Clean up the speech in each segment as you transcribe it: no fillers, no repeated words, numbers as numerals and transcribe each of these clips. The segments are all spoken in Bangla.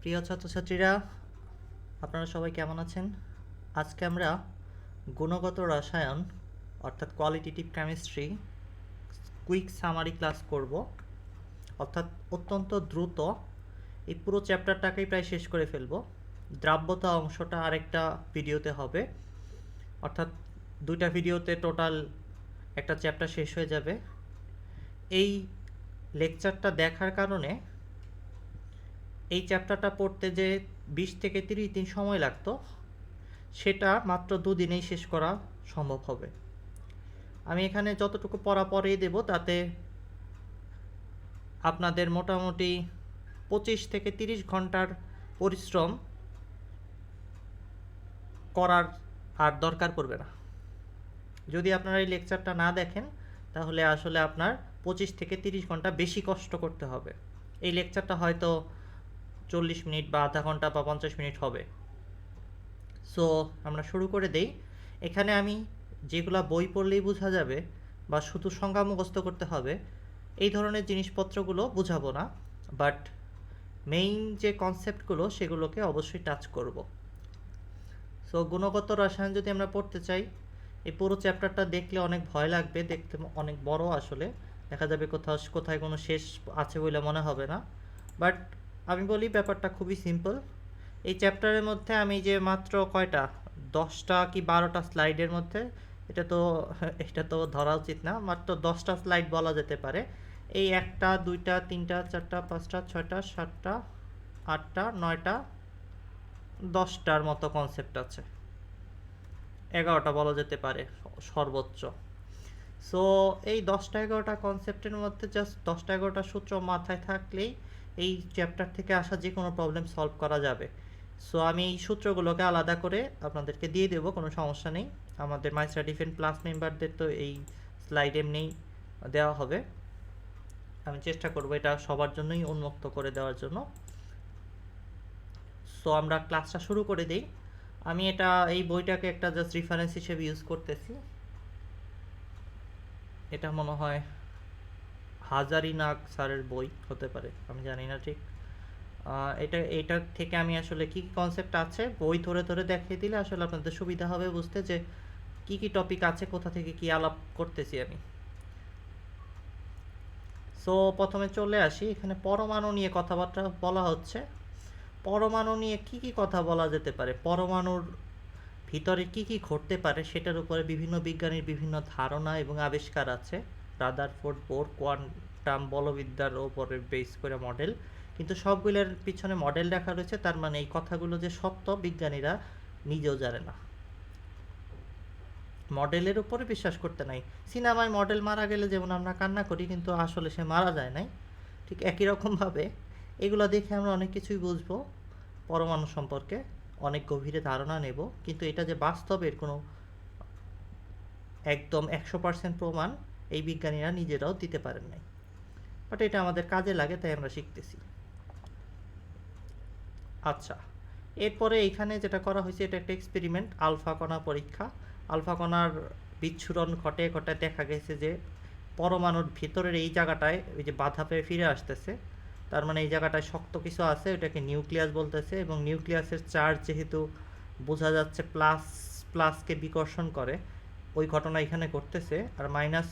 প্রিয় ছাত্রছাত্রীরা, আপনারা সবাই কেমন আছেন? আজকে আমরা গুণগত রসায়ন অর্থাৎ qualitative chemistry quick summary class করব। অর্থাৎ অত্যন্ত দ্রুত এই পুরো চ্যাপ্টারটাকেই প্রায় শেষ করে ফেলব। দ্রাব্যতা অংশটা আরেকটা ভিডিওতে হবে, অর্থাৎ দুইটা ভিডিওতে টোটাল একটা চ্যাপ্টার শেষ হয়ে যাবে। এই লেকচারটা দেখার কারণে এই চ্যাপ্টারটা পড়তে যে 20 থেকে 30 দিন সময় লাগতো, সেটা মাত্র 2 দিনেই শেষ করা সম্ভব হবে। আমি এখানে যতটুকু পড়া পড়িয়ে দেব, তাতে আপনাদের মোটামুটি 25 থেকে 30 ঘন্টার পরিশ্রম করার আর দরকার পড়বে না। যদি আপনারা এই লেকচারটা না দেখেন, তাহলে আসলে আপনার 25 থেকে 30 ঘন্টা বেশি কষ্ট করতে হবে। এই লেকচারটা হয়তো 40 মিনিট বা আধা ঘন্টা বা 50 মিনিট হবে। সো আমরা শুরু করে দেই। এখানে আমি যেগুলো বই পড়লেই বোঝা যাবে বা শুধু সংজ্ঞা মুখস্থ করতে হবে, এই ধরনের জিনিসপত্রগুলো বুঝাবো না, বাট মেইন যে কনসেপ্টগুলো সেগুলোকে অবশ্যই টাচ করব। সো গুণগত রসায়ন যদি আমরা পড়তে চাই, এই পুরো চ্যাপ্টারটা দেখলে অনেক ভয় লাগবে, দেখতে অনেক বড়, আসলে দেখা যাবে কোথায় কোনো শেষ আছে বলে মনে হবে না। বাট আমি বলি ব্যাপারটা খুবই সিম্পল। এই চ্যাপ্টারের মধ্যে আমি যে মাত্র কয়টা 10টা কি 12টা স্লাইডের মধ্যে, এটা তো ধরা উচিত না, মাত্র 10টা স্লাইড বলা যেতে পারে। এই 1টা 2টা 3টা 4টা 5টা 6টা 7টা 8টা 9টা 10টার মতো কনসেপ্ট আছে, 11টা বলা যেতে পারে সর্বোচ্চ। সো এই 10টা 11টা কনসেপ্টের মধ্যে জাস্ট 10টা 11টা সূত্র মাথায় থাকলেই এই চ্যাপ্টার থেকে আসা যে কোনো প্রবলেম সলভ করা যাবে। সো আমি এই সূত্রগুলোকে আলাদা করে আপনাদেরকে দিয়ে দেবো, কোনো সমস্যা নেই। আমাদের মাইস্টার ডিফেন্ট প্লাস মেম্বারদের তো এই স্লাইড এমনিই দেওয়া হবে। আমি চেষ্টা করবো এটা সবার জন্যই উন্মুক্ত করে দেওয়ার জন্য। সো আমরা ক্লাসটা শুরু করে দিই। আমি এই বইটাকে একটা জাস্ট রেফারেন্স হিসেবে ইউজ করতেছি। এটা মনে হয় হাজারিনাগ স্যারের বই হতে পারে, আমি জানি না ঠিক। এইটার থেকে আমি আসলে কী কী কনসেপ্ট আছে বই ধরে ধরে দেখিয়ে দিলে আসলে আপনাদের সুবিধা হবে বুঝতে, যে কী কী টপিক আছে, কোথা থেকে কী আলাপ করতেছি আমি। সো প্রথমে চলে আসি, এখানে পরমাণু নিয়ে কথাবার্তা বলা হচ্ছে। পরমাণু নিয়ে কী কী কথা বলা যেতে পারে, পরমাণুর ভিতরে কী কী ঘটতে পারে, সেটার উপরে বিভিন্ন বিজ্ঞানীর বিভিন্ন ধারণা এবং আবিষ্কার আছে। রাদারফোর্ড বোর কোয়ান্টাম বলবিদ্যার উপরে বেস করে মডেল, কিন্তু সবগুলোর পিছনে মডেল রাখা রয়েছে। তার মানে এই কথাগুলো যে সত্য, বিজ্ঞানীরা নিজেও জানে না। মডেলের উপরে বিশ্বাস করতে নাই। সিনেমায় মডেল মারা গেলে যেমন আমরা কান্না করি, কিন্তু আসলে সে মারা যায় নাই, ঠিক একই রকমভাবে এগুলো দেখে আমরা অনেক কিছুই বুঝবো পরমাণু সম্পর্কে, অনেক গভীরে ধারণা নেব, কিন্তু এটা যে বাস্তবের কোনো একদম 100% প্রমাণ এই বিজ্ঞানীরা নিজেরাও দিতে পারেন নাই। বাট এটা আমাদের কাজে লাগে, তাই আমরা শিখতেছি। আচ্ছা, এরপরে এইখানে যেটা করা হয়েছে, এটা একটা এক্সপেরিমেন্ট, আলফা কণা পরীক্ষা। আলফা কণার বিচ্ছুরণ ঘটে ঘটে দেখা গেছে যে পরমাণুর ভিতরের এই জায়গাটায় ওই যে বাধা পেয়ে ফিরে আসতেছে, তার মানে এই জায়গাটায় শক্ত কিছু আছে, ওটাকে নিউক্লিয়াস বলতেছে। এবং নিউক্লিয়াসের চার্জ যেহেতু বোঝা যাচ্ছে প্লাসকে বিকর্ষণ করে, ওই ঘটনা এখানে ঘটতেছে, আর মাইনাস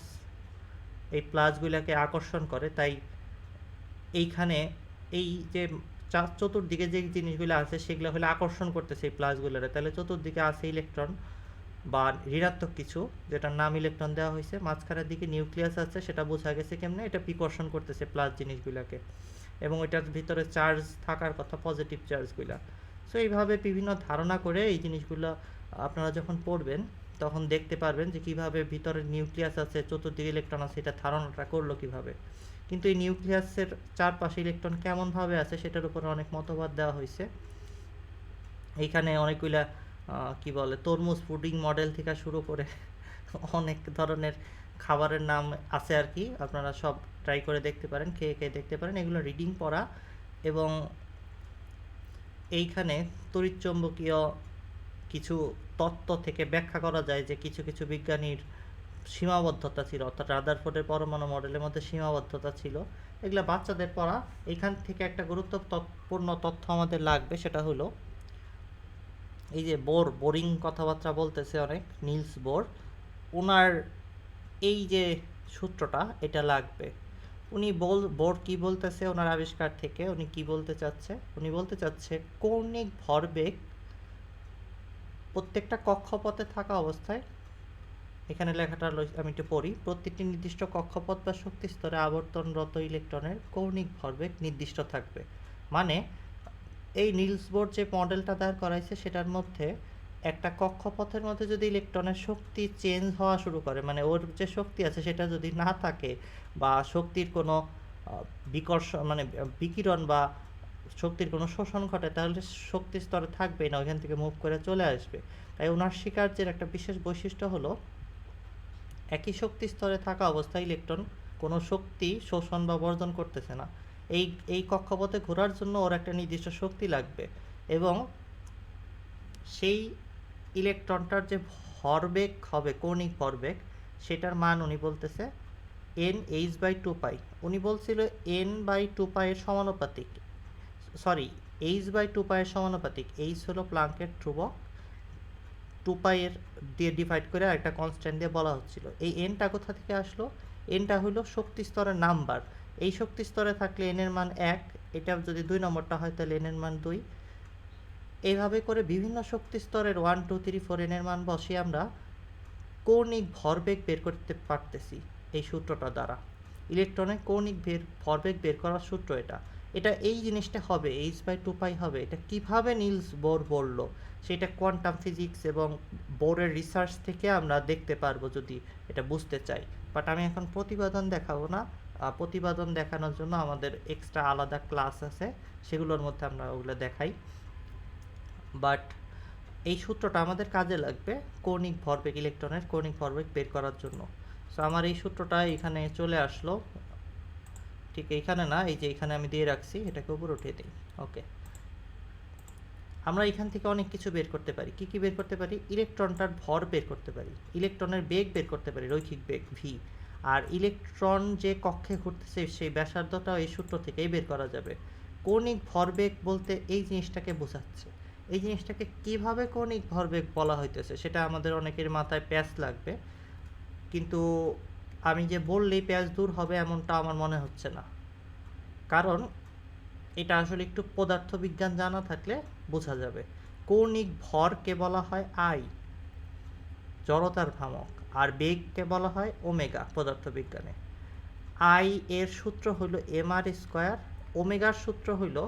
এই প্লাসগুলোকে আকর্ষণ করে। তাই এইখানে এই যে চতুর্দিকে যে জিনিসগুলো আছে সেগুলো হলে আকর্ষণ করতেছে এই প্লাসগুলোরে, তাহলে চতুর্দিকে আছে ইলেকট্রন বা ঋণাত্মক কিছু, যেটার নাম ইলেকট্রন দেওয়া হয়েছে। মাঝখানের দিকে নিউক্লিয়াস আছে, সেটা বোঝা গেছে কেমনে, এটা বিকর্ষণ করতেছে প্লাস জিনিসগুলোকে, এবং এটার ভিতরে চার্জ থাকার কথা পজিটিভ চার্জগুলো। সো এইভাবে বিভিন্ন ধারণা করে এই জিনিসগুলো আপনারা যখন পড়বেন তখন দেখতে পারবেন যে কীভাবে ভিতরে নিউক্লিয়াস আছে, চতুর্দিকে ইলেকট্রন আছে, এটা ধারণাটা করলো কীভাবে। কিন্তু এই নিউক্লিয়াসের চারপাশে ইলেকট্রন কেমনভাবে আছে সেটার উপরে অনেক মতবাদ দেওয়া হয়েছে। এইখানে অনেকগুলা কি বলে তরমুজ পুডিং মডেল থেকে শুরু করে অনেক ধরনের খাবারের নাম আছে আর কি, আপনারা সব ট্রাই করে দেখতে পারেন, খেয়ে দেখতে পারেন, এগুলো রিডিং পড়া। এবং এইখানে তড়িৎচুম্বকীয় কিছু তত্ত্ব থেকে ব্যাখ্যা করা যায় যে কিছু কিছু বিজ্ঞানীর সীমাবদ্ধতা ছিল, অর্থাৎ রাদারফোর্ডের পরমাণু মডেলের মধ্যে সীমাবদ্ধতা ছিল, এগুলা বাচ্চাদের পড়া। এখান থেকে একটা গুরুত্বপূর্ণ তথ্য আমাদের লাগবে, সেটা হলো এই যে বোরিং কথাবার্তা বলতেছে অনেক, নিলস বোর, ওনার এই যে সূত্রটা এটা লাগবে। উনি বোর কি বলতেছে ওনার আবিষ্কার থেকে, উনি কি বলতে চাচ্ছে? উনি বলতে চাচ্ছে কৌণিক ভরবেগ প্রত্যেকটা কক্ষপথে থাকা অবস্থায়, এখানে লেখাটা আমি একটু পড়ি, প্রত্যেকটি নির্দিষ্ট কক্ষপথ বা শক্তি স্তরে আবর্তনরত ইলেকট্রনের কৌণিক ভরবেগ নির্দিষ্ট থাকবে। মানে এই নিলস বোর যে মডেলটা দাঁড় করাইছে সেটার মধ্যে একটা কক্ষপথের মধ্যে যদি ইলেকট্রনের শক্তি চেঞ্জ হওয়া শুরু করে, মানে ওর যে শক্তি আছে সেটা যদি না থাকে, বা শক্তির কোনো বিকর্ষণ মানে বিকিরণ বা শক্তির কোনো শোষণ ঘটে, তাহলে শক্তি স্তরে থাকবেই না, ওইখান থেকে মুভ করে চলে আসবে। তাই ওনার স্বীকার্যের একটা বিশেষ বৈশিষ্ট্য হলো একই শক্তি স্তরে থাকা অবস্থায় ইলেকট্রন কোনো শক্তি শোষণ বা বর্জন করতেছে না। এই কক্ষপথে ঘোরার জন্য ওর একটা নির্দিষ্ট শক্তি লাগবে, এবং সেই ইলেকট্রনটার যে ভরবেগ হবে, কৌণিক ভরবেগ, সেটার মান উনি বলতেছে n/2π। উনি বলছিল n/2π এর সমানুপাতিক, সরি h/2π এর সমানুপাতিক। h হলো প্লাঙ্কের ধ্রুবক, 2π এর দিয়ে ডিভাইড করে একটা কনস্ট্যান্ট দিয়ে বলা হচ্ছিল। এই এনটা কোথা থেকে আসলো? এনটা হলো শক্তি স্তরের নাম্বার। এই শক্তি স্তরে থাকলে এন এর মান 1, এটা যদি 2 নম্বরটা হয় তাহলে এন এর মান 2। এইভাবে করে বিভিন্ন শক্তি স্তরের 1 2 3 4 এন এর মান বসিয়ে আমরা কৌণিক ভরবেগ বের করতে পারতেছি এই সূত্রটা দ্বারা। ইলেকট্রনের কৌণিক ভরবেগ বের করার সূত্র এটা এই জিনিসটা হবে h/2π হবে। এটা কিভাবে নিলস বোর বলল সেটা কোয়ান্টাম ফিজিক্স এবং বোরের রিসার্চ থেকে আমরা দেখতে পারবো যদি এটা বুঝতে চাই। বাট আমি এখন প্রতিবেদন দেখাবো না, প্রতিবেদন দেখানোর জন্য আমাদের এক্সট্রা আলাদা ক্লাস আছে, সেগুলোর মধ্যে আমরা ওগুলো দেখাই। বাট এই সূত্রটা আমাদের কাজে লাগবে কৌণিক ভরবেগ, ইলেকট্রনের কৌণিক ভরবেগ বের করার জন্য। সো আমার এই সূত্রটা এখানে চলে আসলো, ঠিক এইখানে না, এই যে এখানে আমি দিয়ে রাখছি, এটাকে উপরে উঠিয়ে দিই। ওকে, আমরা এখান থেকে অনেক কিছু বের করতে পারি। কি কি বের করতে পারি? ইলেকট্রনটার ভর বের করতে পারি, ইলেকট্রনের বেগ বের করতে পারি, রৈখিক বেগ ভি, আর ইলেকট্রন যে কক্ষে ঘুরতেছে সেই ব্যাসার্ধটাও এই সূত্র থেকেই বের করা যাবে। কৌণিক ভরবেগ বলতে এই জিনিসটাকে বোঝাচ্ছে। এই জিনিসটাকে কিভাবে কৌণিক ভরবেগ বলা হইতেছে সেটা আমাদের অনেকের মাথায় প্যাচ লাগবে, কিন্তু আমি যে বললেই প্যাচ দূর হবে এমনটা আমার মনে হচ্ছে না, কারণ এটা আসলে একটু পদার্থবিজ্ঞান জানা থাকলে বোঝা যাবে। কৌণিক ভরকে বলা হয় আই, জড়তার ভ্রামক, আর বেগকে বলা হয় ওমেগা পদার্থবিজ্ঞানে। আই এর সূত্র হলো mr², ওমেগার সূত্র হলো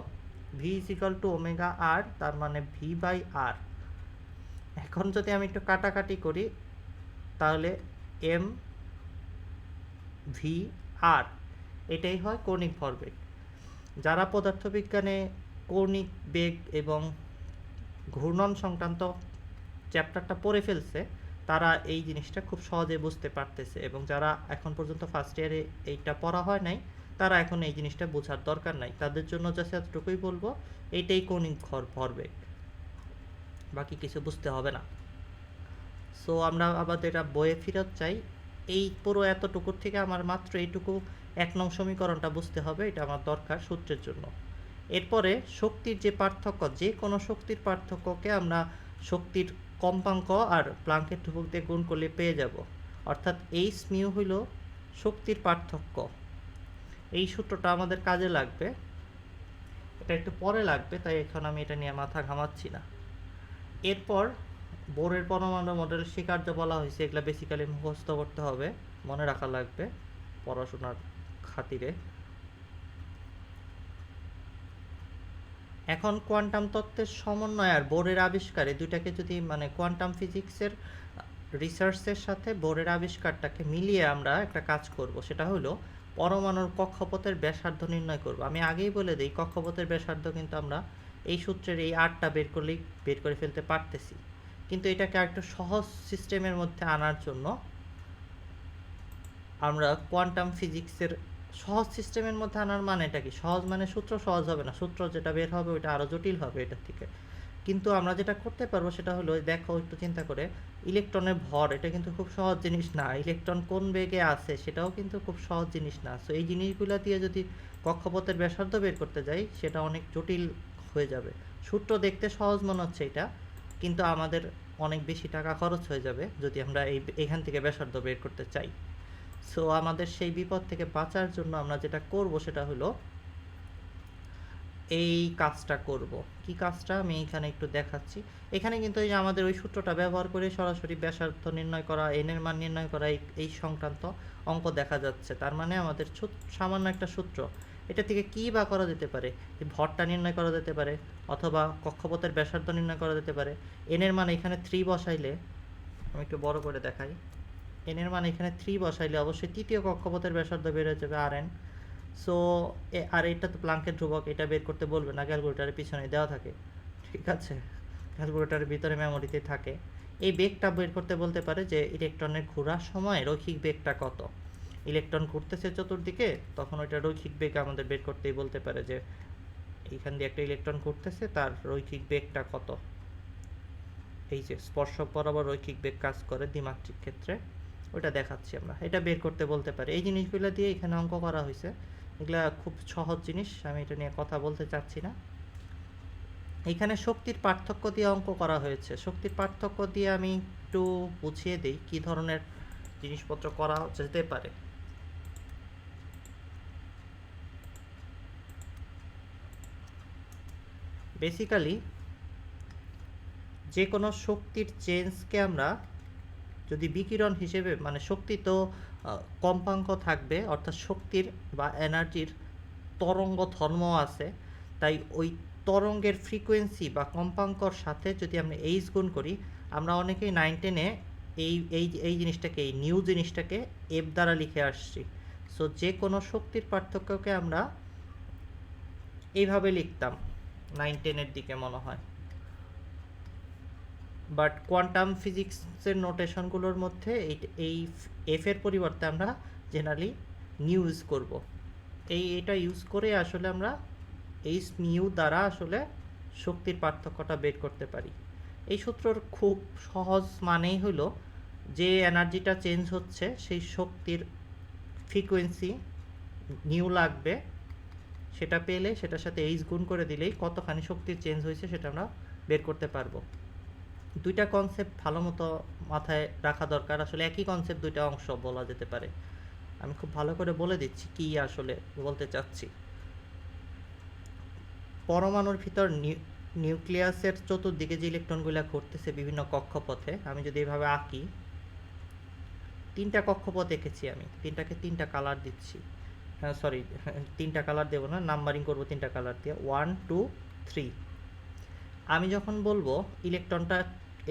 v=ওমেগা r, তার মানে v/r। এখন যদি আমি একটু কাটাকাটি করি তাহলে mv/r, এটাই হয় কৌণিক ভরবেগ। যারা পদার্থবিজ্ঞানে কৌণিক বেগ এবং ঘূর্ণন সংক্রান্ত চ্যাপ্টারটা পড়ে ফেলছে তারা এই জিনিসটা খুব সহজে বুঝতে পারতেছে, এবং যারা এখন পর্যন্ত ফার্স্ট ইয়ারে এইটা পড়া হয় নাই তারা এখন এই জিনিসটা বোঝার দরকার নাই, তাদের জন্য জাস্ট এতটুকুই বলবো, এইটাই কৌণিক ভরবেগ, বাকি কিছু বুঝতে হবে না। সো আমরা আবার এটা বইয়ে ফেরত চাই। এই পুরো এতটুকুর থেকে আমার মাত্র এইটুকু 1 নং সমীকরণটা বুঝতে হবে, এটা আমার দরকার সূত্রের জন্য। এরপরে শক্তির যে পার্থক্য, যে কোনো শক্তির পার্থক্যকে আমরা শক্তির কম্পাঙ্ক আর প্লাঙ্কের ধ্রুবক দিয়ে গুণ করলে পেয়ে যাব, অর্থাৎ এইচ মিউ হইল শক্তির পার্থক্য। এই সূত্রটা আমাদের কাজে লাগবে, এটা একটু পরে লাগবে, তাই এখন আমি এটা নিয়ে মাথা ঘামাচ্ছি না। এরপর বোরের পরমাণু মডেল স্বীকার্য বলা হয়েছে, এগুলো বেসিক্যালি মুখস্থ করতে হবে, মনে রাখা লাগবে পড়াশোনার খাতিরে। এখন কোয়ান্টাম তত্ত্বের সমন্বয় আর বোরের আবিষ্কারে দুইটাকে যদি মানে কোয়ান্টাম ফিজিক্সের রিসার্চের সাথে বোরের আবিষ্কারটাকে মিলিয়ে আমরা একটা কাজ করব, সেটা হলো পরমাণুর কক্ষপথের ব্যাসার্ধ নির্ণয় করব। আমি আগেই বলে দিই কক্ষপথের ব্যাসার্ধ কিন্তু আমরা এই সূত্রের এই 8টা বের করলেই বের করে ফেলতে পারতেছি, কিন্তু এটাকে আরেকটু সহজ সিস্টেমের মধ্যে আনার জন্য আমরা কোয়ান্টাম ফিজিক্সের সহজ সিস্টেমের মধ্যে আনার মানে এটা কি? সহজ মানে সূত্র সহজ হবে না, সূত্র যেটা বের হবে ওইটা আরও জটিল হবে এটার থেকে। কিন্তু আমরা যেটা করতে পারবো সেটা হলো, দেখো একটু চিন্তা করে, ইলেকট্রনের ভর এটা কিন্তু খুব সহজ জিনিস না, ইলেকট্রন কোন বেগে আছে সেটাও কিন্তু খুব সহজ জিনিস না। সো এই জিনিসগুলো দিয়ে যদি কক্ষপথের ব্যাসার্ধ বের করতে যাই সেটা অনেক জটিল হয়ে যাবে। সূত্র দেখতে সহজ মনে হচ্ছে এটা, কিন্তু আমাদের অনেক বেশি টাকা খরচ হয়ে যাবে যদি আমরা এখান থেকে ব্যাসার্ধ বের করতে চাই। সো আমাদের সেই বিপদ থেকে বাঁচার জন্য আমরা যেটা করব সেটা হলো এই কাজটা করব। কি কাজটা আমি এখানে একটু দেখাচ্ছি। এখানে কিন্তু এই যে আমাদের ওই সূত্রটা ব্যবহার করে সরাসরি ব্যাসার্ধ নির্ণয় করা, এন এর মান নির্ণয় করা, এই সংক্রান্ত অঙ্ক দেখা যাচ্ছে। তার মানে আমাদের সামান্য একটা সূত্র, এটা থেকে কী বা করা যেতে পারে, ভরটা নির্ণয় করা যেতে পারে, অথবা কক্ষপথের ব্যাসার্ধ নির্ণয় করা যেতে পারে। এন এর মান এখানে 3 বসাইলে, আমি একটু বড় করে দেখাই, এন এর মান এখানে 3 বসাইলে অবশ্যই তৃতীয় কক্ষপথের ব্যাসার্ধ বের হয়ে যাবে আর এন। সো আর এটা তো প্লাঙ্কের ধ্রুবক, এটা বের করতে বলবে না, ক্যালকুলেটারের পিছনে দেওয়া থাকে, ঠিক আছে, ক্যালকুলেটারের ভিতরে মেমোরিতে থাকে। এই বেগটা বের করতে বলতে পারে যে ইলেকট্রনের ঘোরার সময় রৈখিক বেগটা কত। ইলেকট্রন ঘুরতেছে চতুর্দিকে, তখন ওইটা রৈখিক বেগ আমাদের বের করতেই বলতে পারে যে এইখান দিয়ে একটা ইলেকট্রন ঘুরতেছে, তার রৈখিক বেগটা কত। এই যে স্পর্শক বরাবর রৈখিক বেগ কাজ করে দ্বিমাত্রিক ক্ষেত্রে, ওটা দেখাচ্ছি আমরা, এটা বের করতে বলতে পারে। এই জিনিসগুলো দিয়ে এখানে অঙ্ক করা হয়েছে, এগুলা খুব সহজ জিনিস, আমি এটা নিয়ে কথা বলতে চাচ্ছি না। এখানে শক্তির পার্থক্য দিয়ে অঙ্ক করা হয়েছে। শক্তির পার্থক্য দিয়ে আমি একটু বুঝিয়ে দিই কী ধরনের জিনিসপত্র করা যেতে পারে। বেসিক্যালি যে কোনো শক্তির চেঞ্জকে আমরা যদি বিকিরণ হিসেবে, মানে শক্তি তো কম্পাঙ্ক থাকবে, অর্থাৎ শক্তির বা এনার্জির তরঙ্গ ধর্ম আছে, তাই ওই তরঙ্গের ফ্রিকোয়েন্সি বা কম্পাঙ্কর সাথে যদি আমরা এইচ গুণ করি, আমরা অনেকেই 9-10-এ এই জিনিসটাকে, এই নিউ জিনিসটাকে এফ দ্বারা লিখে আসছি। সো যে কোনো শক্তির পার্থক্যকে আমরা এইভাবে লিখতাম 9-10-এর দিকে মনে হয়, বাট কোয়ান্টাম ফিজিক্সের নোটেশনগুলোর মধ্যে এই এফের পরিবর্তে আমরা জেনারেলি নিউ ইউজ করব। এটা ইউজ করে আসলে আমরা এই নিউ দ্বারা আসলে শক্তির পার্থক্যটা বের করতে পারি। এই সূত্রর খুব সহজ মানেই হলো যে এনার্জিটা চেঞ্জ হচ্ছে সেই শক্তির ফ্রিকোয়েন্সি নিউ লাগবে, সেটা পেলে সেটার সাথে এইচ গুণ করে দিলেই কতখানি শক্তির চেঞ্জ হয়েছে সেটা আমরা বের করতে পারবো। দুইটা কনসেপ্ট ভালো মতো মাথায় রাখা দরকার, আসলে একই কনসেপ্ট দুইটা অংশ বলা যেতে পারে। আমি খুব ভালো করে বলে দিচ্ছি কি আসলে বলতে চাচ্ছি। পরমাণুর ভিতর নিউক্লিয়াসের চতুর্দিকে যে ইলেকট্রনগুলো ঘুরতেছে বিভিন্ন কক্ষপথে, আমি যদি এভাবে আঁকি, 3টা কক্ষপথ এঁকেছি আমি, 3টাকে 3টা কালার দিচ্ছি, সরি 3টা কালার দেবো না, নাম্বারিং করবো 3টা কালার দিয়ে, 1 2 3। আমি যখন বলবো ইলেকট্রনটা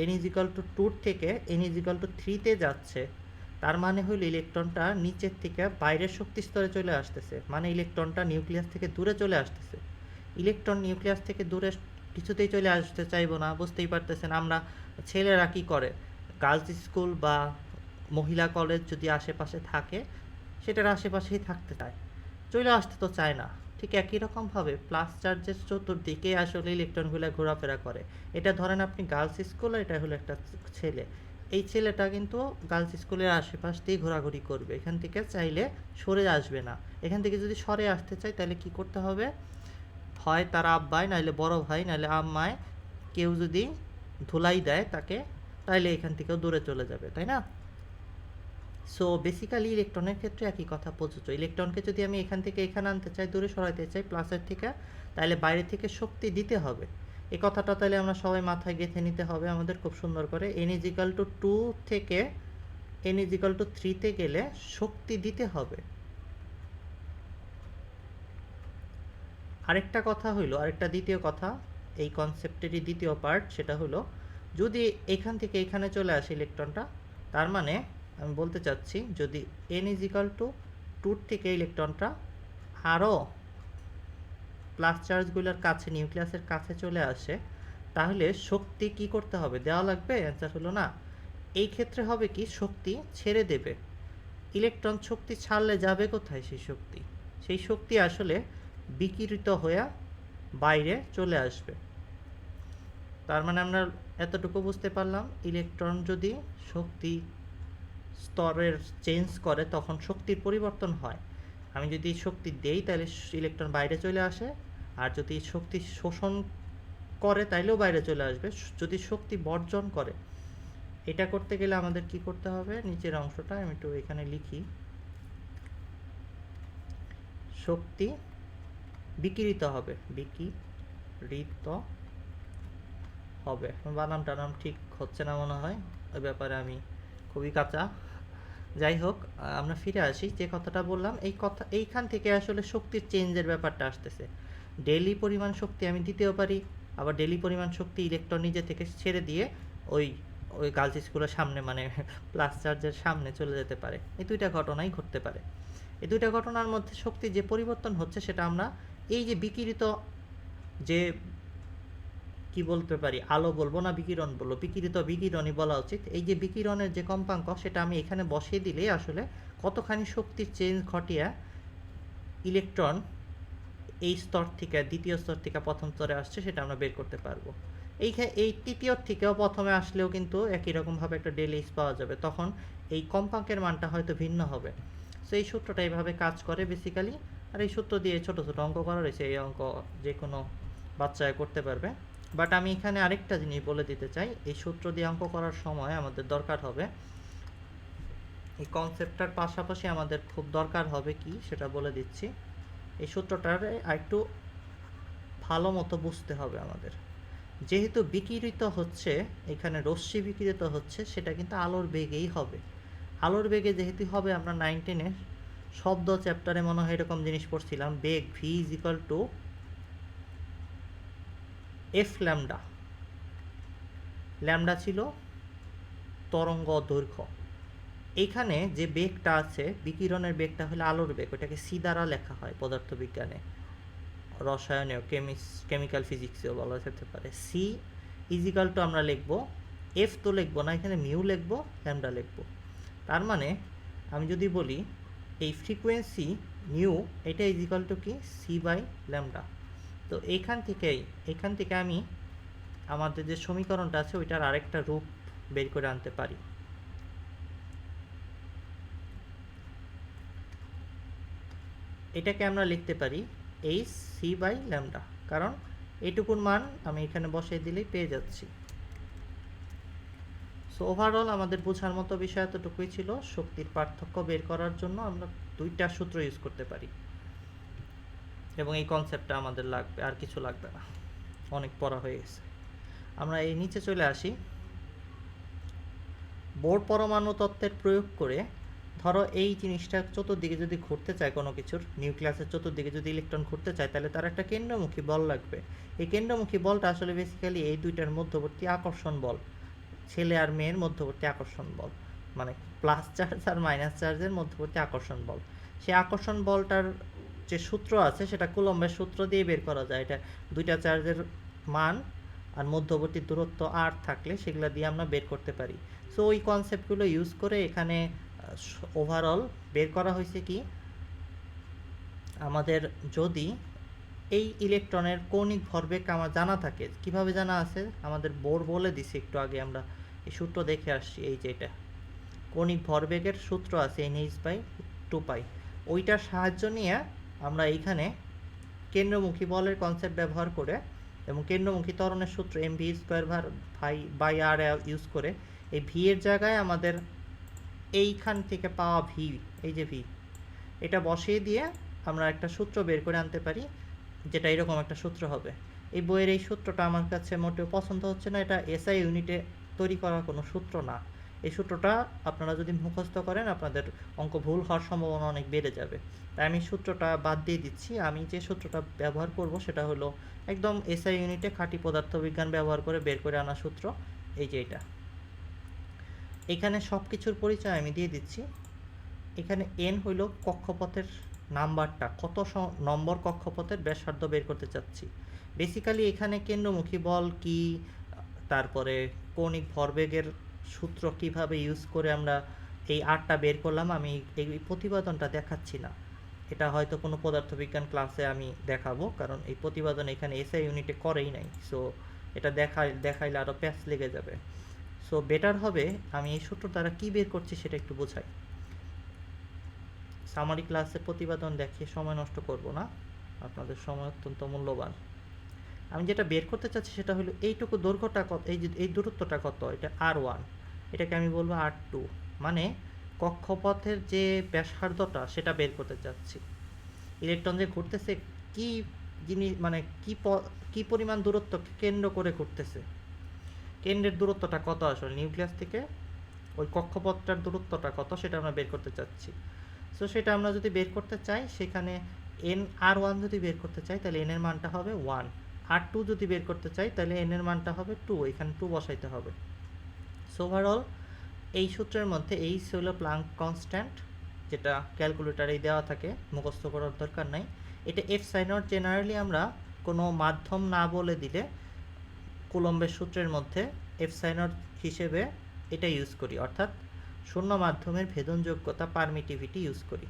n=2 থেকে n=3-তে যাচ্ছে, তার মানে হলো ইলেকট্রনটা নিচের থেকে বাইরের শক্তি স্তরে চলে আসতেছে, মানে ইলেকট্রনটা নিউক্লিয়াস থেকে দূরে চলে আসতেছে। ইলেকট্রন নিউক্লিয়াস থেকে দূরে কিছুতেই চলে আসতে চাইবো না, বুঝতেই পারতেছেন। আমরা ছেলেরা কী করে, গার্লস স্কুল বা মহিলা কলেজ যদি আশেপাশে থাকে সেটার আশেপাশেই থাকতে চায়, চলে আসতে তো চায় না। ঠিক একই রকমভাবে প্লাস চার্জের চতুর্দিকে আসলে ইলেকট্রনগুলো ঘোরাফেরা করে। এটা ধরেন আপনি গার্লস স্কুল, এটা হলো একটা ছেলে, এই ছেলেটা কিন্তু গার্লস স্কুলের আশেপাশ দিয়ে ঘোরাঘুরি করবে, এখান থেকে চাইলে সরে আসবে না। এখান থেকে যদি সরে আসতে চায় তাহলে কি করতে হবে, হয় তার আব্বাই, নাহলে বড় ভাই, নাহলে আম্মায় কেউ যদি ধুলাই দেয় তাকে, তাহলে এখান থেকেও দূরে চলে যাবে, তাই না? সো বেসিক্যালি ইলেকট্রনের ক্ষেত্রে একই কথা প্রযোজ্য। ইলেকট্রনকে যদি আমি এখান থেকে এখানে আনতে চাই, দূরে সরাইতে চাই প্লাসের থেকে, তাহলে বাইরে থেকে শক্তি দিতে হবে। এই কথাটা তাহলে আমরা সবাই মাথায় গেঁথে নিতে হবে আমাদের খুব সুন্দর করে। n=2 থেকে n=3-তে গেলে শক্তি দিতে হবে। আরেকটা কথা হইলো, আরেকটা দ্বিতীয় কথা, এই কনসেপ্টেরই দ্বিতীয় পার্ট, সেটা হলো যদি এখান থেকে এখানে চলে আসে ইলেকট্রনটা, তার মানে আমি বলতে চাচ্ছি যদি n=2 থেকে ইলেকট্রনটা আরও প্লাস চার্জগুলোর কাছে, নিউক্লিয়াসের কাছে চলে আসে, তাহলে শক্তি কি করতে হবে, দেওয়া লাগবে? অ্যান্সার হলো না। এই ক্ষেত্রে হবে কি, শক্তি ছেড়ে দেবে। ইলেকট্রন শক্তি ছাড়লে যাবে কোথায় সেই শক্তি আসলে বিকিরিত হয়ে বাইরে চলে আসবে। তার মানে আমরা এতটুকু বুঝতে পারলাম, ইলেকট্রন যদি শক্তি স্তরের চেঞ্জ করে তখন শক্তির পরিবর্তন হয়। আমি যদি শক্তি দেই তাহলে ইলেকট্রন বাইরে চলে আসে, আর যদি শক্তি শোষণ করে তাইলেও বাইরে চলে আসবে। যদি শক্তি বর্জন করে, এটা করতে গেলে আমাদের কি করতে হবে, নিচের অংশটা আমি একটু এখানে লিখি। শক্তি বিকিরিত হবে, বিকিরিত হবে। বানাম টানাম ঠিক হচ্ছে না মনে হয়, ওই ব্যাপারে আমি খুবই কাঁচা। যাই হোক, আমরা ফিরে আসি। যে কথাটা বললাম, এইখান থেকে আসলে শক্তির চেঞ্জের ব্যাপারটা আসতেছে। ডেইলি পরিমাণ শক্তি আমি দিতেও পারি, আবার ডেইলি পরিমাণ শক্তি ইলেকট্রন নিজে থেকে ছেড়ে দিয়ে ওই ওই গার্লস স্কুলের সামনে, মানে প্লাস চার্জের সামনে চলে যেতে পারে। এই দুইটা ঘটনাই ঘটতে পারে। এই দুইটা ঘটনার মধ্যে শক্তি যে পরিবর্তন হচ্ছে সেটা আমরা এই যে বিকিরিত, যে কি বলতে পারি, আলো বলবো না বিকিরণ বলবো, বিকিরণই বলা উচিত। এই যে বিকিরণের যে কম্পাঙ্ক, সেটা আমি এখানে বসিয়ে দিলেই আসলে কতখানি শক্তির চেঞ্জ ঘটিয়ে ইলেকট্রন এই স্তর থেকে দ্বিতীয় স্তর থেকে প্রথম স্তরে আসছে সেটা আমরা বের করতে পারবো। এই তৃতীয় থেকেও প্রথমে আসলেও কিন্তু একই রকমভাবে একটা ডেলিস পাওয়া যাবে, তখন এই কম্পাঙ্কের মানটা হয়তো ভিন্ন হবে। সো এই সূত্রটা এইভাবে কাজ করে বেসিক্যালি। আর এই সূত্র দিয়ে ছোট ছোট অঙ্ক করা রয়েছে, এই অঙ্ক যে কোনো বাচ্চায় করতে পারবে। বাট আমি এখানে আরেকটা জিনিস বলে দিতে চাই, এই সূত্র দিয়ে অঙ্ক করার সময় আমাদের দরকার হবে, এই কনসেপ্টটার পাশাপাশি আমাদের খুব দরকার হবে কি সেটা বলে দিচ্ছি। এই সূত্রটার আরেকটু ভালো মতো বুঝতে হবে আমাদের। যেহেতু বিকিরিত হচ্ছে, এখানে রশ্মি বিকিরিত হচ্ছে, সেটা কিন্তু আলোর বেগেই হবে। আলোর বেগে যেহেতু হবে, আমরা 9-10 শব্দ চ্যাপ্টারে মনে হয় এরকম জিনিস পড়ছিলাম, বেগ V is equal to F lambda. Lambda ছিল তরঙ্গ দৈর্ঘ্য। এইখানে যে বেগটা আছে, বিকিরণের বেগটা হলো আলোর বেগ, ওটাকে সি দ্বারা লেখা হয় পদার্থবিজ্ঞানে, রসায়নেও, কেমিক্যাল ফিজিক্সেও বলা যেতে পারে। সি ইজিক্যাল টু আমরা লিখব, এফ তো লিখবো না, এখানে মিউ লিখবো, ল্যামডা লিখবো। তার মানে আমি যদি বলি এই ফ্রিকোয়েন্সি মিউ, এটা ইজিক্যাল টু কি, সি বাই ল্যামডা। তো এখান থেকে আমি আমাদের যে সমীকরণটা আছে ওইটার আরেকটা রূপ বের করে আনতে পারি। এটাকে আমরা লিখতে পারি এইচ সি বাই ল্যামডা, কারণ এইটুকুর মান আমি এখানে বসিয়ে দিলেই পেয়ে যাচ্ছি। সো ওভারঅল আমাদের বোঝার মতো বিষয় এতটুকুই ছিল। শক্তির পার্থক্য বের করার জন্য আমরা দুইটা সূত্র ইউজ করতে পারি, এবং এই কনসেপ্টটা আমাদের লাগবে, আর কিছু লাগবে না, অনেক পড়া হয়ে গেছে। আমরা এই নিচে চলে আসি। বোর পরমাণু তত্ত্বের প্রয়োগ করে, ধরো এই জিনিসটা চতুর্দিকে যদি ঘুরতে চায়, কোনো কিছুর নিউক্লিয়াসের চতুর্দিকে যদি ইলেকট্রন ঘুরতে চায়, তাহলে তার একটা কেন্দ্রমুখী বল লাগবে। এই কেন্দ্রমুখী বলটা আসলে বেসিক্যালি এই দুইটার মধ্যবর্তী আকর্ষণ বল, ছেলে আর মেয়ের মধ্যবর্তী আকর্ষণ বল, মানে প্লাস চার্জ আর মাইনাস চার্জের মধ্যবর্তী আকর্ষণ বল। সেই আকর্ষণ বলটার যে সূত্র আছে সেটা কুলম্বের সূত্র দিয়ে বের করা যায়। এটা দুইটা চার্জের মান আর মধ্যবর্তী দূরত্ব আর থাকলে সেগুলো দিয়ে আমরা বের করতে পারি। সো ওই কনসেপ্টগুলো ইউজ করে এখানে ওভারঅল বের করা হয়েছে কি, আমাদের যদি এই ইলেকট্রনের কৌণিক ভরবেগ আমার জানা থাকে, কিভাবে জানা আছে আমাদের বোর বলে দিছে একটু আগে, আমরা এই সূত্র দেখে আসছি। এই যে এটা কৌণিক ভরবেগের সূত্র আছে NH/2π, ওইটার সাহায্য নিয়ে আমরা এইখানে কেন্দ্রমুখী বলের কনসেপ্ট ব্যবহার করে এবং কেন্দ্রমুখী ত্বরণের সূত্র mv² ইউজ করে এই ভি এর জায়গায় আমাদের এইখান থেকে পাওয়া ভি, এই যে ভি, এটা বসিয়ে দিয়ে আমরা একটা সূত্র বের করে আনতে পারি, যেটা এরকম একটা সূত্র হবে। এই বইয়ের এই সূত্রটা আমার কাছে মোটেও পছন্দ হচ্ছে না, এটা এসআই ইউনিটে তৈরি করা কোনো সূত্র না। এই সূত্রটা আপনারা যদি মুখস্থ করেন আপনাদের অঙ্ক ভুল হওয়ার সম্ভাবনা অনেক বেড়ে যাবে, তাই আমি সূত্রটা বাদ দিয়ে দিচ্ছি। আমি যে সূত্রটা ব্যবহার করব সেটা হলো একদম এসআই ইউনিটে খাঁটি পদার্থবিজ্ঞান ব্যবহার করে বের করে আনা সূত্র, এই যে এটা। এখানে সব কিছুর পরিচয় আমি দিয়ে দিচ্ছি। এখানে এন হইল কক্ষপথের নাম্বারটা, কত নম্বর কক্ষপথের ব্যাসার্ধ বের করতে চাচ্ছি। বেসিক্যালি এখানে কেন্দ্রমুখী বল কি, তারপরে কৌণিক ভরবেগের সূত্র কিভাবে ইউজ করে আমরা এই আরটা বের করলাম, আমি এই প্রতিবেদনটা দেখাচ্ছি না, এটা হয়তো কোনো পদার্থবিজ্ঞান ক্লাসে আমি দেখাবো, কারণ এই প্রতিবেদন এখানে এসআই ইউনিটে করেই নাই। সো এটা দেখাইলে আরও প্যাচ লেগে যাবে। সো বেটার হবে আমি এই সূত্র দ্বারা কী বের করছি সেটা একটু বোঝাই। সামারি ক্লাসে প্রতিবেদন দেখিয়ে সময় নষ্ট করব না, আপনাদের সময় অত্যন্ত মূল্যবান। আমি যেটা বের করতে চাচ্ছি সেটা হলো এইটুকু দৈর্ঘ্যটা কত, এই দূরত্বটা কত, এটা R1, এটাকে আমি বলবো R2, মানে কক্ষপথের যে ব্যাসার্ধটা সেটা বের করতে চাচ্ছি। ইলেকট্রন যে ঘুরতেছে কি জিনিস, মানে কি পরিমাণ দূরত্ব কেন্দ্র করে ঘুরতেছে, কেন্দ্রের দূরত্বটা কত, আসলে নিউক্লিয়াস থেকে ওই কক্ষপথটার দূরত্বটা কত সেটা আমরা বের করতে চাচ্ছি। সো সেটা আমরা যদি বের করতে চাই, সেখানে R1 যদি বের করতে চাই তাহলে n এর মানটা হবে 1, R2 যদি বের করতে চাই তাহলে n এর মানটা হবে 2, এখানে 2 বসাইতে হবে। সো ওভারঅল এই সূত্রের মধ্যে এই হলো প্লাঙ্ক কনস্ট্যান্ট, যেটা ক্যালকুলেটারেই দেওয়া থাকে, মুখস্থ করার দরকার নাই। এটা এফ সাইন নট জেনারেলি আমরা কোনো মাধ্যম না বলে দিলে কুলম্বের সূত্রের মধ্যে এফ সাইন নট হিসেবে এটা ইউজ করি, অর্থাৎ শূন্য মাধ্যমের ভেদনযোগ্যতা পারমিটিভিটি ইউজ করি।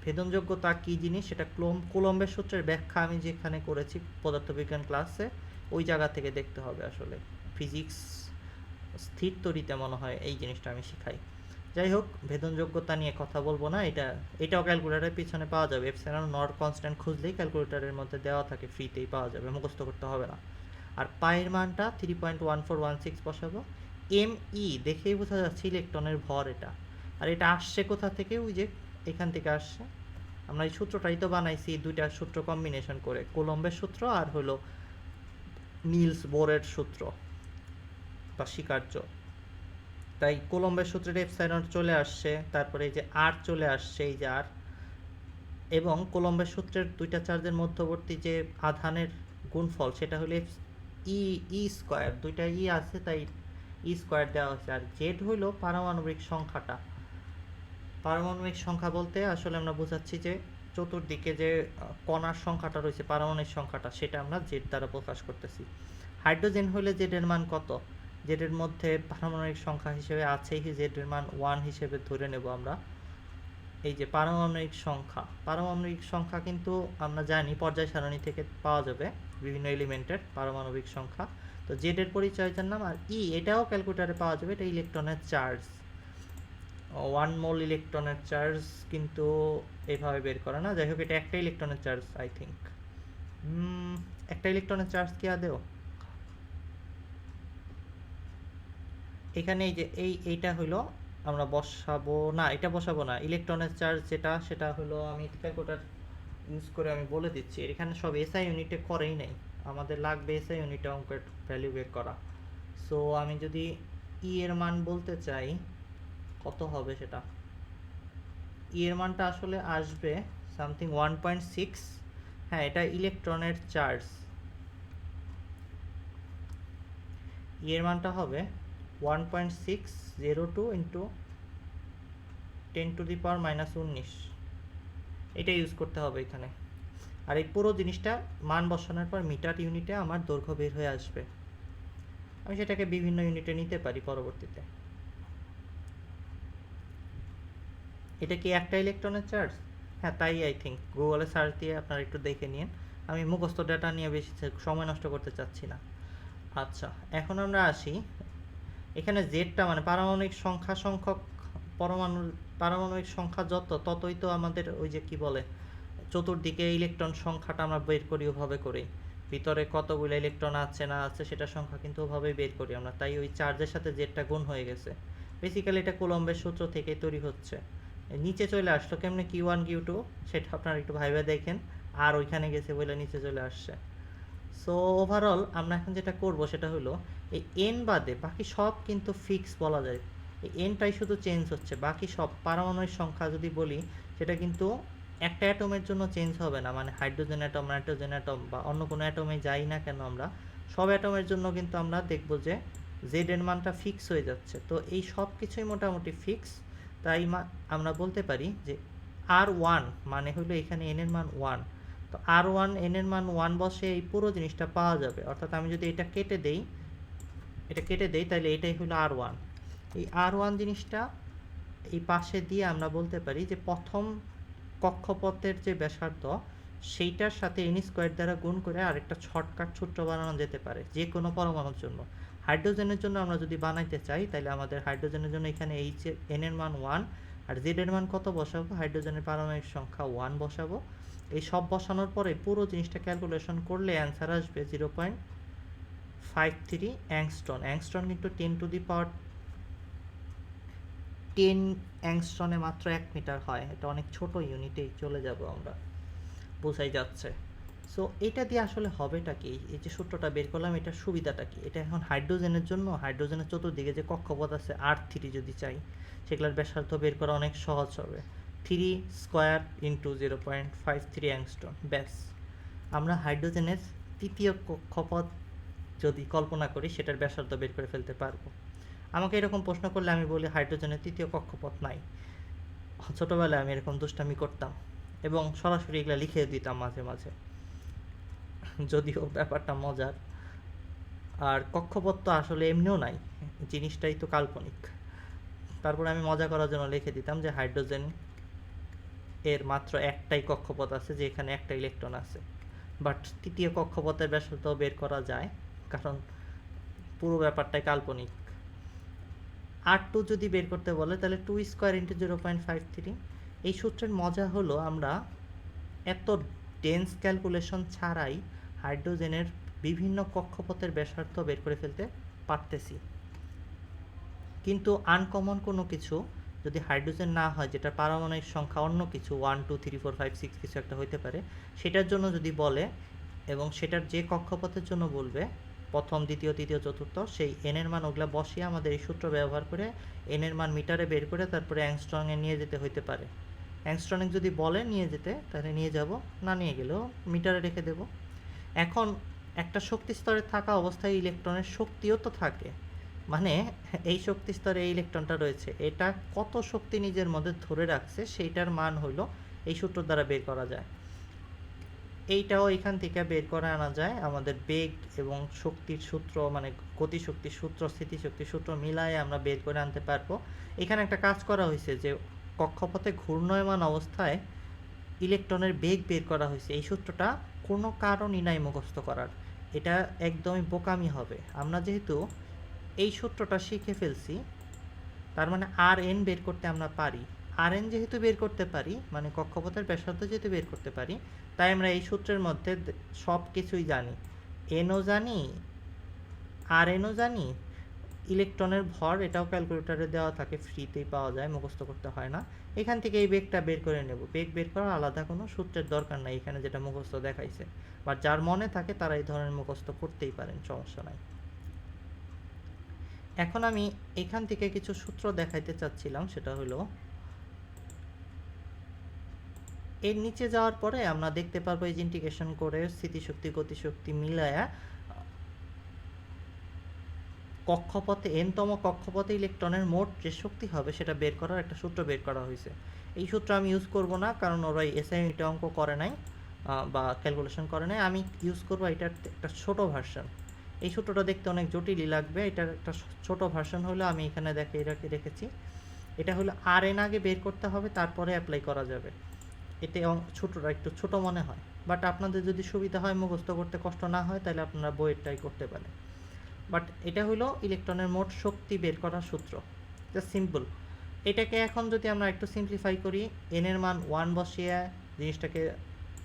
ভেদনযোগ্যতা কী জিনিস সেটা কুলম্বের সূত্রের ব্যাখ্যা আমি যেখানে করেছি পদার্থবিজ্ঞান ক্লাসে, ওই জায়গা থেকে দেখতে হবে। আসলে ফিজিক্স স্থির তরিতে মনে হয় এই জিনিসটা আমি শেখাই। যাই হোক, ভেদনযোগ্যতা নিয়ে কথা বলবো না, এটাও ক্যালকুলেটারের পিছনে পাওয়া যাবে। এফসাইন নট কনস্ট্যান্ট খুঁজলেই ক্যালকুলেটারের মধ্যে দেওয়া থাকে, ফ্রিতেই পাওয়া যাবে, মুখস্থ করতে হবে না। আর পায়ের মানটা 3.1416 বসাবো। দেখেই বোঝা যাচ্ছে ইলেকট্রনের ভর এটা। আর এটা আসছে কোথা থেকে, ওই যে এখান থেকে আসছে। আমরা এই সূত্রটাই তো বানাইছি দুইটা সূত্র কম্বিনেশন করে, কুলম্বের সূত্র আর হলো নিলস বোরের সূত্র বা স্বীকার্য। তাই কুলম্বের সূত্রের এফসাইন নট চলে আসছে, তারপরে এই যে আর চলে আসছে, এই যে আর, এবং কুলম্বের সূত্রের দুইটা চার্জের মধ্যবর্তী যে আধানের গুণফল সেটা হলো ই স্কোয়ার, দুইটা ই আছে তাই ই স্কোয়ার দেওয়া হচ্ছে। আর জেড হইল পারমাণবিক সংখ্যাটা। পারমাণবিক সংখ্যা বলতে আসলে আমরা বোঝাচ্ছি যে চতুর্দিকে যে কণার সংখ্যাটা রয়েছে, পারমাণবিক সংখ্যাটা, সেটা আমরা জেড দ্বারা প্রকাশ করতেছি। হাইড্রোজেন হলে জেডের মান কত, জেডের মধ্যে পারমাণবিক সংখ্যা হিসেবে আছেই, জেডের মান 1 হিসেবে ধরে নেব আমরা। এই যে পারমাণবিক সংখ্যা কিন্তু আমরা জানি পর্যায় সারণী থেকে পাওয়া যাবে বিভিন্ন এলিমেন্টের পারমাণবিক সংখ্যা। তো জেডের পরিচয়টার নাম, আর এটাও ক্যালকুলেটারে পাওয়া যাবে, এটা ইলেকট্রনের চার্জ। 1 মোল ইলেকট্রনের চার্জ কিন্তু এভাবে বের করে না। যাই হোক, এটা একটা ইলেকট্রনের চার্জ, আই থিঙ্ক একটা ইলেকট্রনের চার্জ কি আদেও এখানে, এই যে এইটা হলো আমরা বসাবো না, এটা বসাবো না, ইলেকট্রনের চার্জ যেটা সেটা হলো, আমি ক্যালকুলেটর ইউজ করে আমি বলে দিচ্ছি। এখানে সব এসআই ইউনিটে করেই নাই, আমাদের লাগবে এসআই ইউনিটে অঙ্কের ভ্যালু বের করা। সো আমি যদি এর মান বলতে চাই কত হবে, সেটা এর মানটা আসলে আসবে সামথিং 1.6। হ্যাঁ, এটা ইলেকট্রনের চার্জ, এর মানটা হবে 1.602 ইন্টু 10⁻⁻19, এটা ইউজ করতে হবে এখানে। আর এই পুরো জিনিসটা মান বসানোর পর মিটার ইউনিটে আমার দৈর্ঘ্য বের হয়ে আসবে। আমি সেটাকে বিভিন্ন ইউনিটে নিতে পারি পরবর্তীতে। এটা কি একটা ইলেকট্রনের চার্জ? হ্যাঁ, তাই আই থিঙ্ক। গুগলে সার্চ দিয়ে আপনারা একটু দেখে নিন, আমি মুখস্থ ডেটা নিয়ে বেশি সময় নষ্ট করতে চাচ্ছি না। আচ্ছা, এখন আমরা আসি এখানে জেডটা, মানে পারমাণবিক সংখ্যা যত, ততই তো আমাদের ওই যে কি বলে চতুর্দিকে ইলেকট্রন সংখ্যাটা আমরা বের করি ওভাবে করি, ভিতরে কতগুলো ইলেকট্রন আছে না আছে সেটার সংখ্যা কিন্তু ওভাবেই বের করি আমরা। তাই ওই চার্জের সাথে জেডটা গুণ হয়ে গেছে। বেসিক্যালি এটা কুলম্বের সূত্র থেকে তৈরি হচ্ছে। নিচে চলে আসলো কেমনে Q1 Q2 সেটা আপনারা একটু ভাইবা দেখেন, আর ওইখানে গেছে বলে নিচে চলে আসছে। সো ওভারঅল আমরা এখন যেটা করব সেটা হলো এই এন বাদে বাকি সব কিন্তু ফিক্স বলা যায়, এই এনটাই শুধু চেঞ্জ হচ্ছে, বাকি সব পারমাণবিক সংখ্যা যদি বলি সেটা কিন্তু একটা অ্যাটমের জন্য চেঞ্জ হবে না, মানে হাইড্রোজেন অ্যাটম, নাইট্রোজেন অ্যাটম বা অন্য কোনো অ্যাটমে যাই না কেন আমরা, সব অ্যাটমের জন্য কিন্তু আমরা দেখব যে জেড এর মানটা ফিক্স হয়ে যাচ্ছে। তো এই সব কিছুই মোটামুটি ফিক্স, তাই আমরা বলতে পারি যে R1 মানে হলো এখানে এন এর মান 1। তো R1 এন এর মান 1 বসে এই পুরো জিনিসটা পাওয়া যাবে। অর্থাৎ আমি যদি এটা কেটে দেই তাহলে এটাই হলো R1। এই R1 জিনিসটা এই পাশে দিয়ে আমরা বলতে পারি যে প্রথম কক্ষপথের যে ব্যাসার্ধ সেইটার সাথে এন স্কোয়ার দ্বারা গুণ করে আরেকটা শর্টকাট সূত্র বানানো যেতে পারে যে কোনো পরমাণুর জন্য। হাইড্রোজেনের জন্য আমরা যদি বানাইতে চাই তাহলে আমাদের হাইড্রোজেনের জন্য এখানে এইচ এন এর মান 1 আর জেড এর মান কত বসাবো, হাইড্রোজেনের পারমাণবিক সংখ্যা 1 বসাবো। এই সব বসানোর পরে পুরো জিনিসটা ক্যালকুলেশন করলে অ্যান্সার আসবে 0.53 অ্যাংস্ট্রন। অ্যাংস্ট্রন কিন্তু 10 অ্যাংস্ট্রনে মাত্র 1 মিটার হয়, এটা অনেক ছোট ইউনিটেই চলে যাব আমরা, বোঝাই যাচ্ছে। সো এটা দিয়ে আসলে হবেটা কি, এই যে সূত্রটা বের করলাম এটার সুবিধাটা কি, এটা এখন হাইড্রোজেনের জন্য, হাইড্রোজেনের চতুর্দিকে যে কক্ষপথ আছে R3 যদি চাই সেগুলোর ব্যাসার্ধ বের করা অনেক সহজ হবে। 3 স্কোয়ার ইন্টু 0.53 অ্যাংস্ট্রন, ব্যাস আমরা হাইড্রোজেনের তৃতীয় কক্ষপথ যদি কল্পনা করি সেটার ব্যাসার্ধ বের করে ফেলতে পারবো। আমাকে এরকম প্রশ্ন করলে আমি বলি হাইড্রোজেনের তৃতীয় কক্ষপথ নাই। ছোটোবেলায় আমি এরকম দুষ্টামি করতাম এবং সরাসরি এগুলো লিখে দিতাম মাঝে মাঝে, যদিও ব্যাপারটা মজার। আর কক্ষপথ তো আসলে এমনিও নাই, জিনিসটাই তো কাল্পনিক। তারপরে আমি মজা করার জন্য লিখে দিতাম যে হাইড্রোজেন এর মাত্র একটাই কক্ষপথ আছে যেখানে একটা ইলেকট্রন আছে, বাট তৃতীয় কক্ষপথের ব্যাসার্ধ বের করা যায় কারণ পুরো ব্যাপারটাই কাল্পনিক। R2 যদি বের করতে বলে তাহলে 2 স্কোয়ার ইন্টু 0.53। এই সূত্রের মজা হলো আমরা এত ডেন্স ক্যালকুলেশন ছাড়াই হাইড্রোজেনের বিভিন্ন কক্ষপথের ব্যাসার্ধ বের করে ফেলতে পারতেছি। কিন্তু আনকমন কোনো কিছু যদি হাইড্রোজেন না হয়, যেটা পারমাণবিক সংখ্যা অন্য কিছু 1 2 3 4 5 6 কিছু একটা হইতে পারে, সেটার জন্য যদি বলে এবং সেটার যে কক্ষপথের জন্য বলবে প্রথম দ্বিতীয় তৃতীয় চতুর্থ, সেই এন এর মান ওগুলা বসিয়ে আমাদের এই সূত্র ব্যবহার করে এন এর মান মিটারে বের করে তারপরে অ্যাংস্ট্রংয়ে নিয়ে যেতে হইতে পারে। অ্যাংস্ট্রং যদি বলে নিয়ে যেতে তাহলে নিয়ে যাব, না নিয়ে গেলেও মিটারে রেখে দেব। এখন একটা শক্তি স্তরে থাকা অবস্থায় ইলেকট্রনের শক্তিও তো থাকে, মানে এই শক্তি স্তরে এই ইলেকট্রনটা রয়েছে, এটা কত শক্তি নিজের মধ্যে ধরে রাখছে সেইটার মান হইল এই সূত্র দ্বারা বের করা যায়। এইটাও এখান থেকে বের করে আনা যায়, আমাদের বেগ এবং শক্তির সূত্র মানে গতিশক্তির সূত্র স্থিতিশক্তির সূত্র মিলায়ে আমরা বের করে আনতে পারবো। এখানে একটা কাজ করা হয়েছে যে কক্ষপথে ঘূর্ণয়মান অবস্থায় ইলেকট্রনের বেগ বের করা হয়েছে, এই সূত্রটা কোনো কারণই নাই মুখস্থ করার, এটা একদমই বোকামি হবে। আমরা যেহেতু এই সূত্রটা শিখে ফেলছি তার মানে আর এন বের করতে আমরা পারি, আর এন যেহেতু বের করতে পারি মানে কক্ষপথের ব্যাসার্ধ যেহেতু বের করতে পারি, তাই আমরা এই সূত্রের মধ্যে সব কিছুই জানি, এনও জানি আর এনও জানি, ইলেকট্রনের ভর এটাও ক্যালকুলেটরে দেওয়া থাকে, ফ্রিতেই পাওয়া যায়, মুখস্থ করতে হয় না। এখান থেকে এই বেগটা বের করে নেব, বেগ বের করার আলাদা কোনো সূত্রের দরকার নাই, এখানে যেটা মুখস্থ দেখাইছে, বা যার মনে থাকে তারা এই ধরনের মুখস্থ করতেই পারেন, সমস্যা নাই। এখন আমি এখান থেকে কিছু সূত্র দেখাইতে চাচ্ছিলাম, সেটা হলো এর নিচে যাওয়ার পরে আমরা দেখতে পারবো এই যে ইন্টিগ্রেশন করে স্থিতিশক্তি গতিশক্তি মিলায়া কক্ষপথে এনতম কক্ষপথে ইলেকট্রনের মোট যে শক্তি হবে সেটা বের করার একটা সূত্র বের করা হয়েছে। এই সূত্র আমি ইউজ করব না কারণ ওরা এসআইএমটা অঙ্ক করে নাই বা ক্যালকুলেশন করে নাই, আমি ইউজ করবো এটার একটা ছোট ভার্সন। এই সূত্রটা দেখতে অনেক জটিলই লাগবে, এটার একটা ছোট ভার্সন হলো আমি এখানে এটাকে রেখেছি। এটা হলো আর এন আগে বের করতে হবে তারপরে অ্যাপ্লাই করা যাবে, এতে ছোটটা একটু ছোট মনে হয়, বাট আপনাদের যদি সুবিধা হয় মুখস্থ করতে কষ্ট না হয় তাহলে আপনারা বইয়েরটাই করতে পারেন। বাট এটা হলো ইলেকট্রনের মোট শক্তি বের করার সূত্র, জাস্ট সিম্পল। এটাকে এখন যদি আমরা একটু সিম্পলিফাই করি, এন এর মান 1 বসিয়ে জিনিসটাকে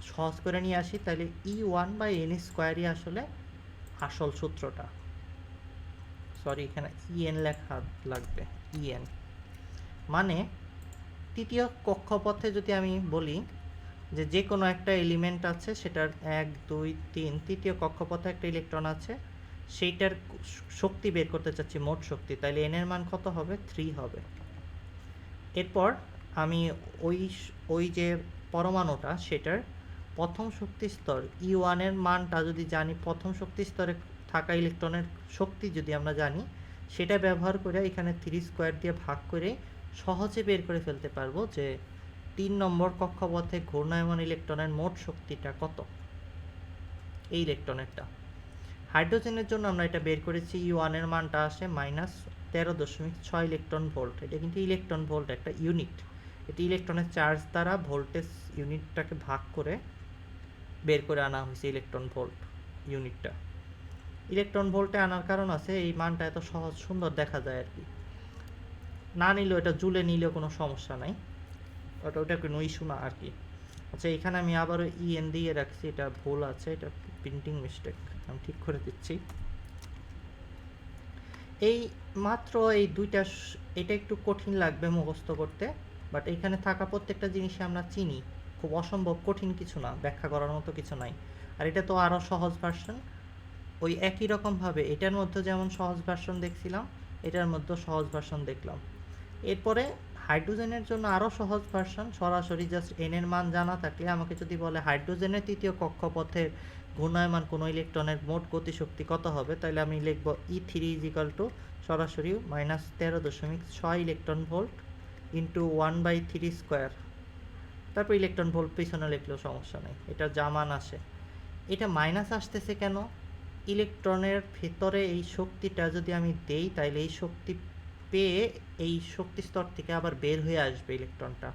সহজ করে নিয়ে আসি, তাহলে E1/n স্কোয়ারই আসলে আসল সূত্রটা। সরি এখানে EN লেখা লাগবে, EN মানে তৃতীয় কক্ষপথে যদি আমি বলি যে কোনো একটা এলিমেন্ট আছে সেটার 1 2 3 তৃতীয় কক্ষপথে একটা ইলেকট্রন আছে, সেইটার শক্তি বের করতে চাচ্ছি মোট শক্তি, তাইলে এন এর মান কত হবে, 3 হবে। এরপর আমি ওই যে পরমাণুটা সেটার প্রথম শক্তি স্তর E1 এর মানটা যদি জানি, প্রথম শক্তি স্তরে থাকা ইলেকট্রনের শক্তি যদি আমরা জানি, সেটা ব্যবহার করে এখানে 3 স্কোয়ার দিয়ে ভাগ করে সহজে বের করে ফেলতে পারবো যে 3 নম্বর কক্ষপথে ঘূর্ণায়মান ইলেকট্রনের মোট শক্তিটা কত, এই ইলেকট্রনেরটা। হাইড্রোজেনের জন্য আমরা এটা বের করেছি, E1 এর মানটা আসে -13.6 ইলেকট্রন ভোল্ট। এটা কিন্তু ইলেকট্রন ভোল্ট একটা ইউনিট, এটি ইলেকট্রনের চার্জ দ্বারা ভোল্টেজ ইউনিটটাকে ভাগ করে বের করে আনা হয়েছে ইলেকট্রন ভোল্ট ইউনিটটা। ইলেকট্রন ভোল্টে আনার কারণ আছে, এই মানটা এত সহজ সুন্দর দেখা যায় আর কি। না নিলেও এটা জুলে নিলেও কোনো সমস্যা নাই, ওটা কোনো ইস্যু না আর কি। আচ্ছা, এখানে আমি আবারও ইএন দিয়ে রাখছি, এটা ভুল আছে, এটা প্রিন্টিং মিস্টেক, আমি ঠিক করে দিচ্ছি। এই মাত্র এই দুইটা, এটা একটু কঠিন লাগবে মুখস্থ করতে, বাট এখানে থাকা প্রত্যেকটা জিনিসে আমরা চিনি, খুব অসম্ভব কঠিন কিছু না, ব্যাখ্যা করার মতো কিছু নাই। আর এটা তো আরও সহজ ভার্সন, ওই একই রকমভাবে এটার মধ্যে যেমন সহজ ভার্সন দেখছিলাম, এটার মধ্যেও সহজ ভার্সন দেখলাম। এরপরে হাইড্রোজেনের জন্য আরও সহজ ভার্সন, সরাসরি জাস্ট এন এর মান জানা থাকলে, আমাকে যদি বলে হাইড্রোজেনের তৃতীয় কক্ষপথের ঘূর্ণায়মান কোনো ইলেকট্রনের মোট গতিশক্তি কত হবে, তাহলে আমি লিখব E3 = সরাসরি -13.6 ইলেকট্রন ভোল্ট ইন্টু 1/3²। তারপর ইলেকট্রন ভোল্ট পিছনে লিখলেও সমস্যা নেই, এটা যা মান আসে। এটা মাইনাস আসতেছে কেন? ইলেকট্রনের ভেতরে এই শক্তিটা যদি আমি দেই, তাইলে এই শক্তি পেয়ে এই শক্তি স্তর থেকে আবার বের হয়ে আসবে ইলেকট্রনটা।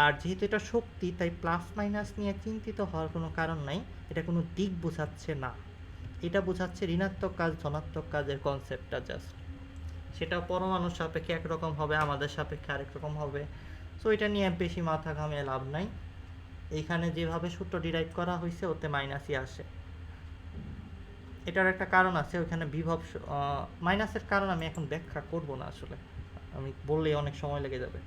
আর যেহেতু এটা শক্তি, তাই প্লাস মাইনাস নিয়ে চিন্তিত হওয়ার কোনো কারণ নাই, এটা কোনো দিক বোঝাচ্ছে না, এটা বোঝাচ্ছে ঋণাত্মক কাজ ধনাত্মক কাজের কনসেপ্টটা জাস্ট। সেটা পরমাণুর সাপেক্ষে একরকম হবে, আমাদের সাপেক্ষে আরেক রকম হবে। সো এটা নিয়ে বেশি মাথা ঘামিয়ে লাভ নাই, এইখানে যেভাবে সূত্র ডিরাইভ করা হয়েছে ওতে মাইনাসই আসে। এটার একটা কারণ আছে, ওইখানে বিভব মাইনাসের কারণ আমি এখন ব্যাখ্যা করব না, আসলে আমি বললেই অনেক সময় লেগে যাবে।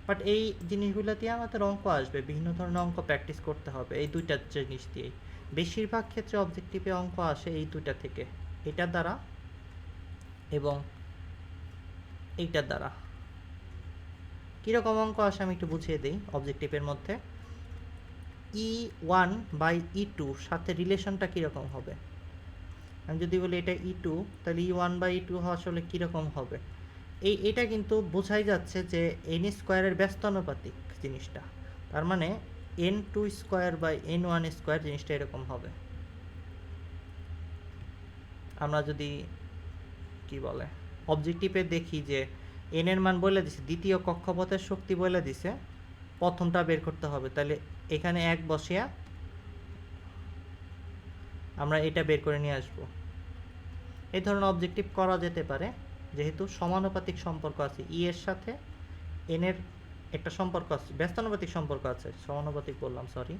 বাট এই জিনিসগুলো দিয়ে আমাদের অঙ্ক আসবে, বিভিন্ন ধরনের অঙ্ক প্র্যাকটিস করতে হবে এই দুইটা জিনিস দিয়েই। বেশিরভাগ ক্ষেত্রে অবজেক্টিভে অঙ্ক আসে এই দুইটা থেকে, এটার দ্বারা এবং এইটার দ্বারা। কীরকম অঙ্ক আসে আমি একটু বুঝিয়ে দিই। অবজেক্টিভের মধ্যে E1/E2 সাথে রিলেশনটা কীরকম হবে, আমি যদি বলি এটা E2, তাহলে E1/E2 আসলে কীরকম হবে, এটা কিন্তু বোঝাই যাচ্ছে যে n² ব্যস্তানুপাতিক জিনিসটা, তার মানে n2²/n1² জিনিসটা এরকম হবে। আমরা যদি কি বলে অবজেক্টিভে দেখি যে n এর মান বলে দিছে, দ্বিতীয় কক্ষপথের শক্তি বলে দিছে, প্রথমটা বের করতে হবে, তাহলে এখানে 1 বসিয়া আমরা এটা বের করে নিয়ে আসব। এই ধরনের অবজেক্টিভ করা যেতে পারে, যেহেতু সমানুপাতিক সম্পর্ক আছে ই এর সাথে এন এর একটা সম্পর্ক আছে, ব্যস্তানুপাতিক সম্পর্ক আছে, সমানুপাতিক বললাম সরি।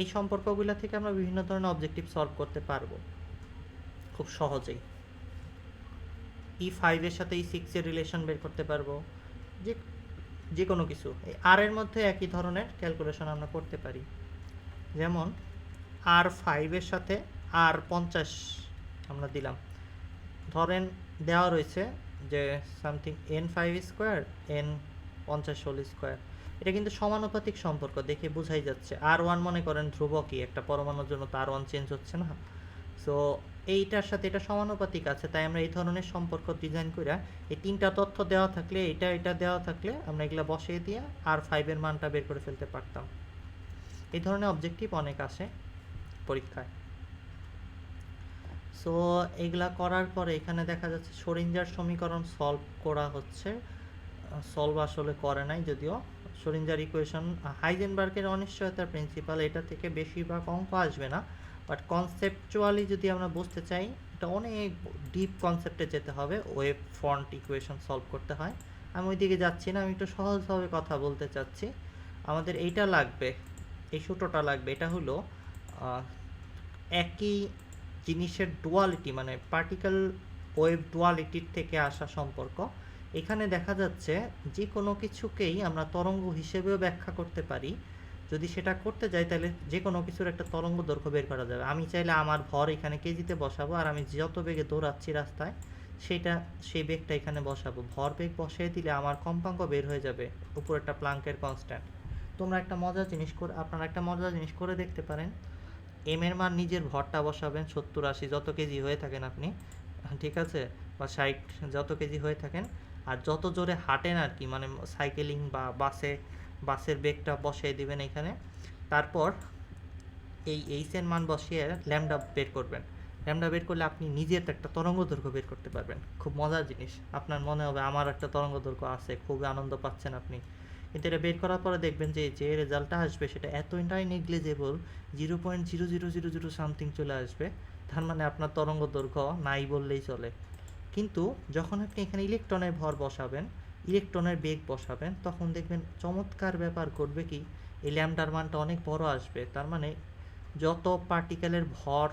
এই সম্পর্কগুলো থেকে আমরা বিভিন্ন ধরনের অবজেক্টিভ সলভ করতে পারবো খুব সহজেই। E5 এর সাথে E6 এর রিলেশন বের করতে পারবো, যে কোনো কিছু। এই আর এর মধ্যে একই ধরনের ক্যালকুলেশন আমরা করতে পারি, যেমন R5 এর সাথে R50 আমরা দিলাম, ধরেন দেওয়া রয়েছে যে সামথিং n5² n50², এটা কিন্তু সমানুপাতিক সম্পর্ক দেখে বোঝাই যাচ্ছে। R1 মনে করেন ধ্রুবকই, একটা পরমাণুর জন্য তো R1 চেঞ্জ হচ্ছে না, সো এইটার সাথে এটা সমানুপাতিক আছে, তাই আমরা এই ধরনের সম্পর্ক ডিজাইন করে এই তিনটা তথ্য দেওয়া থাকলে, এটা দেওয়া থাকলে আমরা এগুলো বসিয়ে দিয়ে R5 এর মানটা বের করে ফেলতে পারতাম। এই ধরনের অবজেক্টিভ অনেক আসে পরীক্ষায়। সো এগুলা করার পরে এখানে দেখা যাচ্ছে শোরিঞ্জার সমীকরণ সলভ করা হচ্ছে, সলভ আসলে করে নাই যদিও। শোরিঞ্জার ইকুয়েশন, হাইজেনবার্গের অনিশ্চয়তার প্রিন্সিপাল, এটা থেকে বেশিরভাগ অঙ্ক আসবে না, বাট কনসেপচুয়ালি যদি আমরা বুঝতে চাই, এটা অনেক ডিপ কনসেপ্টে যেতে হবে, ওয়েভ ফ্রন্ট ইকুয়েশন সলভ করতে হয়। আমি ওই দিকে যাচ্ছি না, আমি একটু সহজভাবে কথা বলতে চাচ্ছি। আমাদের এইটা লাগবে, এই সূত্রটা লাগবে, এটা হলো একই জিনিসের ডুয়ালিটি, মানে পার্টিকেল ওয়েভ ডুয়ালিটির থেকে আসা সম্পর্ক। এখানে দেখা যাচ্ছে যে কোনো কিছুকেই আমরা তরঙ্গ হিসেবেও ব্যাখ্যা করতে পারি, যদি সেটা করতে যাই তাহলে যে কোনো কিছুর একটা তরঙ্গ দৈর্ঘ্য বের করা যাবে। আমি চাইলে আমার ভর এখানে কেজিতে বসাবো, আর আমি যত বেগে দৌড়াচ্ছি রাস্তায় সেই বেগটা এখানে বসাবো, ভর বেগ বসিয়ে দিলে আমার কম্পাঙ্ক বের হয়ে যাবে, উপর একটা প্লাঙ্কের কনস্ট্যান্ট। তোমরা আপনারা একটা মজার জিনিস করে দেখতে পারেন, এম এর মান নিজের ভরটা বসাবেন 70-80 যত কেজি হয়ে থাকেন আপনি, ঠিক আছে, বা 60 যত কেজি হয়ে থাকেন, আর যত জোরে হাঁটেন আর কি, মানে সাইকেলিং বা বাসের বেগটা বসিয়ে দিবেন এখানে। তারপর এই এইচ এর মান বসিয়ে ল্যামডা বের করবেন। ল্যামডা বের করলে আপনি নিজের একটা তরঙ্গ দৈর্ঘ্য বের করতে পারবেন। খুব মজার জিনিস, আপনার মনে হবে আমার একটা তরঙ্গ দৈর্ঘ্য আছে, খুবই আনন্দ পাচ্ছেন আপনি। কিন্তু এটা বের করার পরে দেখবেন যে যে রেজাল্টটা আসবে সেটা এতটাই নেগলিজেবল, 0.0000 সামথিং চলে আসবে। তার মানে আপনার তরঙ্গ দৈর্ঘ্য নাই বললেই চলে। কিন্তু যখন আপনি এখানে ইলেকট্রনের ভর বসাবেন, ইলেকট্রনের বেগ বসাবেন, তখন দেখবেন চমৎকার ব্যাপার ঘটবে কি, এই ল্যামডার মানটা অনেক বড় আসবে। তার মানে যত পার্টিকেলের ভর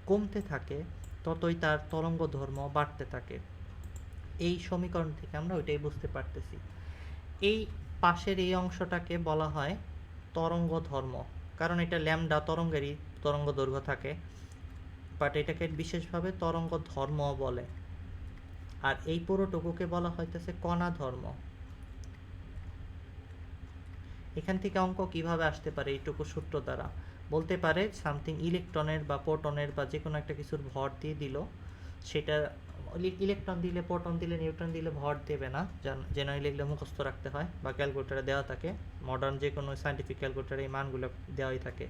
কমতে থাকে ততই তার তরঙ্গ দৈর্ঘ্য বাড়তে থাকে। এই সমীকরণ থেকে আমরা ওইটাই বুঝতে পারতেছি। এই পাশের এই অংশটাকে বলা হয় তরঙ্গ ধর্ম, কারণ এটা ল্যামডা তরঙ্গেরই তরঙ্গ দৈর্ঘ্য থাকে, বাট এটাকে বিশেষভাবে তরঙ্গ ধর্ম বলে। আর এই পুরোটুকুকে বলা হইতেছে কণা ধর্ম। এখান থেকে অঙ্ক কিভাবে আসতে পারে? এইটুকু সূত্র দ্বারা বলতে পারে সামথিং ইলেকট্রনের বা প্রোটনের বা যে কোনো একটা কিছুর ভর দিয়ে দিল, সেটা ইলেকট্রন দিলে, প্রোটন দিলে, নিউট্রন দিলে ভর দেবে না, জেনারেলি এগুলো মুখস্থ রাখতে হয় বা ক্যালকুলেটারে দেওয়া থাকে। মডার্ন যে কোনো সায়েন্টিফিক ক্যালকুলেটারে এই মানগুলো দেওয়াই থাকে।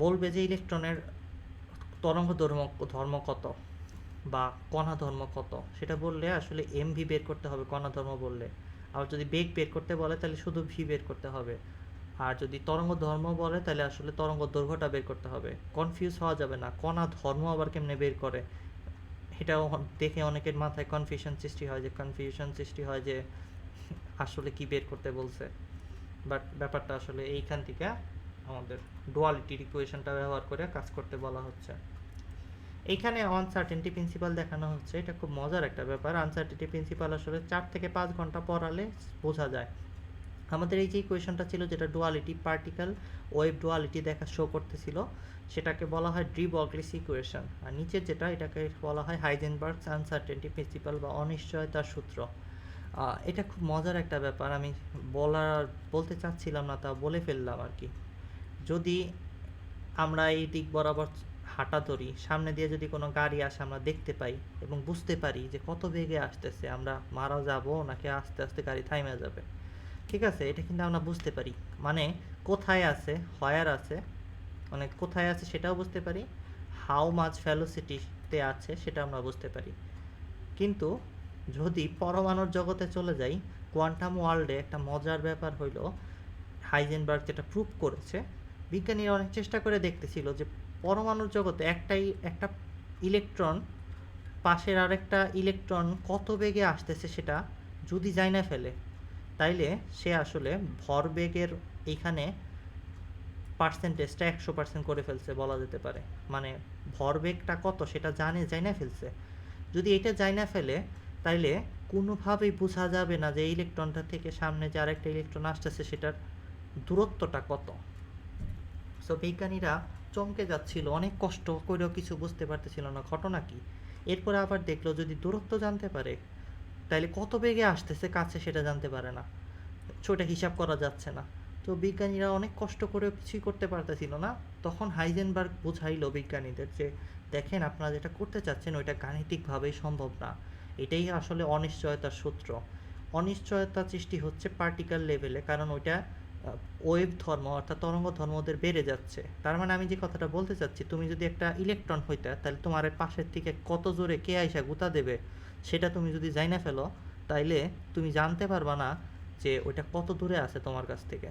বলবে যে ইলেকট্রনের তরঙ্গ ধর্ম কত বা কণা ধর্ম কত, সেটা বললে আসলে এমভি বের করতে হবে কণা ধর্ম বললে। আবার যদি বেগ বের করতে বলে তাহলে শুধু ভি বের করতে হবে। আর যদি তরঙ্গ ধর্ম বলে তাহলে আসলে তরঙ্গ দৈর্ঘ্যটা বের করতে হবে। কনফিউজ হওয়া যাবে না, কণা ধর্ম আবার কেমনে বের করে, এটাও দেখে অনেকের মাথায় কনফিউশন সৃষ্টি হয় যে আসলে কি বের করতে বলছে। বাট ব্যাপারটা আসলে এইখান থেকে আমাদের ডুয়ালিটির ইকুয়েশনটা ব্যবহার করে কাজ করতে বলা হচ্ছে। এইখানে আনসার্টেনটি প্রিন্সিপাল দেখানো হচ্ছে। এটা খুব মজার একটা ব্যাপার। আনসার্টেনটি প্রিন্সিপাল আসলে 4 থেকে 5 ঘন্টা পড়ালে বোঝা যায়। আমাদের এই যে ইকুয়েশনটা ছিল, যেটা ডুয়ালিটি, পার্টিকেল ওয়েভ ডুয়ালিটি দেখা শো করতেছিল, সেটাকে বলা হয় ডি ব্রগলিস ইকুয়েশন। আর নিচের যেটা, এটাকে বলা হয় হাইজেনবার্গস আনসার্টেনটি প্রিন্সিপাল বা অনিশ্চয়তার সূত্র। এটা খুব মজার একটা ব্যাপার, আমি বলতে চাচ্ছিলাম না, তা বলে ফেললাম আর কি। যদি আমরা এই দিক বরাবর হাঁটা ধরি, সামনে দিয়ে যদি কোনো গাড়ি আসে আমরা দেখতে পাই এবং বুঝতে পারি যে কত বেগে আসতেছে, আমরা মারা যাব নাকি আস্তে আস্তে গাড়ি থাইমে যাবে, ঠিক আছে, এটা কিন্তু আমরা বুঝতে পারি। মানে কোথায় আছে, হোয়ার আছে, মানে কোথায় আছে সেটাও বুঝতে পারি, হাউ মাচ ভ্যালোসিটিতে আছে সেটা আমরা বুঝতে পারি। কিন্তু যদি পরমাণুর জগতে চলে যাই, কোয়ান্টাম ওয়ার্ল্ডে একটা মজার ব্যাপার হইল, হাইজেনবার্গ যেটা প্রুভ করেছে, বিজ্ঞানীরা অনেক চেষ্টা করে দেখতেছিল যে পরমাণুর জগতে একটা ইলেকট্রন পাশের আরেকটা ইলেকট্রন কত বেগে আসতেছে সেটা যদি জানা ফেলে, তাইলে সে আসলে ভরবেগের এইখানে পার্সেন্টেজটা 100% করে ফেলছে বলা যেতে পারে। মানে ভরবেগটা কত সেটা জানা ফেলছে। যদি এটা জানা ফেলে তাইলে কোনোভাবেই বোঝা যাবে না যে ইলেকট্রনটা থেকে সামনে যে আরেকটা ইলেকট্রন আসতেছে সেটার দূরত্বটা কত। সো বিজ্ঞানীরা চমকে যাচ্ছিল, অনেক কষ্ট করেও কিছু বুঝতে পারতেছিল না ঘটনা কি। এরপরে আবার দেখলো যদি দূরত্ব জানতে পারে তাহলে কত বেগে আসতেছে কাছে সেটা জানতে পারে না, ছোট হিসাব করা যাচ্ছে না। তো বিজ্ঞানীরা অনেক কষ্ট করেও কিছুই করতে পারতেছিল না। তখন হাইজেনবার্গ বুঝাইলো বিজ্ঞানীদের যে দেখেন, আপনারা যেটা করতে চাচ্ছেন ওইটা গাণিতিকভাবেই সম্ভব না, এটাই আসলে অনিশ্চয়তার সূত্র। অনিশ্চয়তা সৃষ্টি হচ্ছে পার্টিকেল লেভেলে, কারণ ওইটা ওয়েভ ধর্ম অর্থাৎ তরঙ্গ ধর্ম ওদের বেড়ে যাচ্ছে। তার মানে আমি যে কথাটা বলতে চাচ্ছি, তুমি যদি একটা ইলেকট্রন হইতা তাহলে তোমার পাশের থেকে কত জোরে কে আইসা গুতা দেবে সেটা তুমি যদি জাইনা ফেলো, তাইলে তুমি জানতে পারবা না যে ওইটা কত দূরে আছে তোমার কাছ থেকে।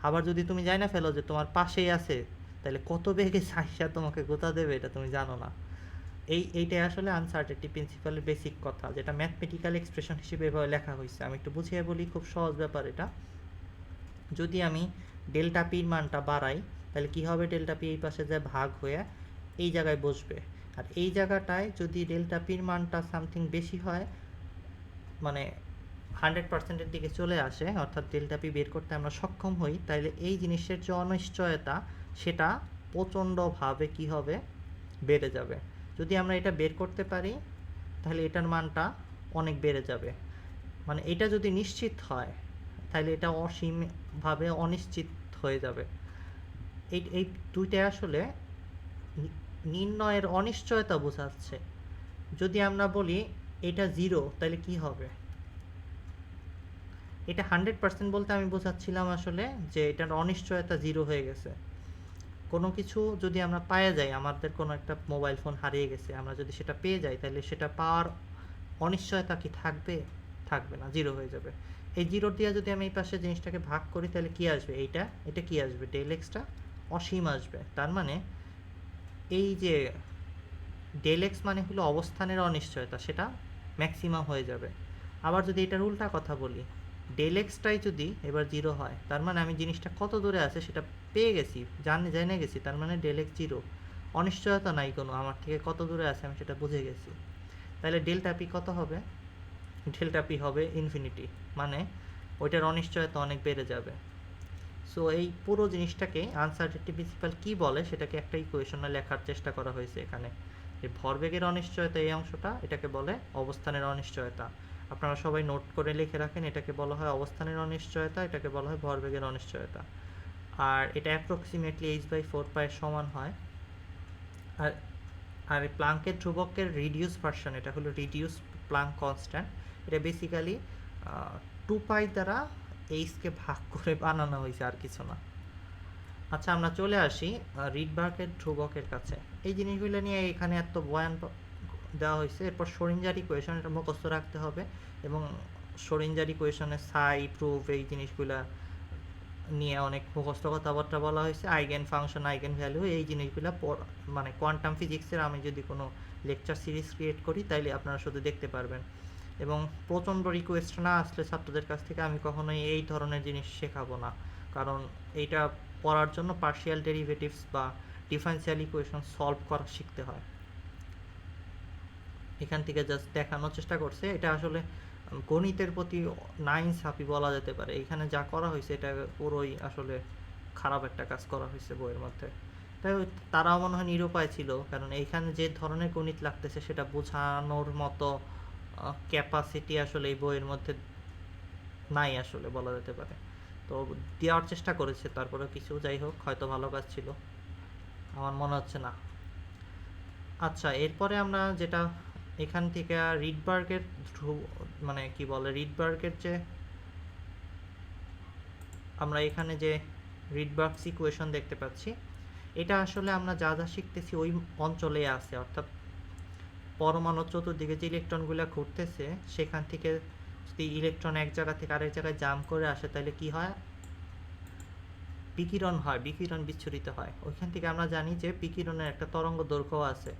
আবার যদি তুমি জাইনা ফেলো যে তোমার পাশেই আছে, তাহলে কত বেগে আইসা তোমাকে গোতা দেবে এটা তুমি জানো না। এইটাই আসলে আনসার্টেনটি প্রিন্সিপালের বেসিক কথা, যেটা ম্যাথমেটিক্যাল এক্সপ্রেশন হিসেবে এভাবে লেখা হয়েছে। আমি একটু বুঝিয়ে বলি, খুব সহজ ব্যাপার এটা। যদি আমি ডেল্টা পির মানটা বাড়াই তাহলে কি হবে, ডেল্টা পি এই পাশে যায় ভাগ হয়ে এই জায়গায় বসবে। আর এই জায়গাটায় যদি ডেল্টা পির মানটা সামথিং বেশি হয়, মানে 100%-এর দিকে চলে আসে, অর্থাৎ ডেল্টা পি বের করতে আমরা সক্ষম হই, তাইলে এই জিনিসের যে অনিশ্চয়তা সেটা প্রচণ্ডভাবে কি হবে, বেড়ে যাবে। যদি আমরা এটা বের করতে পারি তাহলে এটার মানটা অনেক বেড়ে যাবে। মানে এটা যদি নিশ্চিত হয় তাহলে এটা অসীমভাবে অনিশ্চিত হয়ে যাবে। এই দুইটাই আসলে নির্ণয়ের অনিশ্চয়তা বোঝাচ্ছে। যদি আমরা বলি এটা 0 তাহলে কি হবে, এটা 100% বলতে আমি বোঝাচ্ছিলাম আসলে যে এটার অনিশ্চয়তা 0 হয়ে গেছে। কোনো কিছু যদি আমরা পাওয়া যাই, আমাদের কোনো একটা মোবাইল ফোন হারিয়ে গেছে, আমরা যদি সেটা পেয়ে যাই তাহলে সেটা পাওয়ার অনিশ্চয়তা কি থাকবে? থাকবে না, 0 হয়ে যাবে। এই জিরো দিয়ে যদি আমি এই পাশে জিনিসটাকে ভাগ করি তাহলে কি আসবে, এটা কি আসবে, ডেল এক্সটা অসীম আসবে। তার মানে এই যে ডেল এক্স মানে হলো অবস্থানের অনিশ্চয়তা, সেটা ম্যাক্সিমাম হয়ে যাবে। আবার যদি এটার উল্টা কথা বলি, ডেল এক্সটাই যদি এবার জিরো হয়, তার মানে আমি জিনিসটা কত দূরে আছে সেটা পেয়ে গেছি, জেনে গেছি, তার মানে ডেল এক্স জিরো, অনিশ্চয়তা নাই কোনো, আমার থেকে কত দূরে আছে আমি সেটা বুঝে গেছি। তাহলে ডেল্টা পি কত হবে, ডেল্টা পি হবে ইনফিনিটি, মানে ওইটার অনিশ্চয়তা অনেক বেড়ে যাবে। সো এই পুরো জিনিসটাকে আনসার্টেনটি প্রিন্সিপাল কি বলে সেটাকে একটা ইকুয়েশনে লেখার চেষ্টা করা হয়েছে এখানে। যে ভরবেগের অনিশ্চয়তা এই অংশটা, এটাকে বলে অবস্থানের অনিশ্চয়তা। আপনারা সবাই নোট করে লিখে রাখেন, এটাকে বলা হয় অবস্থানের অনিশ্চয়তা, এটাকে বলা হয় ভরবেগের অনিশ্চয়তা। আর এটা অ্যাপ্রক্সিমেটলি h/4 সমান হয়। আর আর প্লাঙ্কের ধ্রুবকের রিডিউস ভার্সন, এটা হলো রিডিউস প্লাঙ্ক কনস্ট্যান্ট। এটা বেসিক্যালি 2π দ্বারা এইচকে ভাগ করে বানানো হয়েছে, আর কিছু না। আচ্ছা, আমরা চলে আসি রিডবার্গের ধ্রুবকের কাছে। এই জিনিসগুলো নিয়ে এখানে এত বয়ান দেওয়া হয়েছে। এরপর শোরিঞ্জার ইকুয়েশন, এটা মুখস্থ রাখতে হবে, এবং শোরিঞ্জার ইকুয়েশনে সাই প্রুফ এই জিনিসগুলা নিয়ে অনেক মুখস্থ কথাবার্তা বলা হয়েছে। আইগেন ফাংশন, আইগেন ভ্যালু, এই জিনিসগুলো মানে কোয়ান্টাম ফিজিক্সের আমি যদি কোনো লেকচার সিরিজ ক্রিয়েট করি তাইলে আপনারা শুধু দেখতে পারবেন। এবং প্রচণ্ড রিকোয়েস্ট না আসলে ছাত্রদের কাছ থেকে আমি কখনোই এই ধরনের জিনিস শেখাবো না, কারণ এইটা পড়ার জন্য পার্শিয়াল ডেরিভেটিভস বা ডিফারেন্সিয়াল ইকুয়েশন সলভ করা শিখতে হয়। এখান থেকে জাস্ট দেখানোর চেষ্টা করছে, এটা আসলে গণিতের প্রতি নাইনসাফি বলা যেতে পারে। এখানে যা করা হয়েছে এটা পুরোই আসলে খারাপ একটা কাজ করা হয়েছে বইয়ের মধ্যে। তাই তারাও মনে হয় নিরুপায় ছিল, কারণ এইখানে যে ধরনের গণিত লাগতেছে সেটা বোঝানোর মতো ক্যাপাসিটি আসলে এই বইয়ের মধ্যে নাই আসলে বলা যেতে পারে। তো দেওয়ার চেষ্টা করেছে, তারপরে কিছু, যাই হোক, হয়তো ভালো কাজ ছিল, আমার মনে হচ্ছে না। আচ্ছা, এরপরে আমরা যেটা এখান থেকে রিডবার্গের মানে কি বলে, রিডবার্গের যে আমরা এখানে যে রিডবার্গস ইকুয়েশন দেখতে পাচ্ছি, এটা আসলে আমরা যা যা শিখতেছি ওই অঞ্চলে আছে, অর্থাৎ পরমাণু চতুর্দিকে যে ইলেকট্রনগুলো ঘুরতেছে সেখান থেকে যদি ইলেকট্রন এক জায়গা থেকে আরেক জায়গায় জাম্প করে আসে তাহলে কি হয়, বিকিরণ হয়, বিকিরণ বিচ্ছুরিত হয়। ওইখান থেকে আমরা জানি যে বিকিরণের একটা তরঙ্গ দৈর্ঘ্য আছে।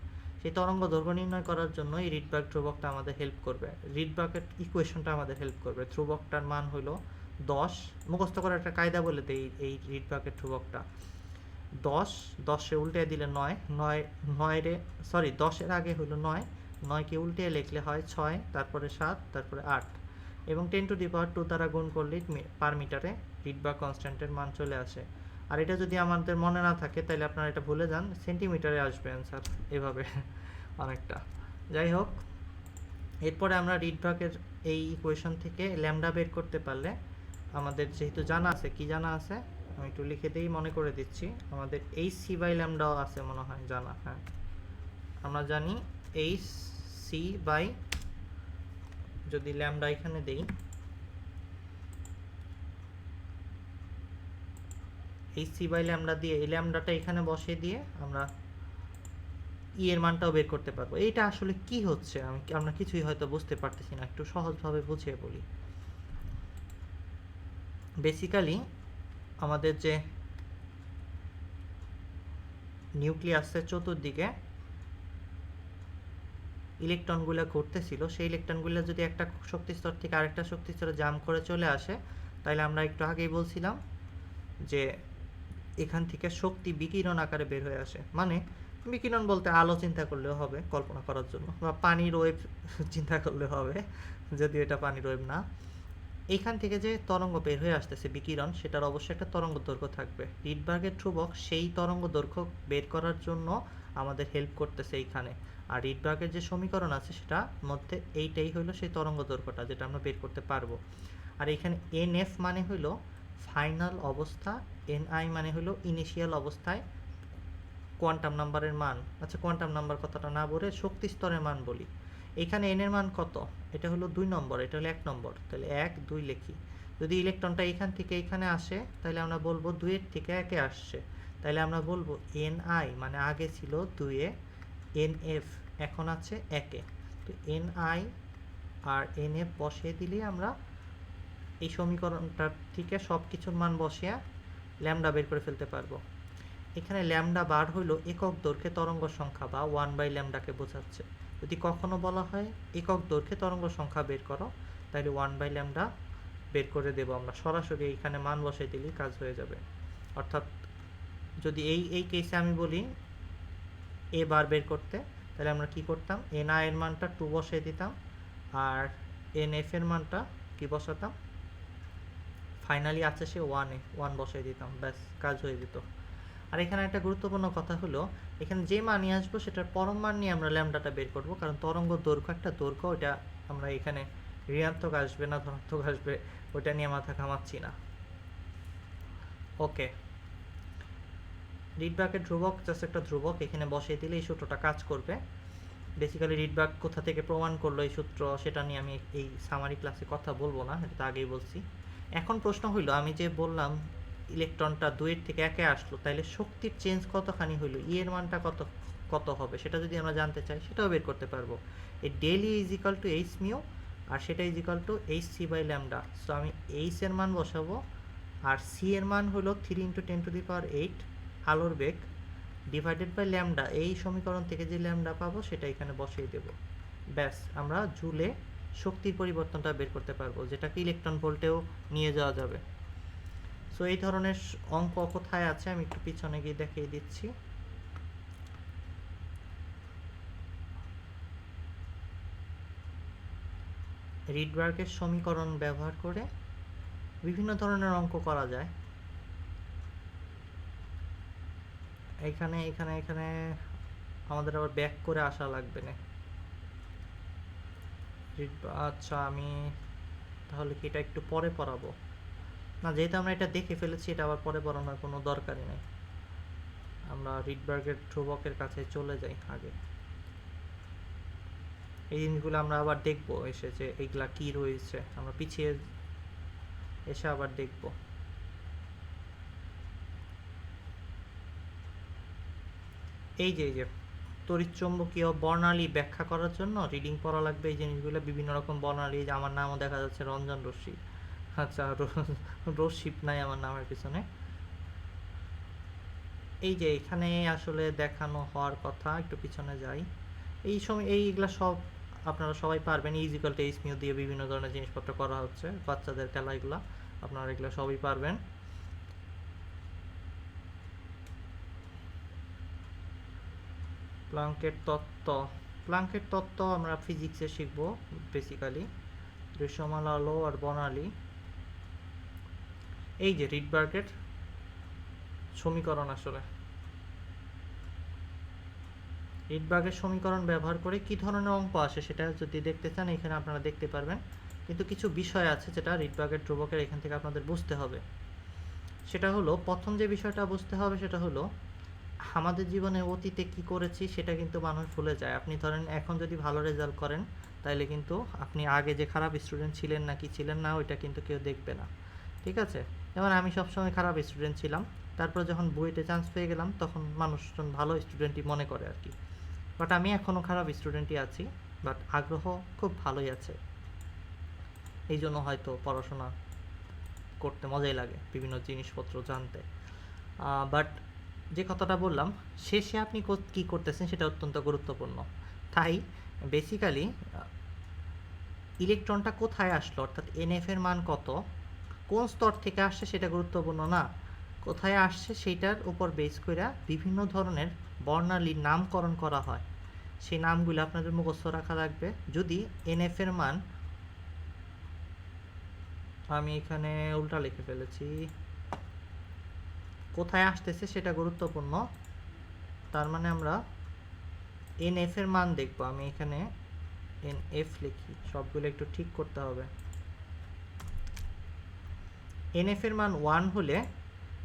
সেই তরঙ্গ দৈর্ঘ্য নির্ণয় করার জন্য এই রিডবার্গ ধ্রুবকটা আমাদের হেল্প করবে, রিডবার্গের ইকুয়েশনটা আমাদের হেল্প করবে। ধ্রুবকটার মান হলো 10, মুখস্থ করার একটা কায়দা বলে দেই। এই রিডবার্গের ধ্রুবকটা 10, 10-এ উল্টে দিলে 9, 10-এর আগে হলো 9, 9কে উল্টে লিখলে হয় 6, তারপরে 7, তারপরে 8, এবং 10⁻² দ্বারা গুণ করলে পার মিটারে রিডবার্গ কনস্ট্যান্টের মান চলে আসে। আর এটা যদি আমাদের মনে না থাকে তাহলে আপনারা এটা ভুলে যান, সেন্টিমিটারে আসবে অ্যান্সার, এভাবে অনেকটা। যাই হোক, এরপরে আমরা রিডবার্গের এই ইকুয়েশন থেকে ল্যামডা বের করতে পারলে আমাদের যেহেতু জানা আছে, কি জানা আছে আমি একটু লিখে দিই, মনে করে দিচ্ছি। আমাদের hc/λ আছে মনে হয় জানা, হ্যাঁ, আমরা জানি hc বাই, যদি ল্যামডা এখানে দেই, hc/λ দিয়ে এই ল্যামডাটা এখানে বসিয়ে দিয়ে আমরা এর মানটাও বের করতে পারবো। এইটা আসলে কি হচ্ছে আমরা কিছুই হয়তো বুঝতে পারতেছি না, একটু সহজভাবে বুঝিয়ে বলি। বেসিক্যালি আমাদের যে নিউক্লিয়াসের চতুর্দিকে ইলেকট্রনগুলো ঘুরতেছিল, সেই ইলেকট্রনগুলো যদি একটা শক্তিস্তর থেকে আরেকটা শক্তিস্তরে জাম্প করে চলে আসে, তাহলে আমরা একটু আগেই বলছিলাম যে এখান থেকে শক্তি বিকিরণ আকারে বের হয়ে আসে। মানে বিকিরণ বলতে আলো চিন্তা করলেও হবে কল্পনা করার জন্য, বা পানির ওয়েভ চিন্তা করলেও হবে, যদিও এটা পানির ওয়েভ না। এইখান থেকে যে তরঙ্গ বের হয়ে আসতেছে বিকিরণ, সেটার অবশ্যই একটা তরঙ্গ দৈর্ঘ্য থাকবে। রিডবার্গের ধ্রুবক সেই তরঙ্গ দৈর্ঘ্য বের করার জন্য আমাদের হেল্প করতেছে এইখানে। আর রিডবার্গের যে সমীকরণ আছে সেটার মধ্যে এইটাই হলো সেই তরঙ্গ দৈর্ঘ্যটা যেটা আমরা বের করতে পারবো। আর এখানে NF মানে হলো ফাইনাল অবস্থা, NI মানে হলো ইনিশিয়াল অবস্থায় কোয়ান্টাম নাম্বারের মান। আচ্ছা, কোয়ান্টাম নাম্বার কথাটা না বলে শক্তি স্তরের মান বলি। এখানে n এর মান কত, এটা হলো 2 নম্বর, এটা হলো 1 নম্বর, তাহলে 1 2 লিখি। যদি ইলেকট্রনটা এখান থেকে এখানে আসে তাহলে আমরা বলবো 2 এর থেকে 1 এ আসছে, তাহলে আমরা বলবো NI মানে আগে ছিল 2 এ, NF এখন আছে 1 এ। তো NI আর NF বসিয়ে দিলেই আমরা এই সমীকরণটা থেকে সব কিছুর মান বসিয়ে ল্যামডা বের করে ফেলতে পারবো। এখানে ল্যামডা বার হইল একক দৈর্ঘ্যে তরঙ্গ সংখ্যা বা 1/ল্যামডাকে বোঝাচ্ছে। যদি কখনো বলা হয় একক দৈর্ঘ্যে তরঙ্গ সংখ্যা বের করো, তাহলে 1/ল্যামডা বের করে দেবো আমরা, সরাসরি এইখানে মান বসাই দিলেই কাজ হয়ে যাবে। অর্থাৎ যদি এই কেসে আমি বলি এ বার বের করতে, তাহলে আমরা কি করতাম, এন আই এর মানটা 2 বসাই দিতাম, আর এন এফ এর মানটা কি বসাতাম, ফাইনালি আছে সে 1 বসাই দিতাম, ব্যাস কাজ হয়ে যেত। আর এখানে একটা গুরুত্বপূর্ণ কথা হলো, এখানে যে মানই আসবো সেটার পরম মান নিয়ে আমরা ল্যামডাটা বের করব, কারণ তরঙ্গ দৈর্ঘ্য একটা দৈর্ঘ্য, ওইটা আমরা এখানে ঋণাত্মক আসবে না ধনাত্মক আসবে ওইটা নিয়ে মাথা ঘামাচ্ছি না। ওকে, রিডবার্গের ধ্রুবক জাস্ট একটা ধ্রুবক, এখানে বসিয়ে দিলে এই সূত্রটা কাজ করবে। বেসিক্যালি রিডবার্গ কোথা থেকে প্রমাণ করলো এই সূত্র, সেটা নিয়ে আমি এই সামারি ক্লাসে কথা বলবো না, এটা তো আগেই বলছি। এখন প্রশ্ন হইলো, আমি যে বললাম ইলেকট্রনটা 2 থেকে 1 আসলো, তাইলে শক্তির চেঞ্জ কতখানি হইলো, ই এর মানটা কত হবে, সেটা যদি আমরা জানতে চাই সেটাও বের করতে পারবো। এই ডেলি is equal to H mu, আর সেটা is equal to H C by lambda. So আমি এইচ এর মান বসাবো, আর সি এর মান হলো 3 × 10⁸ আলোর বেগ ডিভাইডেড বাই ল্যামডা। এই সমীকরণ থেকে যে ল্যামডা পাবো সেটা এখানে বসিয়ে দেব, ব্যাস আমরা জুলে শক্তির পরিবর্তনটা বের করতে পারবো, যেটাকে ইলেকট্রন ভোল্টেও নিয়ে যাওয়া যাবে। সো এই ধরনের অঙ্ক কোথায় আছে আমি একটু পিছনে গিয়ে দেখিয়ে দিচ্ছি। রিডবার্গের সমীকরণ ব্যবহার করে বিভিন্ন ধরনের অঙ্ক করা যায়। এখানে এখানে এখানে আমাদের আবার ব্যাক করে আসা লাগবে না। আচ্ছা, আমি তাহলে কি এটা একটু পরে পড়াবো না, যেহেতু আমরা এটা দেখে ফেলেছি, এটা আবার পরে পড়ানোর কোনো দরকারই নেই। আমরা রিডবার্গের ধ্রুবকের কাছে চলে যাই আগে। এই জিনিসগুলো আমরা আবার দেখবো এসে, যে এইগুলা কি রয়েছে, আমরা পিছিয়ে এসে আবার দেখব। এই যে তড়িৎচুম্বকীয় বর্ণালী ব্যাখ্যা করার জন্য রিডিং পড়া লাগবে এই জিনিসগুলো, বিভিন্ন রকম বর্ণালী। আমার নামও দেখা যাচ্ছে রঞ্জন রশ্মি, আচ্ছা রশ্মিপ নাই আমার নামের পিছনে। এই যে এখানে আসলে দেখানো হওয়ার কথা, একটু পিছনে যাই। এই সময় এইগুলা সব আপনারা সবাই পারবেন, ইজিক্যাল টু এইচ মিউ দিয়ে বিভিন্ন ধরনের জিনিসপত্র করা হচ্ছে, বাচ্চাদের খেলা এগুলা, আপনারা এগুলো সবই পারবেন। প্লাঙ্কের তত্ত্ব আমরা ফিজিক্সে শিখব বেসিক্যালি, দৃশ্যমান আলো আর বর্ণালী। এই যে রিডবার্গের সমীকরণ, আসলে রিডবার্গের সমীকরণ ব্যবহার করে কি ধরনের অঙ্ক আসে সেটা যদি দেখতে চান এখানে আপনারা দেখতে পারবেন, কিন্তু কিছু বিষয় আছে যেটা রিডবার্গের ধ্রুবকের এখান থেকে আপনাদের বুঝতে হবে। সেটা হলো, প্রথম যে বিষয়টা বুঝতে হবে সেটা হলো, আমাদের জীবনে অতীতে কি করেছি সেটা কিন্তু মানুষ ভুলে যায়। আপনি ধরেন এখন যদি ভালো রেজাল্ট করেন, তাহলে কিন্তু আপনি আগে যে খারাপ স্টুডেন্ট ছিলেন না কি ছিলেন না ওইটা কিন্তু কেউ দেখবে না, ঠিক আছে? যেমন আমি সবসময় খারাপ স্টুডেন্ট ছিলাম, তারপর যখন বুয়েটে চান্স পেয়ে গেলাম তখন মানুষজন ভালো স্টুডেন্টই মনে করে আর কি। বাট আমি এখনও খারাপ স্টুডেন্টই আছি, বাট আগ্রহ খুব ভালোই আছে, এই জন্য হয়তো পড়াশোনা করতে মজাই লাগে, বিভিন্ন জিনিসপত্র জানতে। বাট যে কথাটা বললাম, শেষে আপনি কী করতেছেন সেটা অত্যন্ত গুরুত্বপূর্ণ। তাই বেসিক্যালি ইলেকট্রনটা কোথায় আসলো, অর্থাৎ এনএফ এর মান কত, কোন স্তর থেকে আসছে সেটা গুরুত্বপূর্ণ না, কোথায় আসছে সেইটার উপর বেস করে বিভিন্ন ধরনের বর্ণালীর নামকরণ করা হয়। সেই নামগুলো আপনাদের মুখস্থ রাখা লাগবে। যদি এনএফ এর মান, আমি এখানে উল্টা লিখে ফেলেছি, কোথায় আসতেছে সেটা গুরুত্বপূর্ণ, তার মানে আমরা এনএফ এর মান দেখব। আমি এখানে এনএফ লিখি, সবগুলো একটু ঠিক করতে হবে। এনএফ এর মান 1 হলে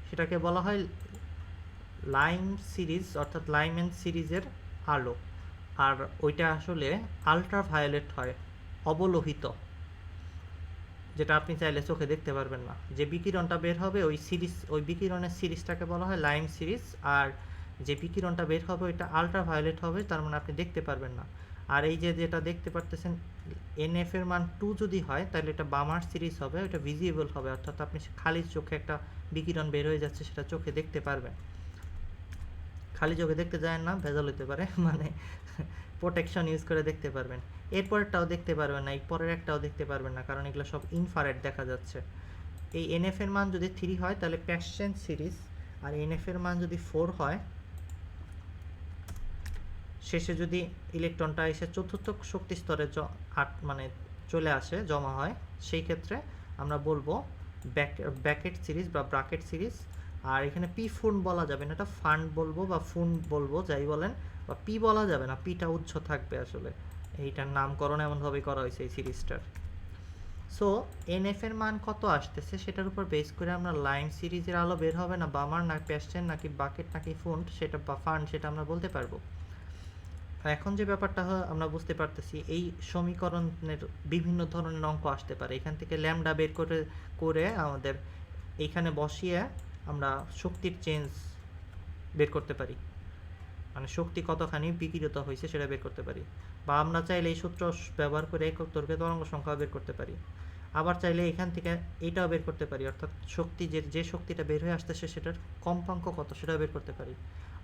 সেটাকে বলা হয় লাইম সিরিজ, অর্থাৎ লাইম্যান সিরিজের আলো। আর ওইটা আসলে আলট্রাভায়োলেট হয়, অবলোহিত, যেটা আপনি চাইলে চোখে দেখতে পারবেন না। যে বিকিরণটা বের হবে ওই সিরিজ, ওই বিকিরণের সিরিজটাকে বলা হয় লাইম সিরিজ, আর যে বিকিরণটা বের হবে ওইটা আলট্রাভায়োলেট হবে, তার মানে আপনি দেখতে পারবেন না। আর এই যে যেটা দেখতে পারতেছেন NF এর মান 2 যদি হয় তাহলে এটা বামার সিরিজ হবে, এটা ভিজিবল হবে, অর্থাৎ আপনি খালি চোখে একটা বিকিরণ বের হয়ে যাচ্ছে সেটা চোখে দেখতে পারবেন। খালি চোখে দেখতে যায় না, ভেজাল হতে পারে, মানে প্রোটেকশন ইউজ করে দেখতে পারবেন। এরপরেরটাও দেখতে পারবেন না, এই পরের একটাও দেখতে পারবেন না, কারণ এগুলো সব ইনফ্রারেড দেখা যাচ্ছে। এই NF এর মান যদি 3 হয় তাহলে প্যাসচেন্ট সিরিজ, আর NF এর মান যদি 4 হয়, শেষে যদি ইলেকট্রনটা এসে চতুর্থ শক্তি স্তরে মানে চলে আসে, জমা হয়, সেই ক্ষেত্রে আমরা বলবো ব্যাকেট সিরিজ বা ব্রাকেট সিরিজ। আর এখানে পি ফুন বলা যাবে না, এটা ফান্ড বলবো বা ফুন বলবো, যাই বলেন, বা পি বলা যাবে না, পিটা উচ্চ থাকবে আসলে, এইটার নামকরণ এমনভাবে করা হয়েছে এই সিরিজটার। সো NF এর মান কত আসতেছে সেটার উপর বেস করে আমরা লাইন সিরিজের আলো বের হবে না বামার, না প্যাসচেন্ট, নাকি বাকেট, নাকি ফুন্ড, সেটা বা ফান্ড, সেটা আমরা বলতে পারবো। এখন যে ব্যাপারটা আমরা বুঝতে পারতেছি, এই সমীকরণের বিভিন্ন ধরনের অঙ্ক আসতে পারে। এখান থেকে ল্যামডা বের করে আমাদের এইখানে বসিয়ে আমরা শক্তির চেঞ্জ বের করতে পারি, মানে শক্তি কতখানি বিকিরিত হয়েছে সেটা বের করতে পারি। বা আমরা চাইলে এই সূত্র ব্যবহার করে একক দৈর্ঘ্যে তরঙ্গ সংখ্যা বের করতে পারি। আবার চাইলে এখান থেকে এটাও বের করতে পারি, অর্থাৎ শক্তি যে শক্তিটা বের হয়ে আসতেছে সেটার কম্পাঙ্ক কত সেটাও বের করতে পারি।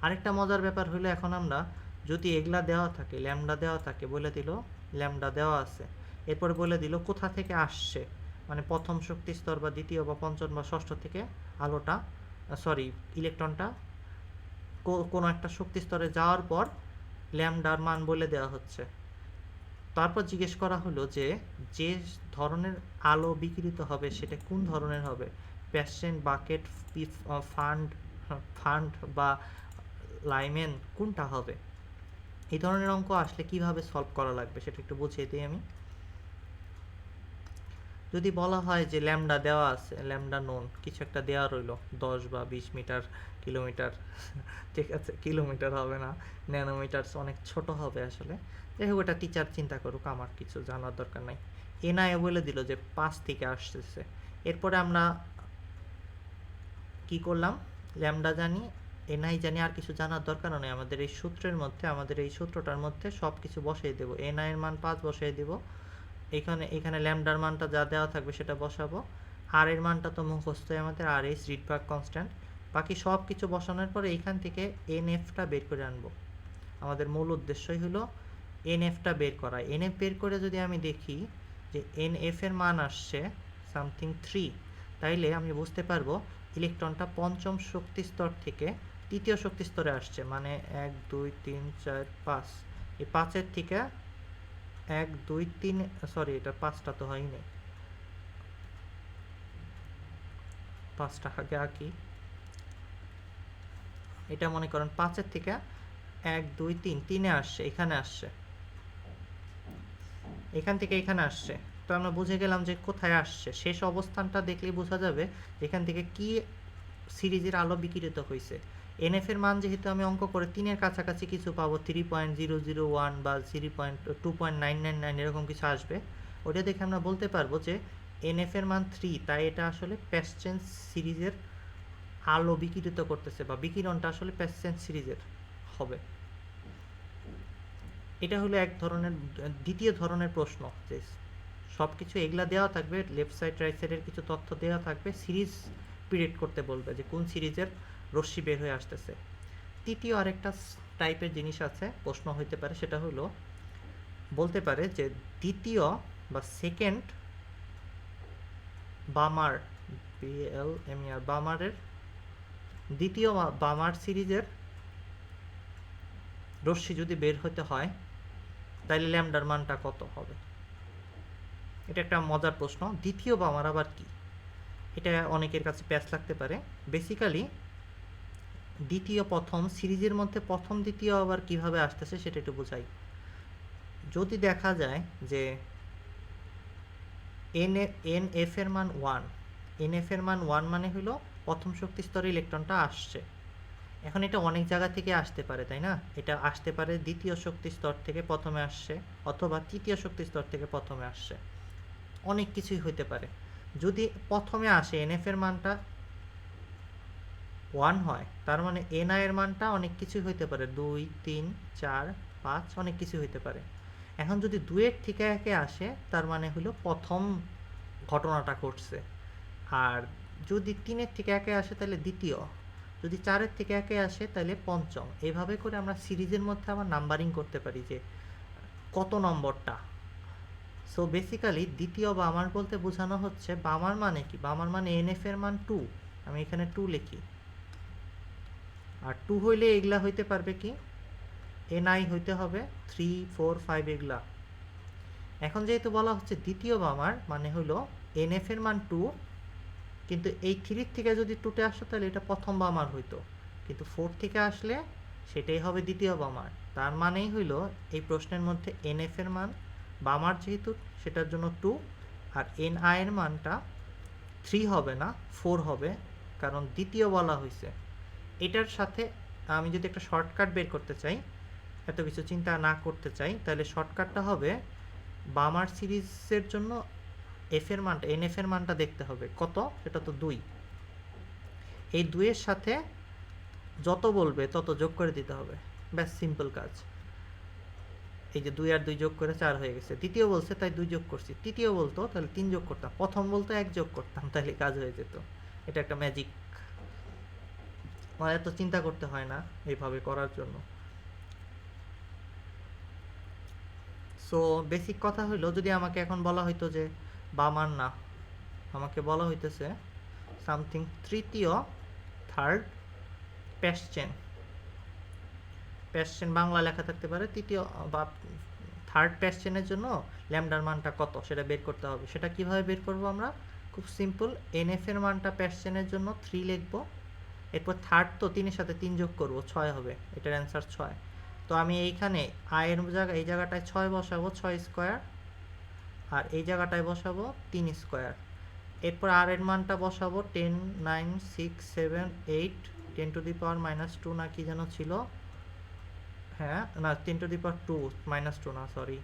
আরেকটা মজার ব্যাপার হলো, এখন আমরা যদি এগুলা দেওয়া থাকে, ল্যামডা দেওয়া থাকে, বলে দিল ল্যামডা দেওয়া আছে, এরপর বলে দিল কোথা থেকে আসছে, মানে প্রথম শক্তি স্তর বা দ্বিতীয় বা পঞ্চম বা ষষ্ঠ থেকে আলোটা, ইলেকট্রনটা কোনো একটা শক্তি স্তরে যাওয়ার পর ল্যামডার মান বলে দেওয়া হচ্ছে। তারপর জিজ্ঞেস করা হলো যে যে ধরনের আলো বিকিরিত হবে সেটা কোন ধরনের হবে, প্যাসচেন্ট, বাকেট, ফান্ড বা লাইমেন, কোনটা হবে। এই ধরনের অঙ্ক আসলে কিভাবে সলভ করা লাগবে সেটা একটু বুঝিয়ে দিই আমি। যদি বলা হয় যে ল্যামডা দেওয়া আছে, ল্যামডা নোন, কিছু একটা দেওয়া রইল 10 বা 20 মিটার, কিলোমিটার, ঠিক আছে, কিলোমিটার হবে না, ন্যানোমিটার অনেক ছোট হবে আসলে, যাই হোক এটা টিচার চিন্তা করুক, আমার কিছু জানার দরকার নাই। এনআই বলে দিল যে 5 থেকে আসতেছে। এরপরে আমরা কি করলাম, ল্যামডা জানি, এনআই জানি, আর কিছু জানার দরকার নেই। আমাদের এই সূত্রের মধ্যে, আমাদের এই সূত্রটার মধ্যে সব কিছু বসিয়ে দেবো। এনআই এর মান 5 বসিয়ে দেবো, এখানে ল্যামডার মানটা যা দেওয়া থাকবে সেটা বসাবো। আর এর মানটা তো মুখস্থই আমাদের, আর এস রিডবার্গ কনস্ট্যান্ট। বাকি সব কিছু বসানোর পরে এইখান থেকে এনএফটা বের করে আনবো। আমাদের মূল উদ্দেশ্যই হলো এনএফটা বের করা। এনএফ বের করে যদি আমি দেখি যে এনএফ এর মান আসছে সামথিং 3, তাইলে আমি বুঝতে পারবো ইলেকট্রনটা পঞ্চম শক্তি স্তর থেকে তৃতীয় শক্তি স্তরে আসছে, মানে 1 2 3 4 5, এই 5-এর থেকে 1 2 3, এটা 5টা তো হয়নি, 5টা আগে আঁকি। এটা মনে করেন 5-এর থেকে 1 2 3, 3-এ আসছে, এখানে আসছে, এখান থেকে এখানে আসছে। তো আমরা বুঝে গেলাম যে কোথায় আসছে, শেষ অবস্থানটা দেখলেই বোঝা যাবে এখান থেকে কি সিরিজের আলো বিকিরিত হয়েছে। এনএফ এর মান যেহেতু আমি অঙ্ক করে 3-এর কাছাকাছি কিছু পাবো, 3.001 বা 2.999 এরকম কিছু আসবে, ওটা দেখে আমরা বলতে পারবো যে এনএফ এর মান 3, তাই এটা আসলে প্যাসচেন্ট সিরিজের আলো বিকিরিত করতেছে, বা বিকিরণটা আসলে প্যাসচেন্ট সিরিজের হবে। এটা হলো এক ধরনের। দ্বিতীয় ধরনের প্রশ্ন, যে সব কিছু এগুলা দেওয়া থাকবে, লেফট সাইড রাইট সাইডের কিছু তথ্য দেওয়া থাকবে, সিরিজ পিরিয়ড করতে বলবে যে কোন সিরিজের রশ্মি বের হয়ে আসতেছে। তৃতীয় আরেকটা টাইপের জিনিস আছে, প্রশ্ন হইতে পারে, সেটা হলো বলতে পারে যে দ্বিতীয় বা সেকেন্ড বামার, BLMER, বামারের দ্বিতীয় বামার সিরিজের রশ্মি যদি বের হতে হয় তাহলে ল্যামডার মানটা কত হবে। এটা একটা মজার প্রশ্ন। দ্বিতীয় বামার আবার কি, এটা অনেকের কাছে প্যাচ লাগতে পারে। বেসিক্যালি দ্বিতীয় প্রথম সিরিজের মধ্যে প্রথম দ্বিতীয় আবার কিভাবে আসতেছে সেটা একটু বোঝাই। যদি দেখা যায় যে NF এর মান 1, NF এর মান 1 মানে হলো প্রথম শক্তি স্তরে ইলেকট্রনটা আসছে। এখন এটা অনেক জায়গা থেকে আসতে পারে, তাই না? এটা আসতে পারে দ্বিতীয় শক্তি স্তর থেকে প্রথমে আসছে, অথবা তৃতীয় শক্তি স্তর থেকে প্রথমে আসছে, অনেক কিছুই হইতে পারে। যদি প্রথমে আসে NF এর মানটা 1 হয়, তার মানে NI এর মানটা অনেক কিছুই হইতে পারে, 2 3 4 5, অনেক কিছু হইতে পারে। এখন যদি 2-এর থেকে 1-এ আসে তার মানে হলো প্রথম ঘটনাটা ঘটছে, আর যদি 3-এর থেকে 1-এ আসে তাহলে দ্বিতীয়, যদি 4-এর থেকে 1-এ আসে তাহলে পঞ্চম। এইভাবে করে আমরা সিরিজের মধ্যে আবার নাম্বারিং করতে পারি যে কত নম্বরটা। সো বেসিক্যালি দ্বিতীয় বামার বলতে বোঝানো হচ্ছে, বামার মানে কি, বামার মানে এনএফ এর মান 2, আমি এখানে 2 লিখি। আর 2 হইলে এগুলা হইতে পারবে কি, এনআই হইতে হবে 3, 4, 5 এগুলা। এখন যেহেতু বলা হচ্ছে দ্বিতীয় বামার মানে হলো এনএফ এর মান 2, কিন্তু এই 3 থেকে যদি 2-তে আসতো তাহলে এটা প্রথম বামার হইতো, কিন্তু 4 থেকে আসলে সেটাই হবে দ্বিতীয় বামার। তার মানেই হইল এই প্রশ্নের মধ্যে এনএফ এর মান বামার যেহেতু সেটার জন্য 2, আর এনআই এর মানটা 3 হবে না 4 হবে, কারণ দ্বিতীয় বলা হয়েছে। এটার সাথে আমি যদি একটা শর্টকাট বের করতে চাই, এত কিছু চিন্তা না করতে চাই, তাহলে শর্টকাটটা হবে বামার সিরিজের জন্য এফ এর মানটা, এনএফ এর মানটা দেখতে হবে কত, সেটা তো 2। এই 2-এর সাথে যত বলবে তত যোগ করে দিতে হবে, ব্যাস সিম্পল কাজ। এই যে 2 আর 2 যোগ করে 4 হয়ে গেছে। দ্বিতীয় বলছে তাই 2 যোগ করছি, তৃতীয় বলতো তাহলে 3 যোগ করতাম, প্রথম বলতো 1 যোগ করতাম, তাহলে কাজ হয়ে যেত। এটা একটা ম্যাজিক, মানে এত চিন্তা করতে হয় না এইভাবে করার জন্য। সো বেসিক কথা হলো, যদি আমাকে এখন বলা হইতো যে বামার না, আমাকে বলা হইতেছে সামথিং তৃতীয়, থার্ড প্যাশ্চেন, প্যাশ্চেন বাংলা লেখা থাকতে পারে, তৃতীয় বা থার্ড প্যাশ্চেনের জন্য ল্যামডার মানটা কত সেটা বের করতে হবে। সেটা কিভাবে বের করব আমরা, খুব সিম্পল, এনএফ এর মানটা প্যাশ্চেনের জন্য 3 লিখব, এরপর থার্ড তো 3-এর সাথে 3 যোগ করব, 6 হবে, এটার অ্যান্সার 6। তো আমি এইখানে আয়ের জায়গায়, এই জায়গাটায় 6 বসাবো, 6 স্কোয়ার, আর এই জায়গাটায় বসাবো 3 স্কোয়ার। এরপর আর এর মানটা বসাবো 10, 9, 6, 7, 8, 10 টু দি পাওয়ার -2 না কি যেন ছিল, হ্যাঁ না 10 টু দি পাওয়ার 2 -2 না, সরি।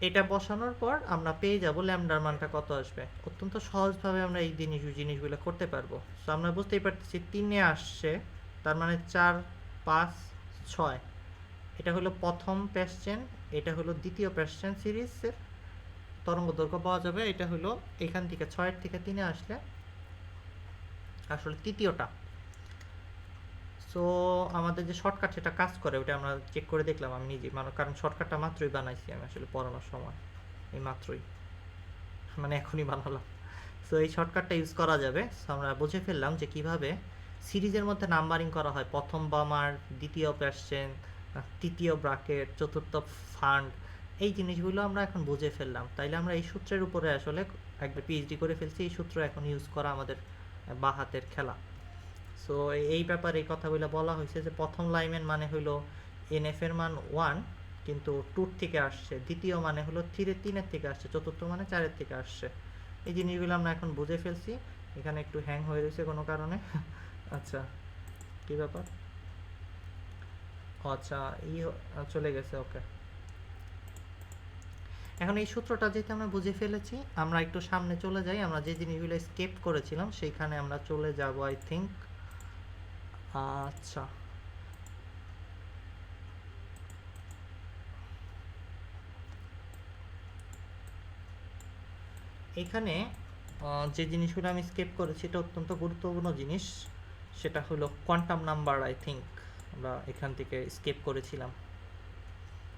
এটা বসানোর পর আমরা পেয়ে যাব ল্যামডার মানটা কত আসবে। অত্যন্ত সহজভাবে আমরা এই জিনিসগুলো করতে পারবো। সো আমরা বুঝতেই পারতেছি 3-এ আসছে, তার মানে 4, 5, 6, এটা হলো প্রথম প্যাশ্চেন, এটা হলো দ্বিতীয় প্যাশ্চেন সিরিজের তরঙ্গ দৈর্ঘ্য পাওয়া যাবে। এটা হলো এখান থেকে 6-এর থেকে 3-এ আসলে আসলে তৃতীয়টা। সো আমাদের যে শর্টকাট সেটা কাজ করে, ওটা আমরা চেক করে দেখলাম আমি নিজে, মানে কারণ শর্টকাটটা মাত্রই বানাইছি আমি আসলে পড়ানোর সময়, এই মাত্রই, মানে এখনই বানালাম। সো এই শর্টকাটটা ইউজ করা যাবে। সো আমরা বুঝে ফেললাম যে কিভাবে সিরিজের মধ্যে নাম্বারিং করা হয়, প্রথম বামার, দ্বিতীয় প্যাশ্চেন, তৃতীয় ব্রাকেট, চতুর্থ ফান্ড, এই জিনিসগুলো আমরা এখন বুঝে ফেললাম। তাইলে আমরা এই সূত্রের উপরে আসলে একবার পিএইচডি করে ফেলছি, এই সূত্র এখন ইউজ করা আমাদের বা হাতের খেলা। সো এই ব্যাপারে এই কথাগুলো বলা হয়েছে যে প্রথম লাইনের মানে হলো এনএফ এর মান 1, কিন্তু 2 থেকে আসছে, দ্বিতীয় মানে হলো 3-এর থেকে আসছে, চতুর্থ মানে 4-এর থেকে আসছে। এই জিনিসগুলো আমরা এখন বুঝে ফেলছি। এখানে একটু হ্যাং হয়ে রয়েছে কোনো কারণে। আচ্ছা, কি ব্যাপার, আচ্ছা চলে গেছে, ওকে। এখন এই সূত্রটা যেহেতু আমরা বুঝে ফেলেছি, আমরা একটু সামনে চলে যাই, আমরা যে জিনিসগুলো স্কেপ করেছিলাম সেইখানে আমরা চলে যাব আই থিঙ্ক। আচ্ছা, এখানে যে জিনিসগুলো আমি স্কেপ করেছি এটা অত্যন্ত গুরুত্বপূর্ণ জিনিস, সেটা হলো কোয়ান্টাম নাম্বার। আই থিঙ্ক আমরা এখান থেকে স্কেপ করেছিলাম।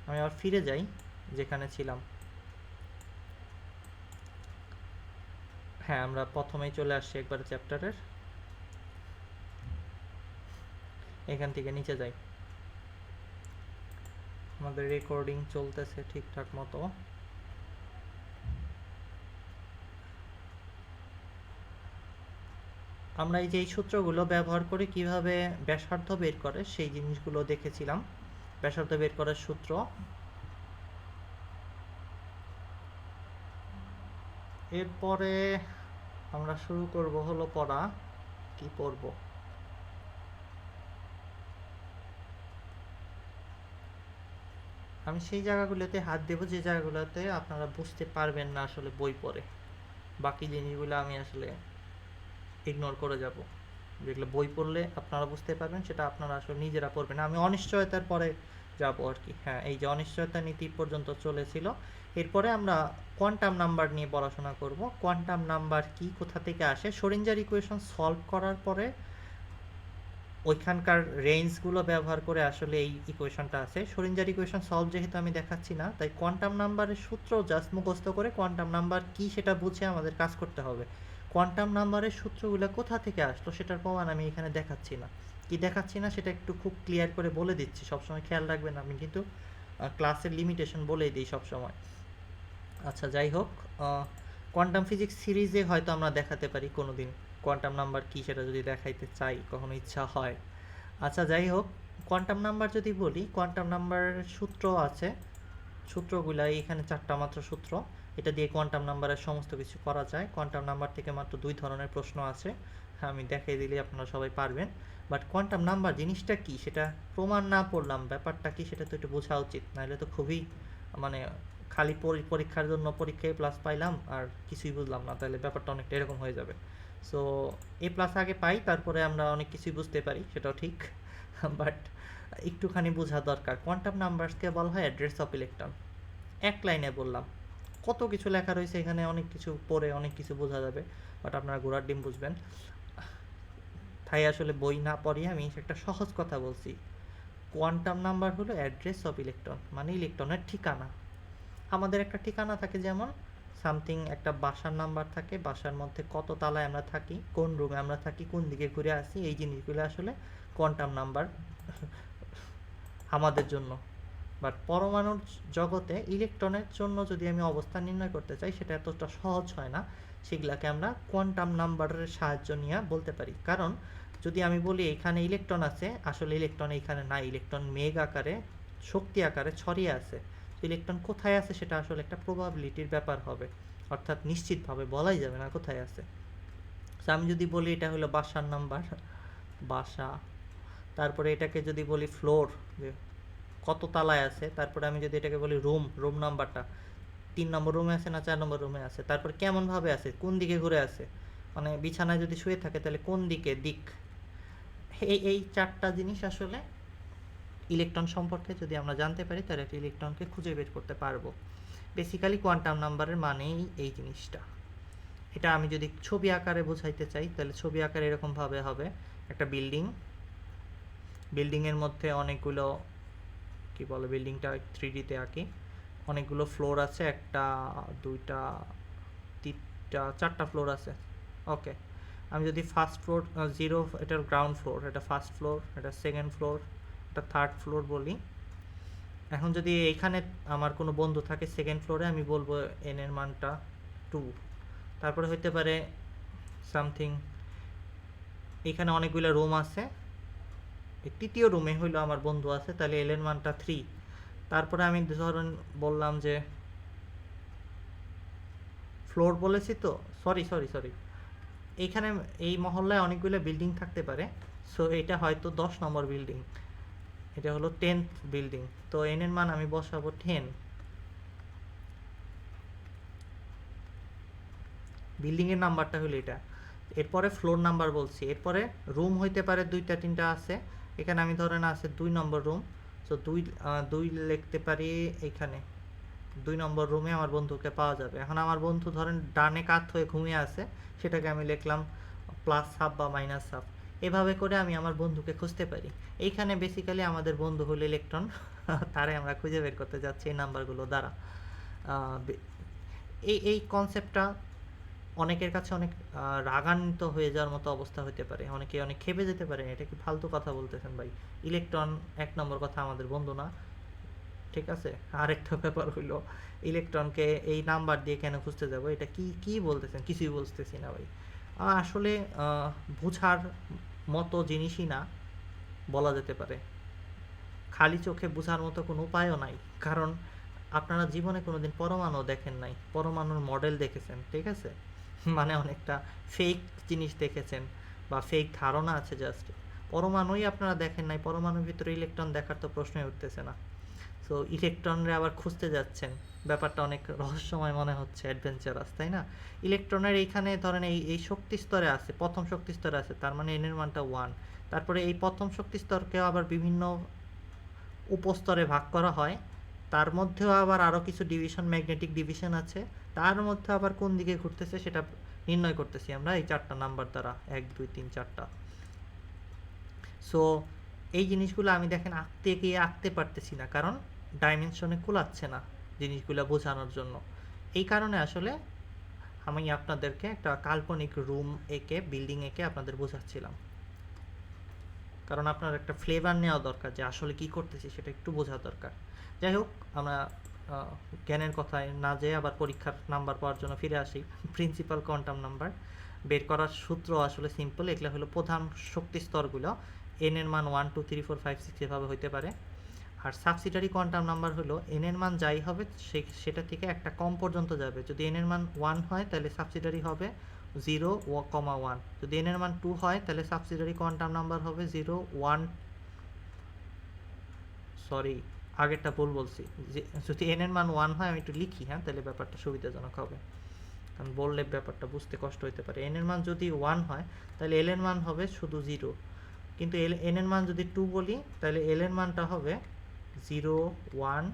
আমি আবার ফিরে যাই যেখানে ছিলাম। হ্যাঁ, আমরা প্রথমেই চলে আসছি একবার চ্যাপ্টারের, এখান থেকে নিচে যাই। আমাদের রেকর্ডিং চলতেছে ঠিকঠাক মতো। আমরা এই যে এই সূত্রগুলো ব্যবহার করে কিভাবে ব্যাসার্ধ বের করে সেই জিনিসগুলো দেখেছিলাম। ব্যাসার্ধ বের করার সূত্র, এরপরে আমরা শুরু করব হলো পড়া। কি পড়ব, আমি সেই জায়গাগুলোতে হাত দেব যে জায়গাগুলোতে আপনারা বুঝতে পারবেন না আসলে বই পড়ে। বাকি জিনিসগুলো আমি আসলে ইগনোর করে যাব, যেগুলো বই পড়লে আপনারা বুঝতে পারবেন সেটা আপনারা আসলে নিজেরা পড়বেন। আমি অনিশ্চয়তার পরে যাব আর কি। হ্যাঁ, এই যে অনিশ্চয়তা নীতি পর্যন্ত চলেছিল। এরপরে আমরা কোয়ান্টাম নাম্বার নিয়ে পড়াশোনা করব। কোয়ান্টাম নাম্বার কি, কোথা থেকে আসে, শ্রোডিঞ্জার ইকুয়েশন সলভ করার পরে ওইখানকার রেঞ্জগুলো ব্যবহার করে আসলে এই ইকুয়েশনটা আছে। শ্রোডিঞ্জার ইকুয়েশন সলভ যেহেতু আমি দেখাচ্ছি না, তাই কোয়ান্টাম নাম্বারের সূত্র জাস্ট মুখস্থ করে কোয়ান্টাম নাম্বার কি সেটা বুঝে আমাদের কাজ করতে হবে। কোয়ান্টাম নাম্বারের সূত্রগুলো কোথা থেকে আসলো সেটার প্রমাণ আমি এখানে দেখাচ্ছি না। কি দেখাচ্ছি না সেটা একটু খুব ক্লিয়ার করে বলে দিচ্ছি, সবসময় খেয়াল রাখবেন। আমি কিন্তু ক্লাসের লিমিটেশন বলেই দিই সবসময়। আচ্ছা, যাই হোক, কোয়ান্টাম ফিজিক্স সিরিজে হয়তো আমরা দেখাতে পারি কোনো দিন কোয়ান্টাম নাম্বার কী, সেটা যদি দেখাইতে চাই, কখনো ইচ্ছা হয়। আচ্ছা, যাই হোক, কোয়ান্টাম নাম্বার যদি বলি, কোয়ান্টাম নাম্বারের সূত্র আছে। সূত্রগুলা এখানে 4টা মাত্র সূত্র। এটা দিয়ে কোয়ান্টাম নাম্বারের সমস্ত কিছু করা যায়। কোয়ান্টাম নাম্বার থেকে মাত্র 2 ধরনের প্রশ্ন আছে, আমি দেখাই দিলে আপনারা সবাই পারবেন। বাট কোয়ান্টাম নাম্বার জিনিসটা কি সেটা প্রমাণ না পড়লাম, ব্যাপারটা কি সেটা তো একটু বোঝা উচিত, নাহলে তো খুবই মানে খালি পরীক্ষার জন্য পরীক্ষায় প্লাস পাইলাম আর কিছুই বুঝলাম না, তাহলে ব্যাপারটা অনেকটা এরকম হয়ে যাবে। সো এ প্লাস আগে পাই, তারপরে আমরা অনেক কিছুই বুঝতে পারি, সেটাও ঠিক। বাট একটুখানি বোঝা দরকার। কোয়ান্টাম নাম্বারসকে বলা হয় অ্যাড্রেস অফ ইলেকট্রন। এক লাইনে বললাম, কত কিছু লেখা রয়েছে এখানে, অনেক কিছু পড়ে অনেক কিছু বোঝা যাবে, বাট আপনারা ঘোড়ার ডিম বুঝবেন। তাই আসলে বই না পড়িয়ে আমি একটা সহজ কথা বলছি। কোয়ান্টাম নাম্বার হলো অ্যাড্রেস অফ ইলেকট্রন, মানে ইলেকট্রনের ঠিকানা। আমাদের একটা ঠিকানা থাকে, যেমন সামথিং একটা বাসার নাম্বার থাকে, বাসার মধ্যে কত তালায় আমরা থাকি, কোন রুমে আমরা থাকি, কোন দিকে ঘুরে আসি, এই জিনিসগুলো আসলে কোয়ান্টাম নাম্বার আমাদের জন্য। বাট পরমাণুর জগতে ইলেকট্রনের জন্য যদি আমি অবস্থান নির্ণয় করতে চাই, সেটা এতটা সহজ হয় না। সেগুলাকে আমরা কোয়ান্টাম নাম্বারের সাহায্য নিয়ে বলতে পারি। কারণ যদি আমি বলি এখানে ইলেকট্রন আছে, আসলে ইলেকট্রন এখানে নাই, ইলেকট্রন মেঘ আকারে, শক্তি আকারে ছড়িয়ে আছে। ইলেকট্রন কোথায় আছে সেটা আসলে একটা প্রবাবিলিটির ব্যাপার হবে, অর্থাৎ নিশ্চিতভাবে বলাই যাবে না কোথায় আছে। তো আমি যদি বলি এটা হলো বাসার নাম্বার, বাসা, তারপরে এটাকে যদি বলি ফ্লোর, যে কত তালায় আছে, তারপরে আমি যদি এটাকে বলি রুম, রুম নাম্বারটা 3 নম্বর রুমে আছে না 4 নম্বর রুমে আছে, তারপর কেমনভাবে আছে, কোন দিকে ঘুরে আছে, মানে বিছানায় যদি শুয়ে থাকে তাহলে কোন দিকে, দিক। এই 4টা জিনিস আসলে ইলেকট্রন সম্পর্কে যদি আমরা জানতে পারি, তাহলে একটা ইলেকট্রনকে খুঁজে বের করতে পারবো। বেসিক্যালি কোয়ান্টাম নাম্বারের মানেই এই জিনিসটা। এটা আমি যদি ছবি আকারে বোঝাইতে চাই, তাহলে ছবি আকারে এরকমভাবে হবে, একটা বিল্ডিং, বিল্ডিংয়ের মধ্যে অনেকগুলো, কি বলে, বিল্ডিংটা 3D-তে আঁকি, অনেকগুলো ফ্লোর আছে, 1টা 2টা 3টা 4টা ফ্লোর আছে। ওকে, আমি যদি ফার্স্ট ফ্লোর 0, এটার গ্রাউন্ড ফ্লোর, এটা ফার্স্ট ফ্লোর, এটা সেকেন্ড ফ্লোর, এটা থার্ড ফ্লোর বলি। এখন যদি এইখানে আমার কোনো বন্ধু থাকে সেকেন্ড ফ্লোরে, আমি বলবো এন এর মানটা 2। তারপরে হইতে পারে সামথিং, এখানে অনেকগুলো রুম আছে, এই 3য় রুমে হইলো আমার বন্ধু আছে, তাহলে এল এর মানটা 3। তারপরে আমি ধরুন বললাম যে ফ্লোর বলেছি তো, সরি সরি সরি, এইখানে এই মহল্লায় অনেকগুলো বিল্ডিং থাকতে পারে। সো এটা হয়তো 10 নম্বর বিল্ডিং, এটা হলো 10th বিল্ডিং, তো এন এর মান আমি বসাবো 10। বিল্ডিংয়ের নাম্বারটা হলো এটা। এরপরে ফ্লোর নাম্বার বলছি, এরপরে রুম হইতে পারে 2টা 3টা আছে, এখানে আমি ধরেন আছে 2 নম্বর রুম, সো 2 লিখতে পারি এখানে, 2 নম্বর রুমে আমার বন্ধুকে পাওয়া যাবে। এখন আমার বন্ধু ধরেন ডানে কাত হয়ে ঘুমিয়ে আছে, সেটাকে আমি লিখলাম +1/2 বা -1/2। এভাবে করে আমি আমার বন্ধুকে খুঁজতে পারি। এইখানে বেসিক্যালি আমাদের বন্ধু হলো ইলেকট্রন, তারে আমরা খুঁজে বের করতে যাচ্ছি এই নাম্বারগুলো দ্বারা। এই কনসেপ্টটা অনেকের কাছে অনেক রাগান্বিত হয়ে যাওয়ার মতো অবস্থা হতে পারে, অনেকে অনেক ক্ষেপে যেতে পারে, এটা কি ফালতু কথা বলতেছেন ভাই, ইলেকট্রন 1 নম্বর কথা আমাদের বন্ধু না, ঠিক আছে। আরেকটা ব্যাপার হইলো, ইলেকট্রনকে এই নাম্বার দিয়ে কেন খুঁজতে যাব, এটা কি কি বলতেছেন, কিছুই বুঝতেছি না ভাই। আসলে বোঝার মতো জিনিসই না বলা যেতে পারে, খালি চোখে বোঝার মতো কোনো উপায়ও নাই। কারণ আপনারা জীবনে কোনোদিন পরমাণু দেখেন নাই, পরমাণুর মডেল দেখেছেন, ঠিক আছে, মানে অনেকটা ফেক জিনিস দেখেছেন বা ফেক ধারণা আছে জাস্ট। পরমাণুই আপনারা দেখেন নাই, পরমাণুর ভিতরে ইলেকট্রন দেখার তো প্রশ্নই উঠতেছে না। সো ইলেকট্রনরে আবার খুঁজতে যাচ্ছেন, ব্যাপারটা অনেক রহস্যময় মনে হচ্ছে, অ্যাডভেঞ্চারাস, তাই না? ইলেকট্রনের এইখানে ধরেন এই শক্তি স্তরে আছে, প্রথম শক্তি স্তরে আছে, তার মানে এন এর মানটা 1। তারপরে এই প্রথম শক্তি স্তরকে আবার বিভিন্ন উপস্তরে ভাগ করা হয়, তার মধ্যেও আবার আরও কিছু ডিভিশন, ম্যাগনেটিক ডিভিশন আছে, তার মধ্যে আবার কোন দিকে ঘুরতেছে সেটা নির্ণয় করতেছি আমরা এই 4টা নাম্বার দ্বারা, 1 2 3 4টা। সো এই জিনিসগুলো আমি দেখেন আঁকতে গিয়ে আঁকতে পারতেছি না, কারণ ডাইমেনশনে কুলাচ্ছে না জিনিসগুলো বোঝানোর জন্য। এই কারণে আসলে আমি আপনাদেরকে একটা কাল্পনিক রুম এঁকে, বিল্ডিং এঁকে আপনাদের বোঝাচ্ছিলাম, কারণ আপনার একটা ফ্লেভার নেওয়া দরকার যে আসলে কি করতেছি সেটা একটু বোঝা দরকার। যাই হোক, আমরা জ্ঞানের কথায় না যেয়ে আবার পরীক্ষার নাম্বার পাওয়ার জন্য ফিরে আসি। প্রিন্সিপাল কোয়ান্টাম নাম্বার বের করার সূত্র আসলে সিম্পল। এগুলো হলো প্রধান শক্তি স্তরগুলো, এন এর মান 1 2 3 4 5 6 এভাবে হইতে পারে। আর সাবসিডারি কোয়ান্টাম নাম্বার হলো এন এর মান যাই হবে সেটা থেকে একটা কম পর্যন্ত যাবে। যদি এন এর মান 1 হয় তাহলে সাবসিডারি হবে 0, 1। যদি এন এর মান 2 হয় তাহলে সাবসিডারি কোয়ান্টাম নাম্বার হবে 0 1, সরি আগেরটা ভুল বলছি, যদি এন এর মান 1 হয়, আমি একটু লিখি, হ্যাঁ, তাহলে ব্যাপারটা সুবিধাজনক হবে, কারণ বললে ব্যাপারটা বুঝতে কষ্ট হতে পারে। এন এর মান যদি 1 হয় তাহলে এল এর মান হবে শুধু 0, কিন্তু এন এর মান যদি 2 বলি তাহলে এল এর মানটা হবে 0 1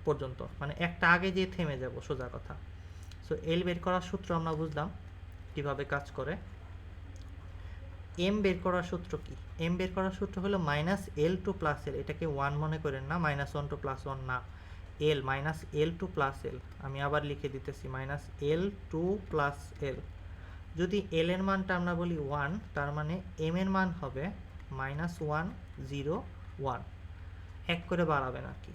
পর্যন্ত, মানে একটা আগে যেয়ে থেমে যাব, সোজা কথা। সো এল বের করার সূত্র আমরা বুঝলাম কিভাবে কাজ করে। এম বের করার সূত্র কি? এম বের করার সূত্র হলো minus L two plus L. এটাকে 1 মনে করেন না, -1 টু +1 না, এল, minus L two plus L. আমি আবার লিখে দিতেছি, minus L two plus L. যদি এল এর মানটা আমরা বলি 1, তার মানে এম এর মান হবে -1 0 1, এক করে বাড়াবেন আর কি।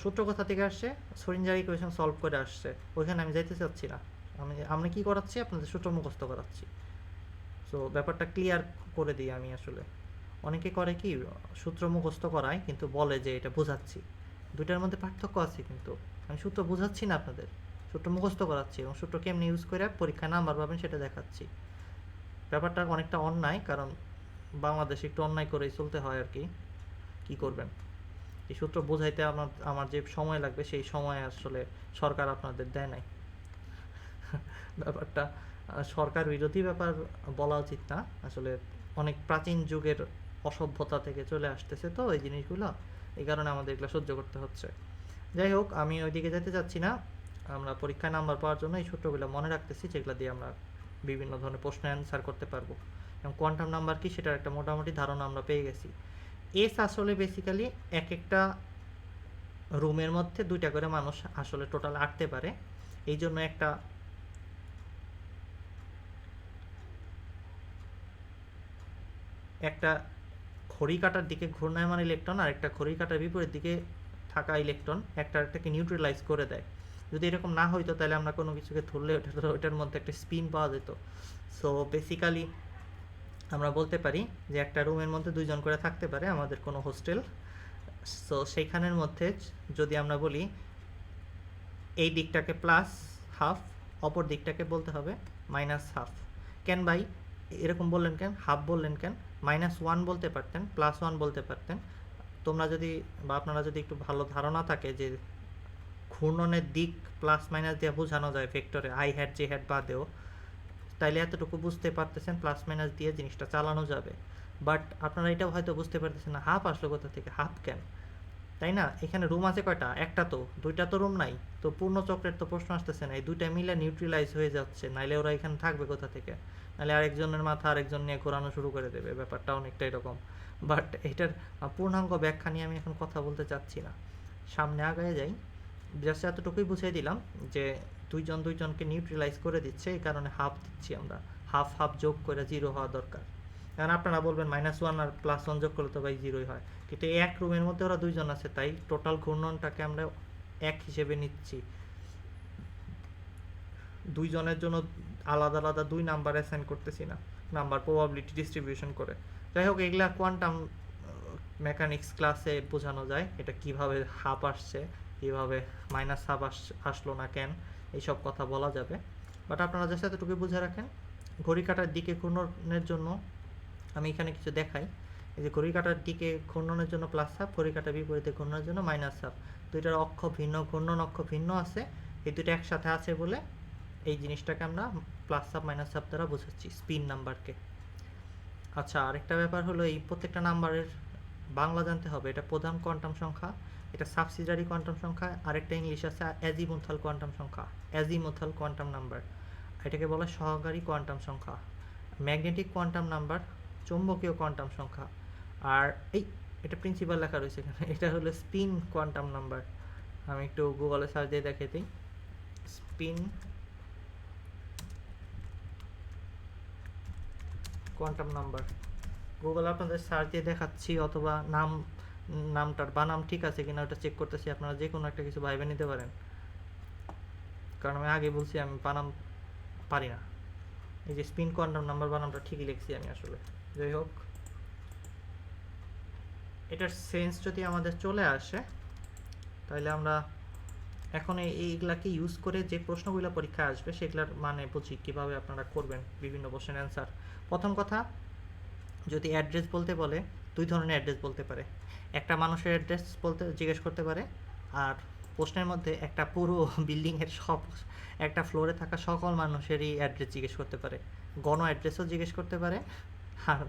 সূত্র কোথা থেকে আসছে? শ্রোডিঞ্জার ইকুয়েশন সলভ করে আসছে, ওইখানে আমি যাইতে চাচ্ছি না। আমরা কি করাচ্ছি? আপনাদের সূত্র মুখস্থ করাচ্ছি। সো ব্যাপারটা ক্লিয়ার করে দিই আমি। আসলে অনেকে করে কি, সূত্র মুখস্থ করায় কিন্তু বলে যে এটা বোঝাচ্ছি। দুইটার মধ্যে পার্থক্য আছে, কিন্তু আমি সূত্র বোঝাচ্ছি না আপনাদের, সূত্র মুখস্থ করাচ্ছি, এবং সূত্র কেমনি ইউজ করে পরীক্ষায় নাম্বার পাবেন সেটা দেখাচ্ছি। ব্যাপারটা অনেকটা অন্যায়, কারণ বাংলাদেশে একটু অন্যায় করেই চলতে হয় আর কি। কী করবেন, এই সূত্র বোঝাইতে আমার যে সময় লাগবে সেই সময় আসলে সরকার আপনাদের দেয় নাই। ব্যাপারটা সরকার বিরোধী ব্যাপার বলা উচিত না, আসলে অনেক প্রাচীন যুগের অসভ্যতা থেকে চলে আসতেছে তো এই জিনিসগুলো, এই কারণে আমাদের এগুলো সহ্য করতে হচ্ছে। যাই হোক, আমি ওইদিকে যেতে চাচ্ছি না। আমরা পরীক্ষায় নাম্বার পাওয়ার জন্য এই সূত্রগুলো মনে রাখতেছি, যেগুলো দিয়ে আমরা বিভিন্ন ধরনের প্রশ্ন অ্যান্সার করতে পারবো, এবং কোয়ান্টাম নাম্বার কি সেটার একটা মোটামুটি ধারণা আমরা পেয়ে গেছি। এস আসলে বেসিক্যালি এক একটা রুমের মধ্যে 2টা করে মানুষ আসলে টোটাল আটতে পারে, এই জন্য একটা ঘড়ি কাঁটার দিকে ঘূর্ণায়মান ইলেকট্রন আর একটা ঘড়ি কাঁটার বিপরীত দিকে থাকা ইলেকট্রন একটাকে নিউট্রালাইজ করে দেয়। যদি এরকম না হইতো তাহলে আমরা কোনো কিছুকে ধরলে ওটার মধ্যে একটা স্পিন পাওয়া যেত। সো বেসিক্যালি আমরা বলতে পারি যে একটা রুমের মধ্যে 2 জন করে থাকতে পারে, আমাদের কোনো হোস্টেল। সো সেইখানের মধ্যে যদি আমরা বলি এই দিকটাকে +1/2, অপর দিকটাকে বলতে হবে -1/2। কেন ভাই এরকম বললেন কেন, হাফ বললেন কেন? -1 বলতে পারতেন, +1 বলতে পারতেন। তোমরা যদি বা আপনারা যদি একটু ভালো ধারণা থাকে যে ঘূর্ণনের দিক প্লাস মাইনাস দিয়ে বোঝানো যায় ভেক্টরে, আই হ্যাট জে হ্যাট বাদেও, তাইলে এতটুকু বুঝতে পারতেছেন প্লাস মাইনাস দিয়ে জিনিসটা চালানো যাবে। বাট আপনারা এটাও হয়তো বুঝতে পারতেছেন না, হাফ আসলো কোথা থেকে, হাফ কেন, তাই না? এখানে রুম আছে কয়টা? একটা, তো 2টা তো রুম নাই, তো পূর্ণ চক্রের তো প্রশ্ন আসতেছে না। এই 2টা মিলে নিউট্রালাইজ হয়ে যাচ্ছে, নাইলে ওরা এখানে থাকবে কোথা থেকে? নাহলে আরেকজনের মাথা আরেকজন নিয়ে ঘোরানো শুরু করে দেবে, ব্যাপারটা অনেকটা এরকম। বাট এটার পূর্ণাঙ্গ ব্যাখ্যা নিয়ে আমি এখন কথা বলতে চাচ্ছি না, সামনে আগায় যাই। জাস্ট এতটুকুই বুঝিয়ে দিলাম যে দুইজনকে নিউট্রালাইজ করে দিচ্ছে, এই কারণে হাফ দিচ্ছি আমরা, হাফ হাফ যোগ করে 0 হওয়া দরকার। কারণ আপনারা বলবেন -1 আর +1 যোগ করলে তো ভাই 0ই হয়, কিন্তু এক রুমের মধ্যে ওরা 2 জন আছে, তাই টোটাল ঘূর্ণনটাকে আমরা 1 হিসেবে নিচ্ছি। 2 জনের জন্য আলাদা আলাদা 2 নাম্বার অ্যাসাইন করতেছি না, নাম্বার প্রবাবিলিটি ডিস্ট্রিবিউশন করে। যাই হোক, এগুলা কোয়ান্টাম মেকানিক্স ক্লাসে বোঝানো যায়, এটা কিভাবে হাফ আসছে, কিভাবে -1/2 আসলো না কেন, এইসব কথা বলা যাবে। বাট আপনারা জাস্ট এতটুকু বুঝে রাখেন, ঘড়ি কাঁটার দিকে ঘূর্ণনের জন্য আমি এখানে কিছু দেখাই। এই যে ঘড়ি কাঁটার দিকে ঘূর্ণনের জন্য +1/2, ঘড়ি কাঁটার বিপরীতে ঘূর্ণনের জন্য -1/2। দুইটার অক্ষ ভিন্ন, ঘূর্ণন অক্ষ ভিন্ন আছে, এই দুটো একসাথে আছে বলে এই জিনিসটাকে আমরা +1/2 -1/2 দ্বারা বোঝাচ্ছি স্পিন নাম্বারকে। আচ্ছা, আরেকটা ব্যাপার হলো এই প্রত্যেকটা নাম্বারের বাংলা জানতে হবে, এটা প্রধান কোয়ান্টাম সংখ্যা, এটা সাবসিডিয়ারি কোয়ান্টাম সংখ্যা, আরেকটা ইংলিশ আছে অ্যাজিমুথাল কোয়ান্টাম সংখ্যা, অ্যাজিমুথাল কোয়ান্টাম নাম্বার, এটাকে বলে সহকারী কোয়ান্টাম সংখ্যা। ম্যাগনেটিক কোয়ান্টাম নাম্বার, চৌম্বকীয় কোয়ান্টাম সংখ্যা, আর এই এটা প্রিন্সিপাল লেখা রয়েছে এখানে, এটা হলো স্পিন কোয়ান্টাম নাম্বার। আমি একটু গুগলে সার্চ দিয়ে দেখাই দিই, স্পিন কোয়ান্টাম নাম্বার। গুগল আপনাদের সার্চ দিয়ে দেখাচ্ছি, অথবা নামটার বানাম ঠিক আছে কিনা ওটা চেক করতেছি, আপনারা যে কোনো একটা কিছু ভাইবে নিতে পারেন, কারণ আমি আগে বলছি আমি বানাম পারি না। এই যে স্পিন কোয়ান্টাম নাম্বার বানামটা ঠিকই লিখছি আমি আসলে। যাই হোক, এটার সেন্স যদি আমাদের চলে আসে, তাহলে আমরা এখন এইগুলাকে ইউজ করে যে প্রশ্নগুলো পরীক্ষায় আসবে সেগুলোর মানে বুঝি কীভাবে আপনারা করবেন বিভিন্ন প্রশ্নের অ্যান্সার। প্রথম কথা, যদি অ্যাড্রেস বলতে বলে, দুই ধরনের অ্যাড্রেস বলতে পারে। একটা মানুষের অ্যাড্রেস বলতে জিজ্ঞেস করতে পারে, আর প্রশ্নের মধ্যে একটা পুরো বিল্ডিংয়ের একটা ফ্লোরে থাকা সকল মানুষেরই অ্যাড্রেস জিজ্ঞেস করতে পারে। গণ অ্যাড্রেসও জিজ্ঞেস করতে পারে, আর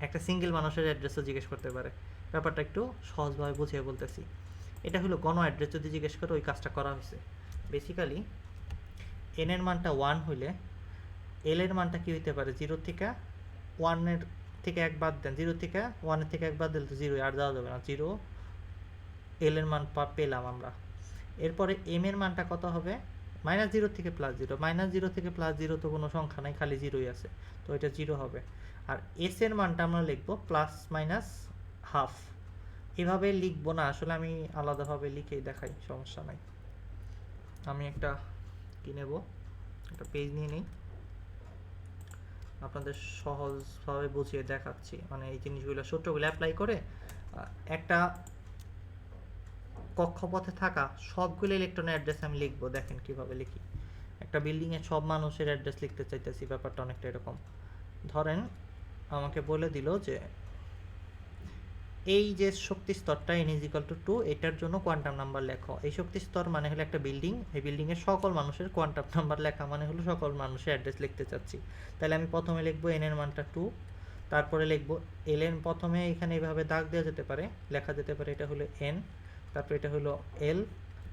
একটা সিঙ্গেল মানুষের অ্যাড্রেসও জিজ্ঞেস করতে পারে। ব্যাপারটা একটু সহজভাবে বুঝিয়ে বলতেছি। এটা হলো গণ অ্যাড্রেস যদি জিজ্ঞেস করে, ওই কাজটা করা হয়েছে। বেসিক্যালি এন এর মানটা 1 হইলে এল এর মানটা কী হইতে পারে, 0 থেকে 1 থেকে 1 বাদ দেন, 0 থেকে 1 থেকে 1 বাদ দিলে তো 0 আর দেওয়া যাবে না, 0 এল এর মান পেলাম আমরা। এরপরে এম এর মানটা কত হবে, -0 থেকে +0, -0 থেকে +0 তো কোনো সংখ্যা নাই, খালি 0ই আছে, তো এটা 0 হবে। আর এস এর মানটা আমরা লিখবো +-1/2। এভাবে লিখবো না আসলে, আমি আলাদাভাবে লিখেই দেখাই, সমস্যা নাই। আমি একটা কি নেব, একটা পেজ নিয়ে নিই, আপনাদের সহজভাবে বুঝিয়ে দেখাচ্ছি, মানে এই জিনিসগুলো সূত্রগুলো অ্যাপ্লাই করে একটা কক্ষপথে থাকা সবগুলো ইলেকট্রনের অ্যাড্রেস আমি লিখবো। দেখেন কিভাবে লিখি, একটা বিল্ডিংয়ে সব মানুষের অ্যাড্রেস লিখতে চাইতেছি, ব্যাপারটা অনেকটা এরকম। ধরেন আমাকে বলে দিল যে এই যে শক্তি স্তরটা n=2, এটার জন্য কোয়ান্টাম নাম্বার লেখো। এই শক্তি স্তর মানে হলো একটা বিল্ডিং, এই বিল্ডিংয়ের সকল মানুষের কোয়ান্টাম নাম্বার লেখা মানে হলো সকল মানুষের অ্যাড্রেস লিখতে চাচ্ছি। তাহলে আমি প্রথমে লিখবো n এর মানটা 2, তারপরে লিখবো l এর, প্রথমে এখানে এইভাবে দাগ দেওয়া যেতে পারে, লেখা যেতে পারে এটা হলো n, তারপরে এটা হলো l,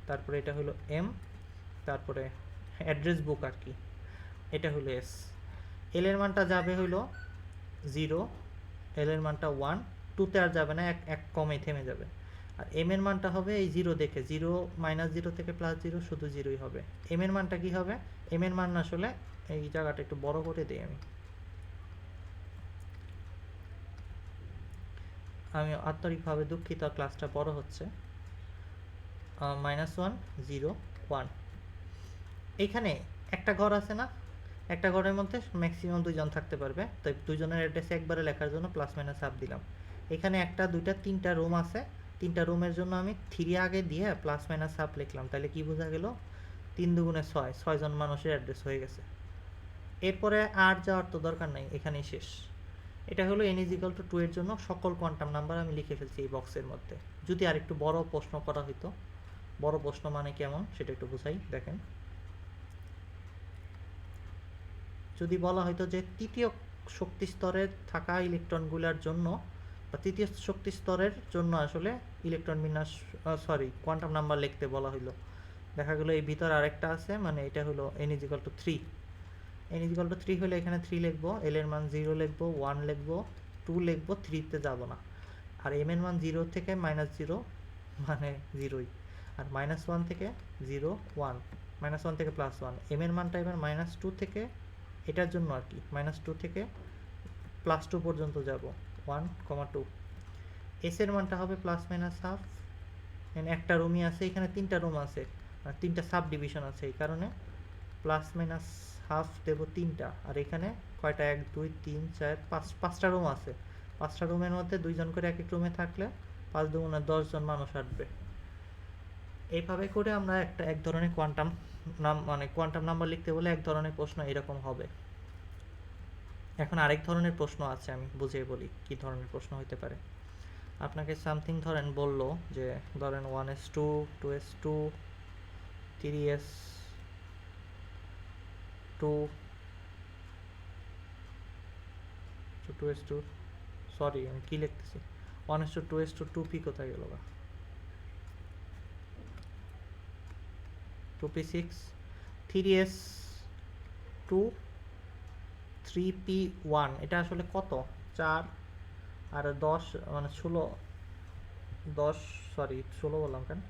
তারপরে এটা হলো m, তারপরে অ্যাড্রেস বুক আর কি, এটা হলো s। l এর মানটা যাবে হলো 0, l এর মানটা 1, 2তে আর যাবে না, এক কমে থেমে যাবে। আর m এর মানটা হবে এই 0 দেখে, 0 -0 থেকে +0 শুধু 0ই হবে। m এর মানটা কি হবে, m এর মান আসলে এই জায়গাটা একটু বড় করে দিই আমি আন্তরিকভাবে দুঃখিত, ক্লাসটা বড় হচ্ছে। -1 0 1, এইখানে একটা ঘর আছে না, একটা ঘরের মধ্যে ম্যাক্সিমাম 2 জন থাকতে পারবে, তো 2 জনের অ্যাড্রেস একবারে লেখার জন্য +- দিলাম। এখানে একটা, দুইটা, 3টা রুম আছে, 3টা রুমের জন্য আমি 3 আগে দিয়ে +- লিখলাম। তাহলে কি বোঝা গেল, 3 দুগুণে 6, 6 জন মানুষের অ্যাড্রেস হয়ে গেছে। এরপরে আর যাওয়ার তো দরকার নাই, এখানেই শেষ। এটা হলো n=2 এর জন্য সকল কোয়ান্টাম নাম্বার আমি লিখে ফেলছি এই বক্সের মধ্যে। যদি আর একটু বড় প্রশ্ন করা হইতো, বড় প্রশ্ন মানে কেমন সেটা একটু বুঝাই, দেখেন। যদি বলা হয়তো যে তৃতীয় শক্তি স্তরে থাকা ইলেকট্রনগুলোর জন্য, বা তৃতীয় শক্তি স্তরের জন্য আসলে ইলেকট্রন বিন্যাস, কোয়ান্টাম নাম্বার লিখতে বলা হইলো, দেখা গেলো এই ভিতর আরেকটা আছে, মানে এটা হলো n=3। n=3 হলে এখানে 3 লিখবো, l এর মান 0 লিখবো, 1 লিখবো, 2 লিখবো, 3তে যাব না। আর m এর মান 0 থেকে -0 মানে 0ই, আর -1 থেকে 0 1, -1 থেকে +1, m এর মানটা এবার -2 থেকে, এটার জন্য আর কি, -2 থেকে +2 পর্যন্ত যাব, 1, 2। s এর মানটা হবে +-1/2, একটা রুমই আছে, এখানে 3টা রুম আছে আর 3টা সাব ডিভিশন আছে, এই কারণে +-1/2 দেব 3টা। আর এখানে কয়টা, 1 2 3 4 5, 5টা রুম আছে, 5টা রুমের মধ্যে 2 জন করে এক এক রুমে থাকলে 5 দুগুণে 10 জন মানুষ আসবে। এইভাবে করে আমরা এক ধরনের কোয়ান্টাম নাম্বার লিখতে বলে এক ধরনের প্রশ্ন এরকম হবে। এখন আরেক ধরনের প্রশ্ন আছে, আমি বুঝিয়ে বলি কি ধরনের প্রশ্ন হতে পারে। আপনাকে সামথিং ধরেন বলল যে, ধরেন 1s2 2s2 3s2 2s2, sorry আমি কি লিখতেছি, 1:2:2p কোথায় গেল বা 2p6 3s2 3p1 এটা আসলে কত 4 আর 10 মানে 16 10 সরি 16 বললাম কেন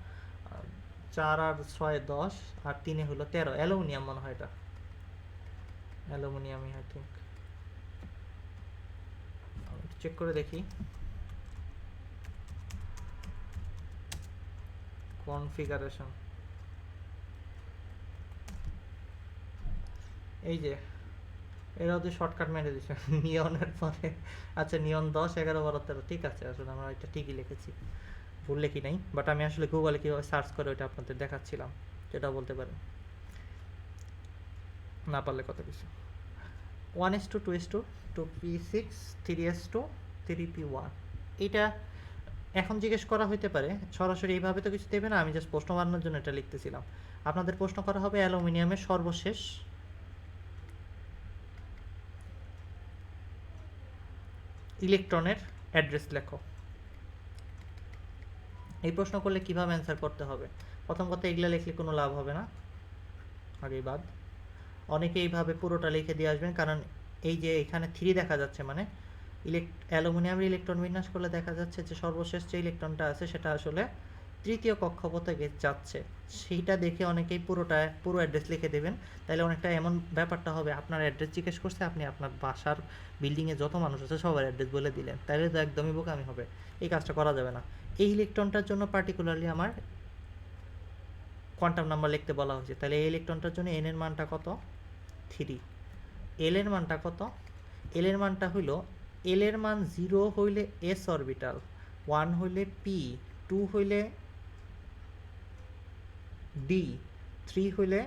4 আর 6 10 আর 3 হলো 13 অ্যালুমিনিয়াম মনে হয় এটা অ্যালুমিনিয়ামই আই থিঙ্ক চেক করে দেখি কনফিগারেশন এই যে এরাও তো শর্টকাট মেরে দিচ্ছে নিয়নের পরে আচ্ছা নিয়ন 10 11 12 13 ঠিক আছে আসলে আমরা এটা ঠিকই লিখেছি ভুল লিখি নাই বাট আমি আসলে গুগলে কীভাবে সার্চ করে ওইটা আপনাদের দেখাচ্ছিলাম যেটা বলতে পারেন না পারলে কত কিছু 1:2:2 2p6 3s2 3p1 এটা এখন জিজ্ঞেস করা হইতে পারে সরাসরি এইভাবে তো কিছু দেবে না আমি জাস্ট প্রশ্ন বানানোর জন্য এটা লিখতেছিলাম আপনাদের প্রশ্ন করা হবে অ্যালুমিনিয়ামের সর্বশেষ ইলেকট্রনের অ্যাড্রেস লেখো এই প্রশ্ন করলে কিভাবে অ্যান্সার করতে হবে প্রথম কথা এগুলা লিখলে কোনো লাভ হবে না আগেই বাদ অনেকে এইভাবে পুরোটা লিখে দিয়ে আসবেন কারণ এই যে এখানে 3 দেখা যাচ্ছে মানে অ্যালুমিনিয়ামের ইলেকট্রন বিন্যাস করলে দেখা যাচ্ছে যে সর্বশেষ যে ইলেকট্রনটা আছে সেটা আসলে তৃতীয় কক্ষপথে যাচ্ছে সেইটা দেখে অনেকেই পুরো অ্যাড্রেস লিখে দেবেন তাহলে অনেকটা এমন ব্যাপারটা হবে আপনার অ্যাড্রেস জিজ্ঞেস করছে আপনি আপনার বাসার বিল্ডিংয়ে যত মানুষ আছে সবার অ্যাড্রেস বলে দিলেন তাহলে তো একদমই বোকামি হবে এই কাজটা করা যাবে না এই ইলেকট্রনটার জন্য পার্টিকুলারলি আমার কোয়ান্টাম নাম্বার লিখতে বলা হয়েছে তাহলে এই ইলেকট্রনটার জন্য এন এর মানটা কত 3 এল এর মানটা কত এল এর মানটা হইল এল এর মান 0 হইলে এস অরবিটাল 1 হইলে পি 2 হইলে ডি 3 হইলে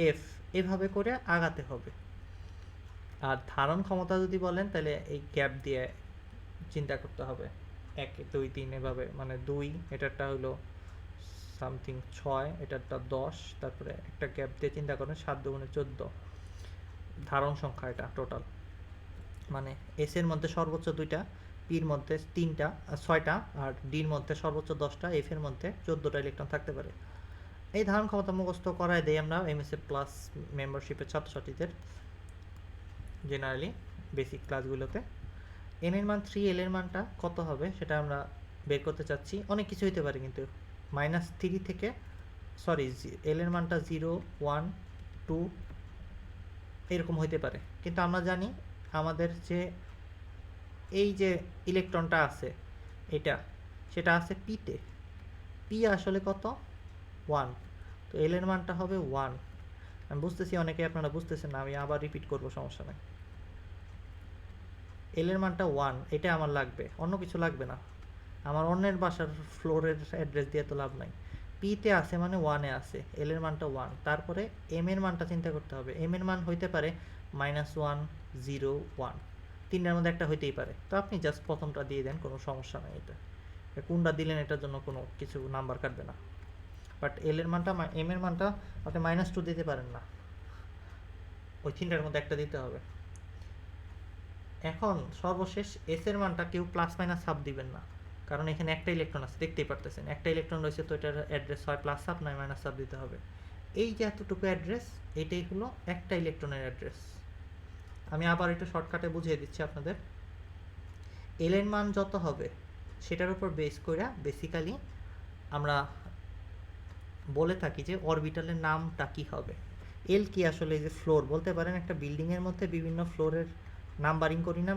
এফ এভাবে করে আগাতে হবে আর ধারণ ক্ষমতা যদি বলেন তাহলে এই গ্যাপ দিয়ে চিন্তা করতে হবে 1 2 3 এভাবে মানে 2 এটারটা হলো সামথিং 6 এটারটা 10 তারপরে একটা গ্যাপ দিয়ে চিন্তা করেন 7 2 14 ধারণ সংখ্যা এটা টোটাল মানে এস এর মধ্যে সর্বোচ্চ 2টা পির মধ্যে 3টা 6টা আর ডির মধ্যে সর্বোচ্চ 10টা এফ এর মধ্যে 14টা ইলেকট্রন থাকতে পারে এই ধারণ ক্ষমতা মুখস্থ করায় দেই আমরা এমএসএ প্লাস মেম্বারশিপের ছাত্রছাত্রীদের জেনারেলি বেসিক ক্লাসগুলোতে এন এর মান 3 এল এর মানটা কত হবে সেটা আমরা বের করতে চাচ্ছি অনেক কিছু হতে পারে কিন্তু -3 থেকে সরি এল এর মানটা 0 1 2 এরকম হইতে পারে কিন্তু আমরা জানি আমাদের যে এই যে ইলেকট্রনটা আছে এটা সেটা আছে পিতে পি আসলে কত 1 তো এল এর মানটা হবে 1 আমি বুঝতেছি অনেকে আপনারা বুঝতেছেন না আমি আবার রিপিট করব সমস্যা নাই এল এর মানটা 1 এটা আমার লাগবে অন্য কিছু লাগবে না আমার অন্যের বাসার ফ্লোরের অ্যাড্রেস দিয়ে তো লাভ নাই পিতে আছে মানে 1 এ আছে এল এর মানটা 1 তারপরে এম এর মানটা চিন্তা করতে হবে এম এর মান হইতে পারে -1 0 1 তিনটার মধ্যে একটা হইতেই পারে তো আপনি জাস্ট প্রথমটা দিয়ে দেন কোনো সমস্যা নাই এটা কোনটা দিলেন এটার জন্য কোনো কিছু নাম্বার কাটবে না বাট এল এর মানটা এম এর মানটা আপনি -2 দিতে পারেন না ওই তিনটার মধ্যে একটা দিতে হবে এখন সর্বশেষ এস এর মানটা কেউ প্লাস মাইনাস হাফ দিবেন না কারণ এখানে একটা ইলেকট্রন আছে দেখতেই পারতেছেন একটা ইলেকট্রন রয়েছে তো এটার অ্যাড্রেস হয় প্লাস হাফ নয় মাইনাস হাফ দিতে হবে এই যে এতটুকু অ্যাড্রেস এটাই হলো একটা ইলেকট্রনের অ্যাড্রেস আমি আবার একটু শর্টকাটে বুঝিয়ে দিচ্ছি আপনাদের এল এর মান যত হবে সেটার উপর বেস করে বেসিক্যালি আমরা বলে থাকি যে অরবিটালের নামটা কি হবে এল কি আসলে এই যে ফ্লোর বলতে পারেন একটা বিল্ডিংয়ের মধ্যে বিভিন্ন ফ্লোরের নাম্বারিং করি না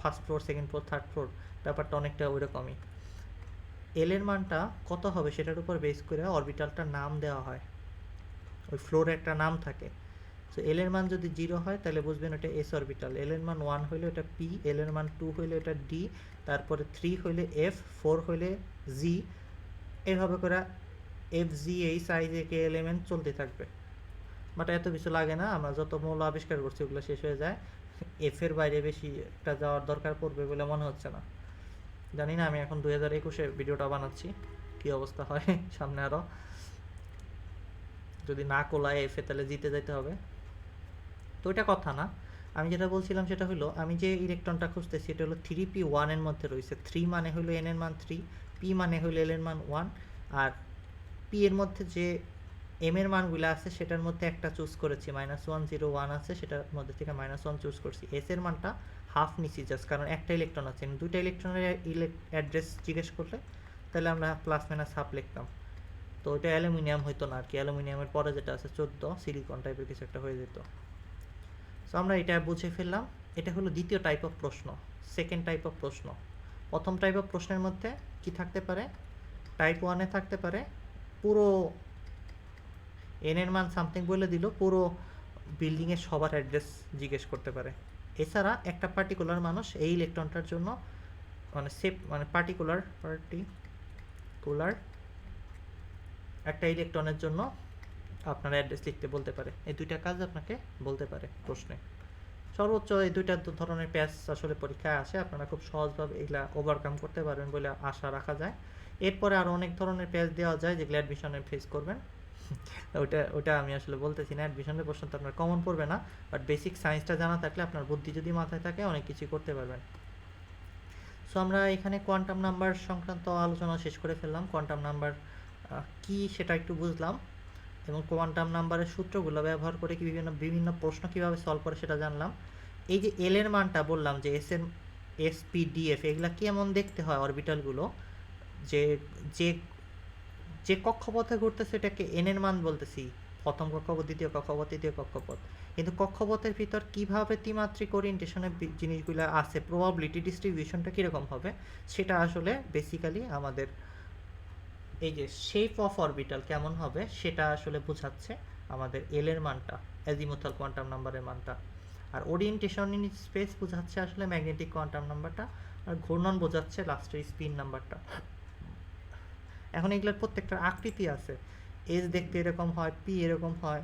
first floor second floor third floor ব্যাপারটা অনেকটা ওইরকমই এল এর মানটা কত হবে সেটার উপর বেস করে অরবিটালটার নাম দেওয়া হয় ওই ফ্লোরে একটা নাম থাকে সো এল এর মান যদি 0 হয় তাহলে বুঝবেন ওটা এস অরবিটাল এল এর মান 1 হইলে ওটা পি এল এর মান 2 হইলে ওটা ডি তারপরে 3 হইলে এফ 4 হইলে জি এইভাবে করে এফ জি এই সাইজে কে এলিমেন্ট চলতে থাকবে বাট এত কিছু লাগে না আমরা যত মৌল আবিষ্কার করছি ওগুলো শেষ হয়ে যায় এফ এর বাইরে বেশি একটা যাওয়ার দরকার পড়বে বলে মনে হচ্ছে না জানি না আমি এখন 2021-এ ভিডিওটা বানাচ্ছি কি অবস্থা হয় সামনে আরও যদি না কোলায় এফে তাহলে জিতে যেতে হবে তো এটা কথা না আমি যেটা বলছিলাম সেটা হলো, আমি যে ইলেকট্রনটা খুঁজতেছি এটা হলো 3p1 এর মধ্যে রয়েছে। 3 মানে হলো n এর মান 3, p মানে হলো l এর মান 1, আর p এর মধ্যে যে m এর মানগুলো আছে সেটার মধ্যে একটা চুজ করেছি, -1 0 1 আছে, সেটার মধ্যে থেকে -1 চুজ করছি। s এর মানটা হাফ নিছি জাস্ট, কারণ একটা ইলেকট্রন আছে, দুইটা ইলেকট্রনের অ্যাড্রেস জিজ্ঞেস করলে তাহলে আমরা প্লাস মাইনাস হাফ লিখতাম। তো ওইটা অ্যালুমিনিয়াম হইতো না আর কি, অ্যালুমিনিয়ামের পরে যেটা আছে 14 সিলিকন টাইপের কিছু একটা হয়ে যেত। সো আমরা এটা বুঝে ফেললাম। এটা হলো দ্বিতীয় টাইপ অফ প্রশ্ন, সেকেন্ড টাইপ অফ প্রশ্ন। প্রথম টাইপ অফ প্রশ্নের মধ্যে কি থাকতে পারে, টাইপ 1-এ থাকতে পারে পুরো এন এর মান সামথিং বলে দিল, পুরো বিল্ডিংয়ের সবার অ্যাড্রেস জিজ্ঞেস করতে পারে। এছাড়া একটা পার্টিকুলার মানুষ এই ইলেকট্রনটার জন্য পার্টিকুলার একটা ইলেকট্রনের জন্য আপনার অ্যাড্রেস লিখতে বলতে পারে। এই দুইটা কাজ আপনাকে বলতে পারে প্রশ্নে। সর্বোচ্চ এই দুইটা ধরনের প্যাচ আসলে পরীক্ষায় আসে, আপনারা খুব সহজভাবে এগুলা ওভারকাম করতে পারবেন বলে আশা রাখা যায়। এরপরে আরও অনেক ধরনের প্যাচ দেওয়া যায় যেগুলো অ্যাডমিশনে ফেস করবেন। ওটা আমি আসলে বলতেছি না, অ্যাডমিশনের প্রশ্ন তো আপনার কমন পড়বে না, বাট বেসিক সায়েন্সটা জানা থাকলে আপনার বুদ্ধি যদি মাথায় থাকে অনেক কিছু করতে পারবেন। সো আমরা এখানে কোয়ান্টাম নাম্বার সংক্রান্ত আলোচনা শেষ করে ফেললাম। কোয়ান্টাম নাম্বার কি সেটা একটু বুঝলাম, এবং কোয়ান্টাম নাম্বারের সূত্রগুলো ব্যবহার করে কি বিভিন্ন প্রশ্ন কীভাবে সলভ করে সেটা জানলাম। এই যে এল এর মানটা বললাম যে এস পি ডি এফ, এগুলা কেমন দেখতে হয় অরবিটালগুলো, যে যে যে কক্ষপথে ঘুরতেছে এটাকে এন এর মান বলতেছি, প্রথম কক্ষপথ, দ্বিতীয় কক্ষপথ, তৃতীয় কক্ষপথ। কিন্তু কক্ষপথের ভিতর কীভাবে ত্রিমাত্রিক ওরিয়েন্টেশনের জিনিসগুলো আছে, প্রবাবিলিটি ডিস্ট্রিবিউশনটা কীরকম হবে, সেটা আসলে বেসিক্যালি আমাদের এই যে শেপ অফ অরবিটাল কেমন হবে সেটা আসলে বোঝাচ্ছে আমাদের এল এর মানটা, অ্যাজিমুথাল কোয়ান্টাম নাম্বারের মানটা। আর ওরিয়েন্টেশন ইন স্পেস বোঝাচ্ছে আসলে ম্যাগনেটিক কোয়ান্টাম নাম্বারটা, আর ঘূর্ণন বোঝাচ্ছে লাস্টের স্পিন নাম্বারটা। এখন এগুলোর প্রত্যেকটার আকৃতি আছে, এস দেখতে এরকম হয়, পি এরকম হয়,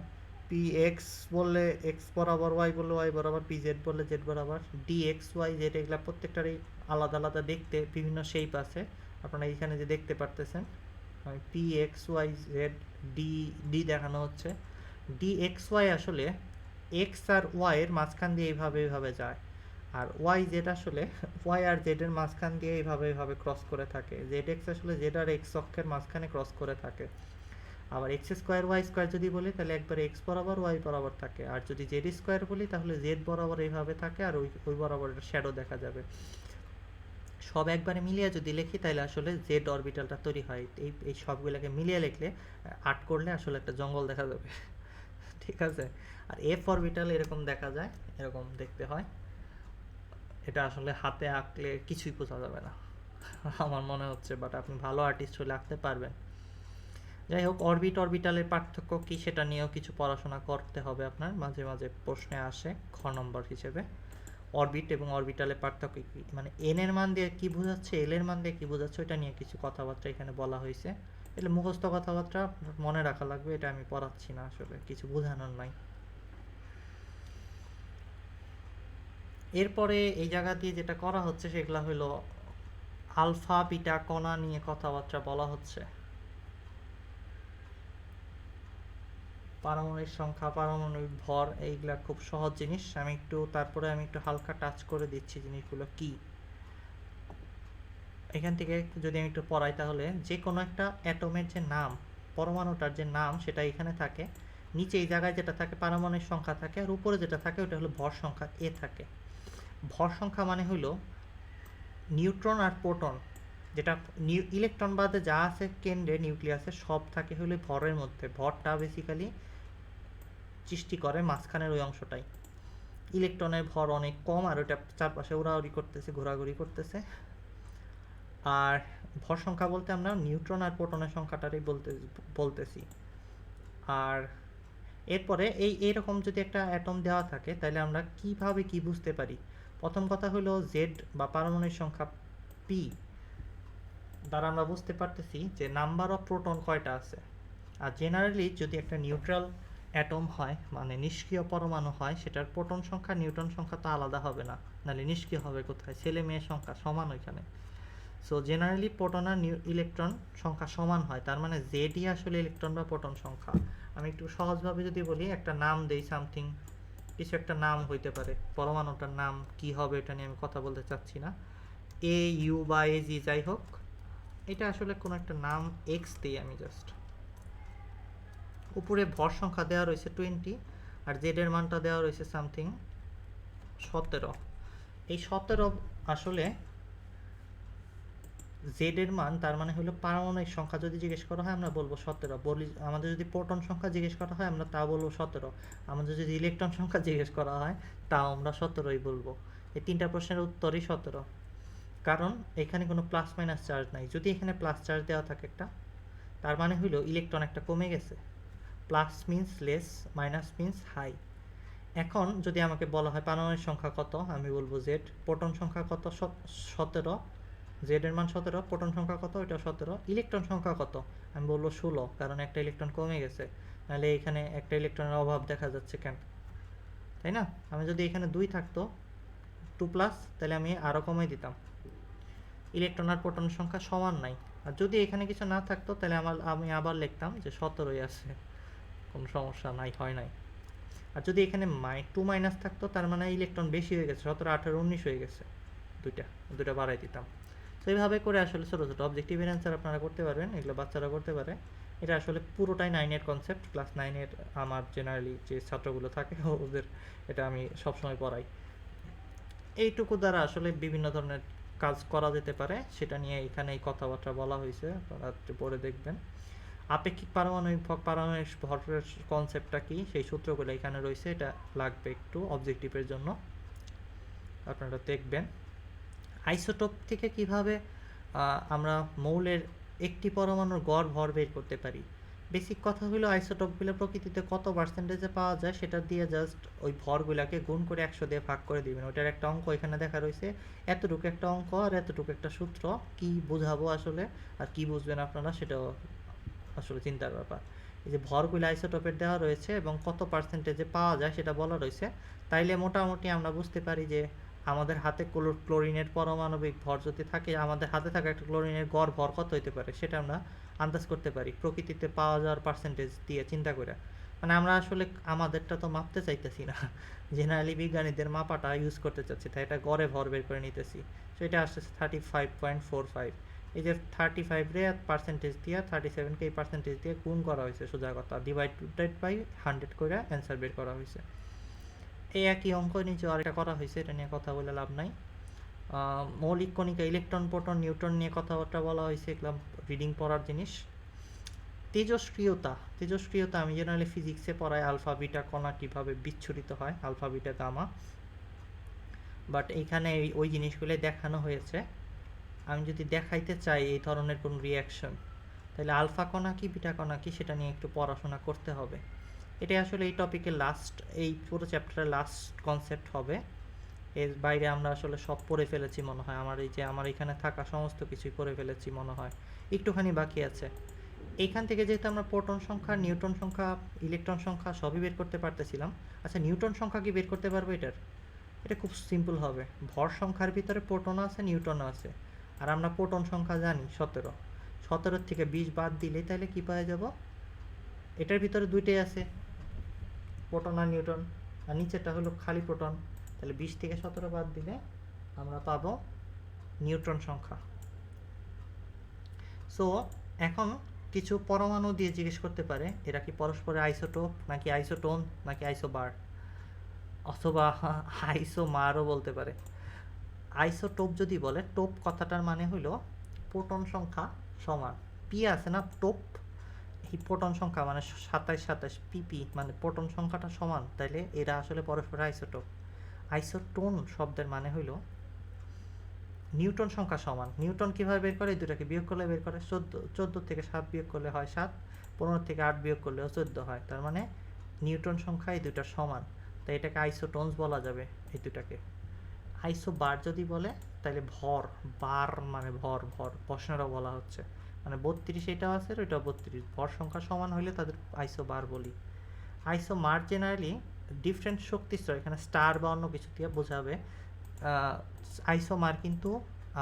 পি এক্স বললে এক্স বরাবর, ওয়াই বললে ওয়াই বরাবর, পি জেড বললে জেড বরাবর, ডি এক্স ওয়াই জেড, এগুলো প্রত্যেকটারই আলাদা আলাদা দেখতে বিভিন্ন শেপ আছে। আপনারা এইখানে যে দেখতে পারতেছেন P X Y Z D D দেখানো হচ্ছে। ডি এক্স ওয়াই আসলে এক্স আর ওয়াই এর মাঝখান দিয়ে এইভাবে যায়, আর ওয়াই জেড আসলে ওয়াই আর জেড এর মাঝখান দিয়ে এইভাবে ক্রস করে থাকে। জেড এক্স আসলে জেড আর এক্স অক্ষের মাঝখানে ক্রস করে থাকে। আবার এক্স স্কোয়ার ওয়াই স্কোয়ার যদি বলি তাহলে একবার এক্স বরাবর ওয়াই বরাবর থাকে, আর যদি জেড স্কোয়ার বলি তাহলে জেড বরাবর এইভাবে থাকে, আর ওই বরাবর শ্যাডো দেখা যাবে। সব একবারে মিলিয়ে যদি লিখি তাহলে আসলে জেড অরবিটালটা তৈরি হয়। এই সবগুলোকে মিলিয়ে লিখলে আর্ট করলে আসলে একটা জঙ্গল দেখা যাবে। ঠিক আছে। আর এফ অরবিটাল এরকম দেখা যায়, এরকম দেখতে হয়। এটা আসলে হাতে আঁকলে কিছুই বোঝা যাবে না আমার মনে হচ্ছে, বাট আপনি ভালো আর্টিস্ট হলে আঁকতে পারবেন। যাই হোক, অরবিটালের পার্থক্য কি সেটা নিয়েও কিছু পড়াশোনা করতে হবে আপনার, মাঝে মাঝে প্রশ্নে আসে খ নম্বর হিসেবে। অরবিট এবং অরবিটালের পার্থক্য কি, মানে এন এর মান দিয়ে কি বোঝাচ্ছে, এল এর মান দিয়ে কি বোঝাচ্ছে, ওইটা নিয়ে কিছু কথাবার্তা এখানে বলা হয়েছে। এগুলো মুখস্থ কথাবার্তা মনে রাখা লাগবে, এটা আমি পড়াচ্ছি না, আসলে কিছু বোঝানোর নাই। এরপরে এই জায়গা দিয়ে যেটা করা হচ্ছে সেগুলো হলো আলফা বিটা কণা নিয়ে কথাবার্তা বলা হচ্ছে। পারমাণবিক সংখ্যা, পারমাণবিক ভর, এইগুলা খুব সহজ জিনিস। আমি একটু হালকা টাচ করে দিচ্ছি জিনিসগুলো কি। এখান থেকে যদি আমি একটু পড়াই তাহলে যে কোনো একটা অ্যাটমের যে নাম, পরমাণুটার যে নাম সেটা এখানে থাকে, নিচে এই জায়গায় যেটা থাকে পারমাণবিক সংখ্যা থাকে, আর উপরে যেটা থাকে ওটা হলো ভর সংখ্যা এ থাকে। ভর সংখ্যা মানে হলো নিউট্রন আর প্রোটন, যেটা ইলেকট্রন বাদে যা আছে কেন্দ্রে নিউক্লিয়াসে সব থাকে হলো ভরের মধ্যে। ভরটা বেসিক্যালি সৃষ্টি করে মাঝখানের ওই অংশটাই। ইলেকট্রনের ভর অনেক কম, আর ওইটা চারপাশে উড়াউড়ি করতেছে, ঘোরাঘুরি করতেছে। আর ভর সংখ্যা বলতে আমরা নিউট্রন আর প্রোটনের সংখ্যাটারই বলতেছি। আর এরপরে এইরকম যদি একটা অ্যাটম দেওয়া থাকে তাহলে আমরা কিভাবে কি বুঝতে পারি। প্রথম কথা হলো জেড বা পারমাণবিক সংখ্যা পি দ্বারা আমরা বুঝতে পারতেছি যে নাম্বার অফ প্রোটন কয়টা আছে। আর জেনারেলি যদি একটা নিউট্রাল অ্যাটম হয়, মানে নিষ্ক্রিয় পরমাণু হয়, সেটার প্রোটন সংখ্যা নিউট্রন সংখ্যা তো আলাদা হবে না, নাহলে নিষ্ক্রিয় হবে কোথায়, ছেলে মেয়ের সংখ্যা সমান ওইখানে। সো জেনারেলি প্রোটন আর ইলেকট্রন সংখ্যা সমান হয়, তার মানে জেডই আসলে ইলেকট্রন বা প্রোটন সংখ্যা। আমি একটু সহজভাবে যদি বলি, একটা নাম দেই সামথিং কিছু একটা নাম হইতে পারে, পরমাণুটার নাম কি হবে এটা নিয়ে আমি কথা বলতে চাচ্ছি না। এ ইউ বা এ জি যাই হোক, এটা আসলে কোনো একটা নাম এক্স দিই আমি জাস্ট। উপরে ভর সংখ্যা দেওয়া রয়েছে 20, আর জেড এর মানটা দেওয়া রয়েছে সামথিং 17। এই 17 আসলে জেড এর মান, তার মানে হলো পারমাণবিক সংখ্যা যদি জিজ্ঞেস করা হয় আমরা বলবো 17। বলি আমাদের যদি প্রোটন সংখ্যা জিজ্ঞেস করা হয় আমরা তা বলবো 17। আমাদের যদি ইলেকট্রন সংখ্যা জিজ্ঞেস করা হয় তাও আমরা 17ই বলবো। এই তিনটা প্রশ্নের উত্তরই 17, কারণ এখানে কোনো প্লাস মাইনাস চার্জ নাই। যদি এখানে প্লাস চার্জ দেওয়া থাকে একটা, তার মানে হইলো ইলেকট্রন একটা কমে গেছে। Plus means less, minus means high. এখন যদি আমাকে বলা হয় পারমাণবিক সংখ্যা কত, আমি বলবো জেড। প্রোটন সংখ্যা কত, 17। জেড এর মান 17, প্রোটন সংখ্যা কত, এটা 17। ইলেকট্রন সংখ্যা কত, আমি বলবো 16, কারণ একটা ইলেকট্রন কমে গেছে। নাহলে এখানে একটা ইলেকট্রনের অভাব দেখা যাচ্ছে কেন, তাই না? আমি যদি এখানে 2 থাকতো 2 প্লাস, তাহলে আমি আরও কমে দিতাম। ইলেকট্রন আর প্রোটন সংখ্যা সমান নাই। আর যদি এখানে কিছু না থাকতো তাহলে আমি আবার লিখতাম যে 17ই আছে, কোনো সমস্যা নাই, হয় নাই। আর যদি এখানে 2 মাইনাস থাকতো তার মানে ইলেকট্রন বেশি হয়ে গেছে, 17, 18, 19 হয়ে গেছে, দুইটা বাড়াই দিতাম। তো এইভাবে করে আসলে ছোটো ছোটো অবজেক্টিভের অ্যান্সার আপনারা করতে পারবেন, এগুলো বাচ্চারা করতে পারে। এটা আসলে পুরোটাই 9-এর কনসেপ্ট। ক্লাস 9-এর আমার জেনারেলি যে ছাত্রগুলো থাকে ওদের এটা আমি সবসময় পড়াই। এইটুকু দ্বারা আসলে বিভিন্ন ধরনের কাজ করা যেতে পারে, সেটা নিয়ে এখানে এই কথাবার্তা বলা হয়েছে, আপনারা পড়ে দেখবেন। আপেক্ষিক পারমাণবিক ভরের কনসেপ্টটা কি, সেই সূত্রগুলো এখানে রয়েছে, এটা লাগবে একটু অবজেক্টিভের জন্য, আপনারা দেখবেন। আইসোটোপ থেকে কিভাবে আমরা মৌলের একটি পরমাণুর গড় ভর বের করতে পারি। বেসিক কথা হলো আইসোটোপগুলো প্রকৃতিতে কত পার্সেন্টেজে পাওয়া যায় সেটা দিয়ে জাস্ট ওই ভরগুলোকে গুণ করে 100 দিয়ে ভাগ করে দিবেন। ওটার একটা অঙ্ক এখানে দেখা রয়েছে, এতটুকু একটা অঙ্ক আর এতটুকু একটা সূত্র। কি বোঝাবো আসলে আর কি বুঝবেন আপনারা সেটাও আসলে চিন্তার ব্যাপার। এই যে ভরগুলো আইসোটোপের দেওয়া রয়েছে এবং কত পার্সেন্টেজে পাওয়া যায় সেটা বলা রয়েছে, তাইলে মোটামুটি আমরা বুঝতে পারি যে আমাদের হাতে ক্লোরিনের পারমাণবিক ভর যদি থাকে, আমাদের হাতে থাকা একটা ক্লোরিনের গড় ভর কত হতে পারে সেটা আমরা আন্দাজ করতে পারি প্রকৃতিতে পাওয়া যাওয়ার পার্সেন্টেজ দিয়ে চিন্তা করে। মানে আমরা আসলে আমাদেরটা তো মাপতে চাইতেছি না, জেনারেলি বিজ্ঞানীদের মাপাটা ইউজ করতে চাচ্ছি, তাই এটা গড়ে ভর বের করে নিতেছি। তো এটা আসছে 35.45। এই যে 35 রে পার্সেন্টেজ দিয়ে 37কে এই পার্সেন্টেজ দিয়ে গুণ করা হয়েছে, সোজা কথা ডিভাইডেড বাই 100 করে অ্যান্সার বের করা হয়েছে। এই একই অঙ্ক নিচে আরেকটা করা হয়েছে, এটা নিয়ে কথা বলে লাভ নাই। মৌলিক কণিকা, ইলেকট্রন, প্রোটন, নিউট্রন নিয়ে কথাবার্তা বলা হয়েছে, এগুলো রিডিং পড়ার জিনিস। তেজস্ক্রিয়তা আমি জেনারেলি ফিজিক্সে পড়াই, আলফা বিটা কণা কীভাবে বিচ্ছুরিত হয়, আলফা বিটা গামা। বাট এইখানে ওই জিনিসগুলো দেখানো হয়েছে। আমি যদি দেখাইতে চাই এই ধরনের কোনো রিয়াকশন, তাহলে আলফা কণা কি বিটা কণা কি সেটা নিয়ে একটু পড়াশোনা করতে হবে। এটা আসলে এই টপিকের লাস্ট, এই পুরো চ্যাপ্টারের লাস্ট কনসেপ্ট হবে। এর বাইরে আমরা আসলে সব পড়ে ফেলেছি মনে হয়, আমার এখানে থাকা সমস্ত কিছুই পড়ে ফেলেছি মনে হয়, একটুখানি বাকি আছে। এইখান থেকে যেহেতু আমরা প্রোটন সংখ্যা, নিউট্রন সংখ্যা, ইলেকট্রন সংখ্যা সবই বের করতে পারতেছিলাম। আচ্ছা নিউট্রন সংখ্যা কি বের করতে পারবো এটার? এটা খুব সিম্পল হবে। ভর সংখ্যার ভিতরে প্রোটন আছে, নিউট্রন আছে, আর আমরা প্রোটন সংখ্যা জানি 17। 17 থেকে 20 বাদ দিলে তাহলে কি পাওয়া যাব? এটার ভিতরে দুইটাই আছে, প্রোটন আর নিউট্রন, আর নিচেরটা হলো খালি প্রোটন। তাহলে 20 থেকে 17 বাদ দিলে আমরা পাবো নিউট্রন সংখ্যা। সো এখন কিছু পরমাণু দিয়ে জিজ্ঞেস করতে পারে এরা কি পরস্পরের আইসোটোপ নাকি আইসোটোন নাকি আইসোবার, অথবা আইসোমারও বলতে পারে। আইসোটোপ যদি বলে, টোপ কথাটার মানে হলো প্রোটন সংখ্যা সমান পি আছে না, টোপ, এই প্রোটন সংখ্যা মানে 27 পিপি মানে প্রোটন সংখ্যাটা সমান, তাইলে এরা আসলে পরস্পর আইসোটোপ। আইসোটোন শব্দের মানে হইল নিউটন সংখ্যা সমান। নিউটন কীভাবে বের করে? দুটাকে বিয়োগ করলে বের করে। 14 থেকে 7 বিয়োগ করলে হয় 7, 15 থেকে 8 বিয়োগ করলেও 14 হয়, তার মানে নিউটন সংখ্যা এই দুটার সমান, তাই এটাকে আইসোটোনস বলা যাবে এই দুটাকে। আইসোবার যদি বলে তাহলে ভর, বার মানে ভর, প্রশ্নেরও বলা হচ্ছে, মানে 32 এটাও আছে আর ওইটাও 32, ভর সংখ্যা সমান হইলে তাদের আইসোবার বলি। আইসোমার জেনারেলি ডিফারেন্ট শক্তিস্তর, এখানে স্টার বা অন্য কিছু দিয়ে বোঝাবে। আইসোমার কিন্তু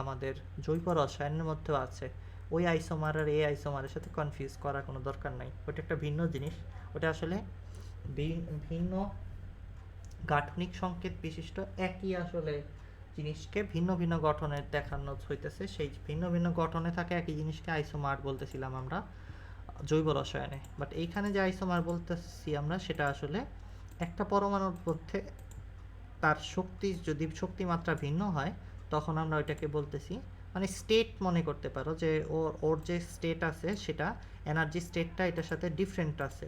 আমাদের জৈব রসায়নের মধ্যেও আছে, ওই আইসোমার আর এই আইসোমারের সাথে কনফিউজ করার কোনো দরকার নাই, ওটা একটা ভিন্ন জিনিস, ওটা আসলে ভিন্ন গাঠনিক সংকেত বিশিষ্ট একই আসলে জিনিসকে ভিন্ন ভিন্ন গঠনের দেখানো হইতেছে, সেই ভিন্ন ভিন্ন গঠনে থাকে একই জিনিসকে আইসোমার বলতেছিলাম আমরা জৈব রসায়নে। বাট এইখানে যে আইসোমার বলতেছি আমরা, সেটা আসলে একটা পরমাণুর মধ্যে তার শক্তি যদি শক্তিমাত্রা ভিন্ন হয়, তখন আমরা ওইটাকে বলতেছি মানে স্টেট মনে করতে পারো, যে ওর যে স্টেট আছে সেটা এনার্জি স্টেটটা এটার সাথে ডিফারেন্ট আছে।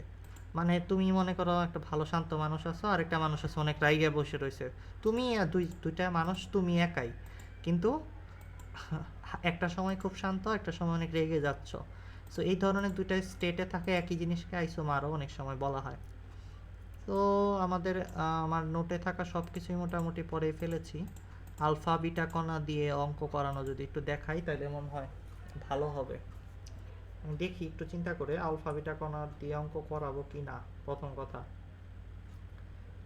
মানে তুমি মনে করো একটা ভালো শান্ত মানুষ আছো, আর একটা মানুষ আছে অনেক রাইগে বসে রয়েছে, তুমি দুইটা মানুষ তুমি একাই, কিন্তু একটা সময় খুব শান্ত, একটা সময় অনেক রেগে যাচ্ছ। সো এই ধরনের দুইটা স্টেটে থাকে একই জিনিসকে আইসোমারও অনেক সময় বলা হয়। তো আমাদের আমার নোটে থাকা সব কিছুই মোটামুটি পড়ে ফেলেছি। আলফা বিটা কণা দিয়ে অঙ্ক করানো যদি একটু দেখাই তাহলে মনে হয় ভালো হবে। আমি দেখি একটু চিন্তা করে আলফা বিটা কণা দিয়ে অঙ্ক করাবো কি না প্রথম কথা,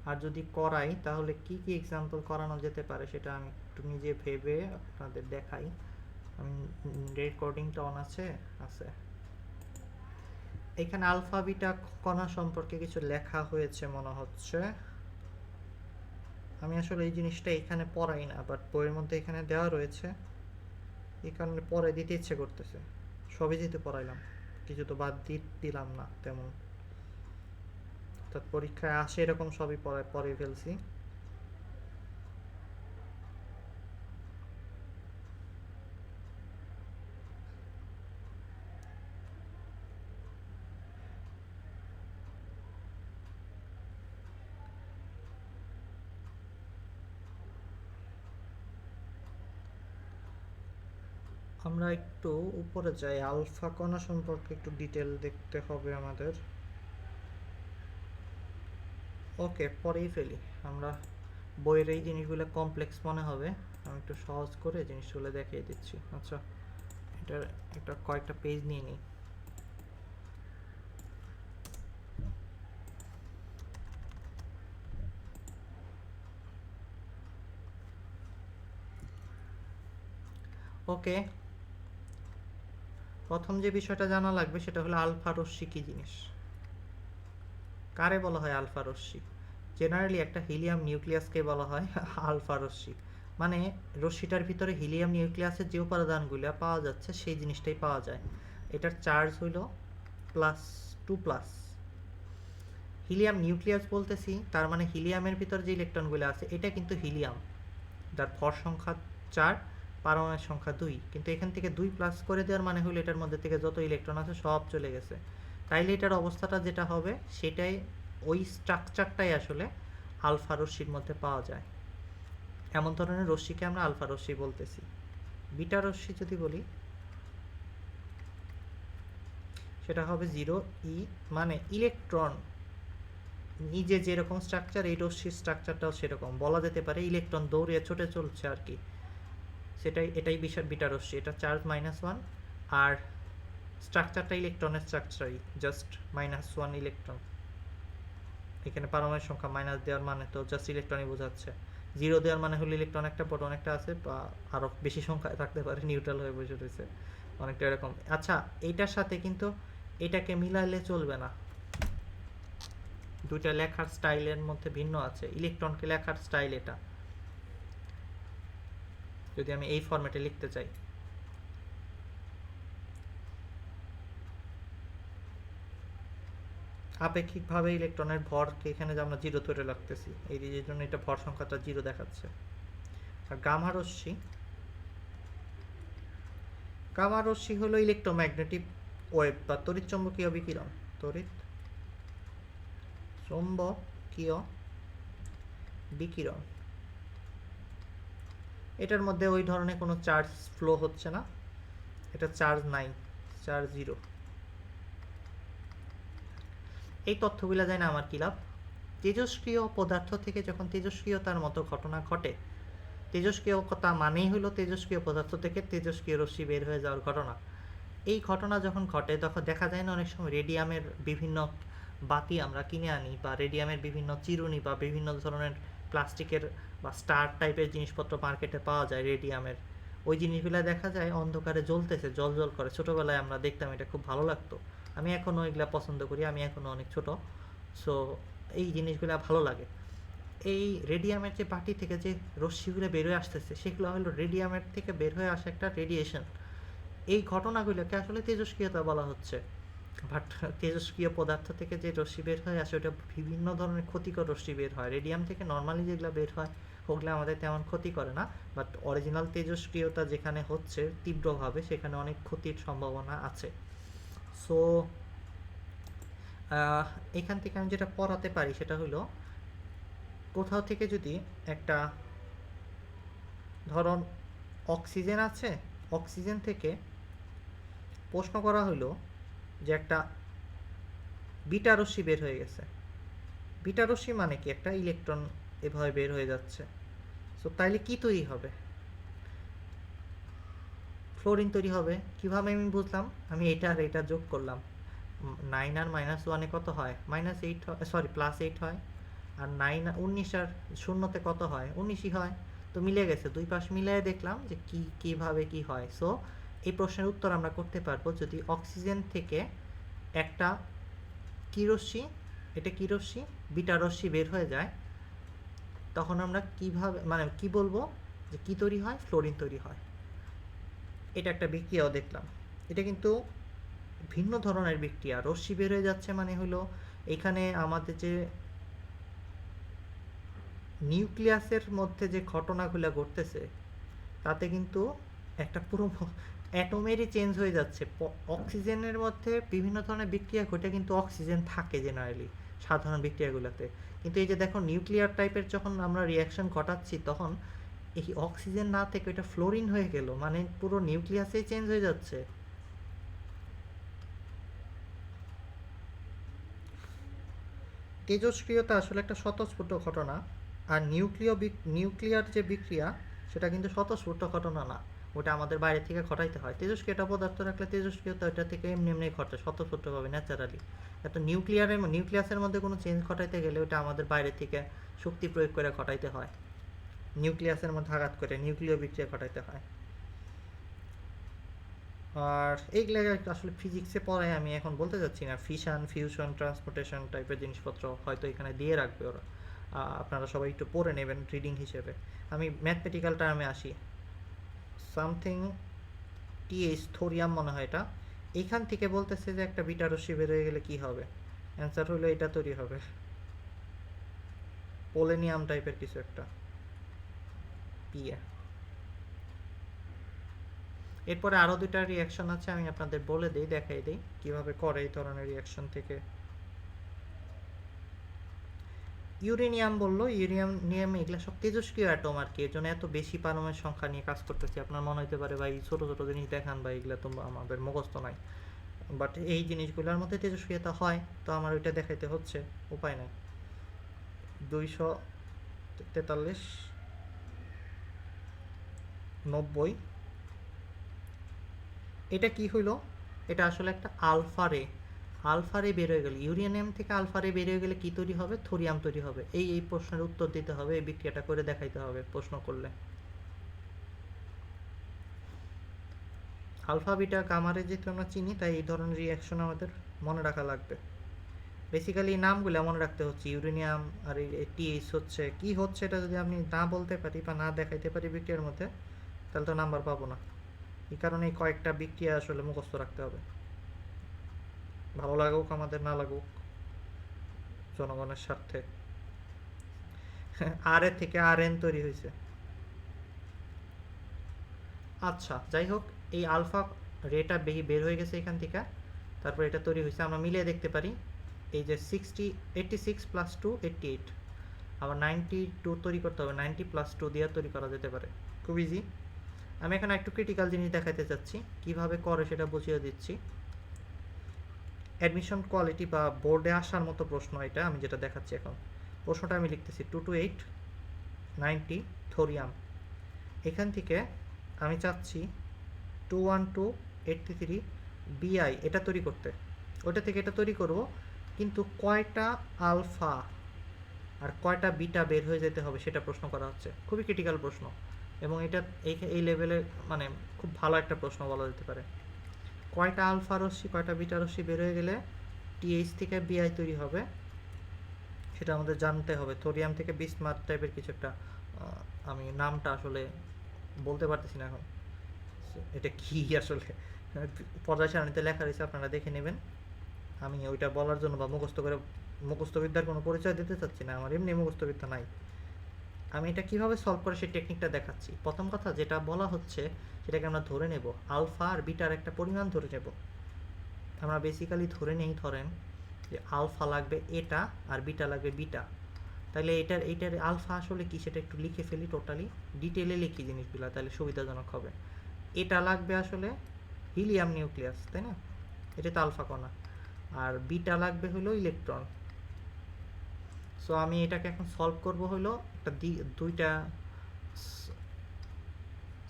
আর যদি করাই তাহলে কি কি এক্সাম্পল করানো যেতে পারে সেটা আমি একটু নিজে ভেবে আপনাদের দেখাই। আমি রেকর্ডিংটা অন আছে? আছে। এখানে আলফা বিটা কণা সম্পর্কে কিছু লেখা হয়েছে মনে হচ্ছে। আমি আসলে এই জিনিসটা এখানে পড়াই না, বাট বইয়ের মধ্যে এখানে দেওয়া রয়েছে, এই কারণে পরে দিতে ইচ্ছে করতেছে। সবই যেহেতু পড়াইলাম, কিছু তো বাদ দিলাম না তেমন, অর্থাৎ পরীক্ষায় আসে এরকম সবই পড়ে ফেলছি। আমরা একটু উপরে যাই, আলফা কণা সম্পর্কে একটু ডিটেল দেখতে হবে আমাদের। ওকে, পরেই ফেলি আমরা, বইয়ের এই জিনিসগুলো কমপ্লেক্স মনে হবে, আমি একটু সহজ করে জিনিসগুলো দেখিয়ে দিচ্ছি। আচ্ছা, এটার একটা কয়েকটা পেজ নিয়ে নিই। ওকে, প্রথম যে বিষয়টা জানা লাগবে সেটা হলো আলফা রশ্মি কি জিনিস, কারে বলা হয় আলফা রশ্মি। জেনারেলি একটা হিলিয়াম নিউক্লিয়াসকে বলা হয় আলফা রশ্মি, মানে রশ্মিটার ভিতরে হিলিয়াম নিউক্লিয়াসের যে উপাদানগুলো পাওয়া যাচ্ছে সেই জিনিসটাই পাওয়া যায়। এটার চার্জ হইল +2+। হিলিয়াম নিউক্লিয়াস বলতেছি, তার মানে হিলিয়ামের ভিতরে যে ইলেকট্রনগুলো আছে এটা কিন্তু হিলিয়াম, যার ভর সংখ্যা 4, পারমাণবিক সংখ্যা 2, কিন্তু এখান থেকে 2+ করে দেওয়ার মানে হলো এটার মধ্যে থেকে যত ইলেকট্রন আছে সব চলে গেছে। তাইলে এটার অবস্থাটা যেটা হবে সেটাই, ওই স্ট্রাকচারটাই আসলে আলফা রশ্মির মধ্যে পাওয়া যায়। এমন ধরনের রশ্মিকে আমরা আলফা রশ্মি বলতেছি। বিটা রশ্মি যদি বলি সেটা হবে 0e, মানে ইলেকট্রন নিজে যেরকম স্ট্রাকচার, এই রশ্মির স্ট্রাকচারটাও সেরকম বলা যেতে পারে, ইলেকট্রন দৌড়ে ছোটে চলছে আর কি, এটাই বিটা রশ্মি। এটা চার্জ -1, আর স্ট্রাকচারটা ইলেকট্রনের স্ট্রাকচারই, জাস্ট -1 ইলেকট্রন। এখানে পারমাণবিক সংখ্যা মাইনাস দেওয়ার মানে তো জাস্ট ইলেকট্রনই বোঝাচ্ছে, 0 দেওয়ার মানে হলো ইলেকট্রন একটা, প্রোটন একটা আছে, বা আরও বেশি সংখ্যায় থাকতে পারে, নিউট্রাল হয়ে বসে রয়েছে, অনেকটা এরকম। আচ্ছা, এইটার সাথে কিন্তু এটাকে মিলাইলে চলবে না, দুইটা লেখার স্টাইলের মধ্যে ভিন্ন আছে। ইলেকট্রনকে লেখার স্টাইল এটা, যদি আমি এই ফরম্যাটে লিখতে চাই, আপেক্ষিকভাবে ইলেকট্রনের ভরকে এখানে যে আমরা 0 ধরে রাখতেছি, এই জন্য এটা ভর সংখ্যাটা 0 দেখাচ্ছে। আর গামা রশ্মি হলো ইলেকট্রোম্যাগনেটিক ওয়েভ বা তড়িৎ চৌম্বকীয় বিকিরণ, তড়িৎ চৌম্বকীয় বিকিরণ। এটার মধ্যে ওই ধরনের কোনো চার্জ ফ্লো হচ্ছে না, এটা চার্জ নাই, চার্জ 0। এই তথ্যগুলো যায় না আমার কি লাভ? তেজস্ক্রিয় পদার্থ থেকে যখন তেজস্ক্রিয়তার মতো ঘটনা ঘটে, তেজস্ক্রিয়তা মানেই হলো তেজস্ক্রিয় পদার্থ থেকে তেজস্ক্রিয় রশ্মি বের হয়ে যাওয়ার ঘটনা। এই ঘটনা যখন ঘটে তখন দেখা যায় না অনেক সময় রেডিয়ামের বিভিন্ন বাতি আমরা কিনে আনি, বা রেডিয়ামের বিভিন্ন চিরুনি বা বিভিন্ন ধরনের প্লাস্টিকের বা স্টার টাইপের জিনিসপত্র মার্কেটে পাওয়া যায় রেডিয়ামের, ওই জিনিসগুলো দেখা যায় অন্ধকারে জ্বলতেছে, জল করে। ছোটোবেলায় আমরা দেখতাম, এটা খুব ভালো লাগতো, আমি এখনও এগুলা পছন্দ করি, আমি এখনও অনেক ছোট, সো এই জিনিসগুলো ভালো লাগে। এই রেডিয়ামের যে বাটি থেকে যে রশ্মিগুলো বের হয়ে আসতেছে সেগুলো হলো রেডিয়ামের থেকে বের হয়ে আসা একটা রেডিয়েশন। এই ঘটনাগুলোকে আসলে তেজস্ক্রিয়তা বলা হচ্ছে। বাট তেজস্ক্রিয় পদার্থ থেকে যে রশ্মি বের হয়ে আসে ওটা বিভিন্ন ধরনের ক্ষতিকর রশ্মি বের হয়। রেডিয়াম থেকে নর্মালি যেগুলো বের হয় ওগুলো আমাদের তেমন ক্ষতি করে না, বাট অরিজিনাল তেজস্ক্রিয়তা যেখানে হচ্ছে তীব্রভাবে সেখানে অনেক ক্ষতির সম্ভাবনা আছে। সো এখান থেকে আমি যেটা পড়াতে পারি সেটা হলো, কোথাও থেকে যদি একটা ধরুন অক্সিজেন আছে, অক্সিজেন থেকে প্রশ্ন করা হলো যে একটা বিটা রশ্মি বের হয়ে গেছে। বিটা রশ্মি মানে কি, একটা ইলেকট্রন এভাবে বের হয়ে যাচ্ছে। সো তাইলে কি তৈরি হবে? ফ্লোরিন তৈরি হবে। কিভাবে আমি বুঝলাম? আমি এটা আর এটা যোগ করলাম। 9 আর -1 কত হয়? -8 হয়, সরি +8 হয়। আর 9 19 আর শূন্যতে কত হয়? 19ই হয়। তো মিলে গেছে, দুই পাশ মিলিয়ে দেখলাম যে কিভাবে কি হয়। সো এই প্রশ্নের উত্তর আমরা করতে পারবো যদি অক্সিজেন থেকে একটা কি রশ্মি, এটা কি রশ্মি, বিটা রশ্মি বের হয়ে যায়, তখন আমরা কিভাবে মানে কি বলবো যে কি তৈরি হয়? ফ্লোরিন তৈরি হয়। এটা একটা বিক্রিয়াও দেখলাম। এটা কিন্তু ভিন্ন ধরনের বিক্রিয়া। রশ্মি বের হয়ে যাচ্ছে মানে হলো এখানে আমাদের যে নিউক্লিয়াসের মধ্যে যে ঘটনাগুলো ঘটতেছে তাতে কিন্তু একটা পুরো অ্যাটমেরই চেঞ্জ হয়ে যাচ্ছে। অক্সিজেনের মধ্যে বিভিন্ন ধরনের বিক্রিয়া ঘটে কিন্তু অক্সিজেন থাকে জেনারেলি সাধারণ বিক্রিয়াগুলোতে, কিন্তু এই যে দেখো নিউক্লিয়ার টাইপের যখন আমরা রিয়াকশন ঘটাচ্ছি তখন এই অক্সিজেন না থেকে এটা ফ্লোরিন হয়ে গেল, মানে পুরো নিউক্লিয়াসেই চেঞ্জ হয়ে যাচ্ছে। তেজস্ক্রিয়তা আসলে একটা স্বতঃস্ফূর্ত ঘটনা, আর নিউক্লিয়ার যে বিক্রিয়া সেটা কিন্তু স্বতঃস্ফূর্ত ঘটনা না, ওটা আমাদের বাইরে থেকে ঘটাইতে হয়। তেজস্ক্রিয়তা পদার্থ রাখলে তেজস্ক্রিয়তা ওটা থেকে এমনি এমনি ঘটে স্বতঃস্ফূর্তভাবে, ন্যাচারালি। এত নিউক্লিয়াসের মধ্যে কোনো চেঞ্জ ঘটাইতে গেলে ওটা আমাদের বাইরে থেকে শক্তি প্রয়োগ করে ঘটাইতে হয়, নিউক্লিয়াসের মধ্যে আঘাত করে নিউক্লিয় বিক্রিয়া ঘটাইতে হয়। আর এইগুলো আসলে ফিজিক্সে পড়ে, আমি এখন বলতে যাচ্ছি না। ফিশন, ফিউশন, ট্রান্সপোর্টেশন টাইপের জিনিসপত্র হয়তো এখানে দিয়ে রাখবে ওরা, আপনারা সবাই একটু পড়ে নেবেন রিডিং হিসেবে। আমি ম্যাথমেটিক্যাল টার্মে আসি। সামথিং টিএইচ, থোরিয়াম মনে হয় এটা। এইখান থেকে বলতেছে যে একটা বিটা রশ্মি বের হয়ে গেলে কি হবে? অ্যান্সার হলো এটা তৈরি হবে, পোলেনিয়াম টাইপের কিছু একটা, পিএ। এরপরে আরও দুইটা রিয়াকশন আছে, আমি আপনাদের বলে দিই, দেখাই দিই কীভাবে করে এই ধরনের রিয়াকশন থেকে। ইউরেনিয়াম বললো, ইউরেনিয়াম এগুলো সব তেজস্ক্রিয় অ্যাটম আর কি, এর জন্য এত বেশি পারমাণবিক সংখ্যা নিয়ে কাজ করতেছি। আপনার মনে হতে পারে ভাই ছোটো ছোটো জিনিস দেখান বা এগুলো তো আমাদের মুখস্থ নাই, বাট এই জিনিসগুলোর মধ্যে তেজস্ক্রিয়তা হয়, তো আমার ওইটা দেখাইতে হচ্ছে, উপায় নাই। 243, 90, এটা কি হইলো? এটা আসলে একটা আলফা রে। আলফা রে বের হয়ে গেলে, ইউরেনিয়াম থেকে আলফা রে বের হয়ে গেলে কি তৈরি হবে? থোরিয়াম তৈরি হবে। এই প্রশ্নের উত্তর দিতে হবে, এই বিক্রিয়াটা করে দেখাইতে হবে প্রশ্ন করলে। আলফা বিটা গামারে যেহেতু আমরা চিনি, তাই এই ধরনের রিয়াকশন আমাদের মনে রাখা লাগবে। বেসিক্যালি এই নামগুলো মনে রাখতে হচ্ছে, ইউরেনিয়াম আর এই টিএইচ হচ্ছে কি হচ্ছে, এটা যদি আমি না বলতে পারি বা না দেখাইতে পারি বিক্রিয়ার মধ্যে, তাহলে তো নাম্বার পাবো না। এই কারণে কয়েকটা বিক্রিয়া আসলে মুখস্থ রাখতে হবে, ভালো লাগুক আমাদের, না লাগুক জনগণের স্বার্থে। আর এর থেকে আর এন তৈরি হয়েছে। আচ্ছা যাই হোক, এই আলফা রেটা বের হয়ে গেছে এখান থেকে, তারপর এটা তৈরি হয়েছে, আমরা মিলিয়ে দেখতে পারি। এই যে 86 + 2 88, আবার 92 তৈরি করতে হবে, 90 + 2 দিয়ে তৈরি করা যেতে পারে, খুব ইজি। আমি এখানে একটু ক্রিটিক্যাল জিনিস দেখাতে চাচ্ছি, কিভাবে করে সেটা বুঝিয়ে দিচ্ছি। অ্যাডমিশন কোয়ালিটি বা বোর্ডে আসার মতো প্রশ্ন এটা, আমি যেটা দেখাচ্ছি এখন। প্রশ্নটা আমি লিখতেছি 228, 90 থোরিয়াম। এখান থেকে আমি চাচ্ছি 212, 83 বিআই এটা তৈরি করতে, ওটা থেকে এটা তৈরি করব, কিন্তু কয়টা আলফা আর কয়টা বিটা বের হয়ে যেতে হবে সেটা প্রশ্ন করা হচ্ছে। খুবই ক্রিটিক্যাল প্রশ্ন, এবং এটা এই লেভেলে মানে খুব ভালো একটা প্রশ্ন বলা যেতে পারে। কয়টা আলফা রশ্মি কয়টা বিটা রশ্মি বের হয়ে গেলে টিএইচ থেকে বিআই তৈরি হবে, সেটা আমাদের জানতে হবে। থোরিয়াম থেকে বিসমাথ টাইপের কিছু একটা, আমি নামটা আসলে বলতে পারতেছি না এখন। এটা কি আসলে পর্যায় সারণীতে লেখা রয়েছে, আপনারা দেখে নেবেন। আমি ওইটা বলার জন্য বা মুখস্থবিদ্যার কোনো পরিচয় দিতে চাচ্ছি না, আমার এমনি মুখস্থবিদ্যা নাই। আমি এটা কিভাবে সলভ করে সেই টেকনিকটা দেখাচ্ছি। প্রথম কথা যেটা বলা হচ্ছে সেটাকে আমরা ধরে নেব, আলফা আর বিটার একটা পরিমাণ ধরে নেব। আমরা বেসিক্যালি ধরে নেই, ধরেন যে আলফা লাগবে এটা আর বিটা লাগবে বিটা। তাহলে এইটার আলফা আসলে কি সেটা একটু লিখে ফেলি, টোটালি ডিটেলে লিখি জিনিসগুলো, তাহলে সুবিধাজনক হবে। এটা লাগবে আসলে হিলিয়াম নিউক্লিয়াস, তাই না? এটা তো আলফা কণা। আর বিটা লাগবে হলো ইলেকট্রন। সো আমি এটাকে এখন সলভ করব হলো একটা দুইটা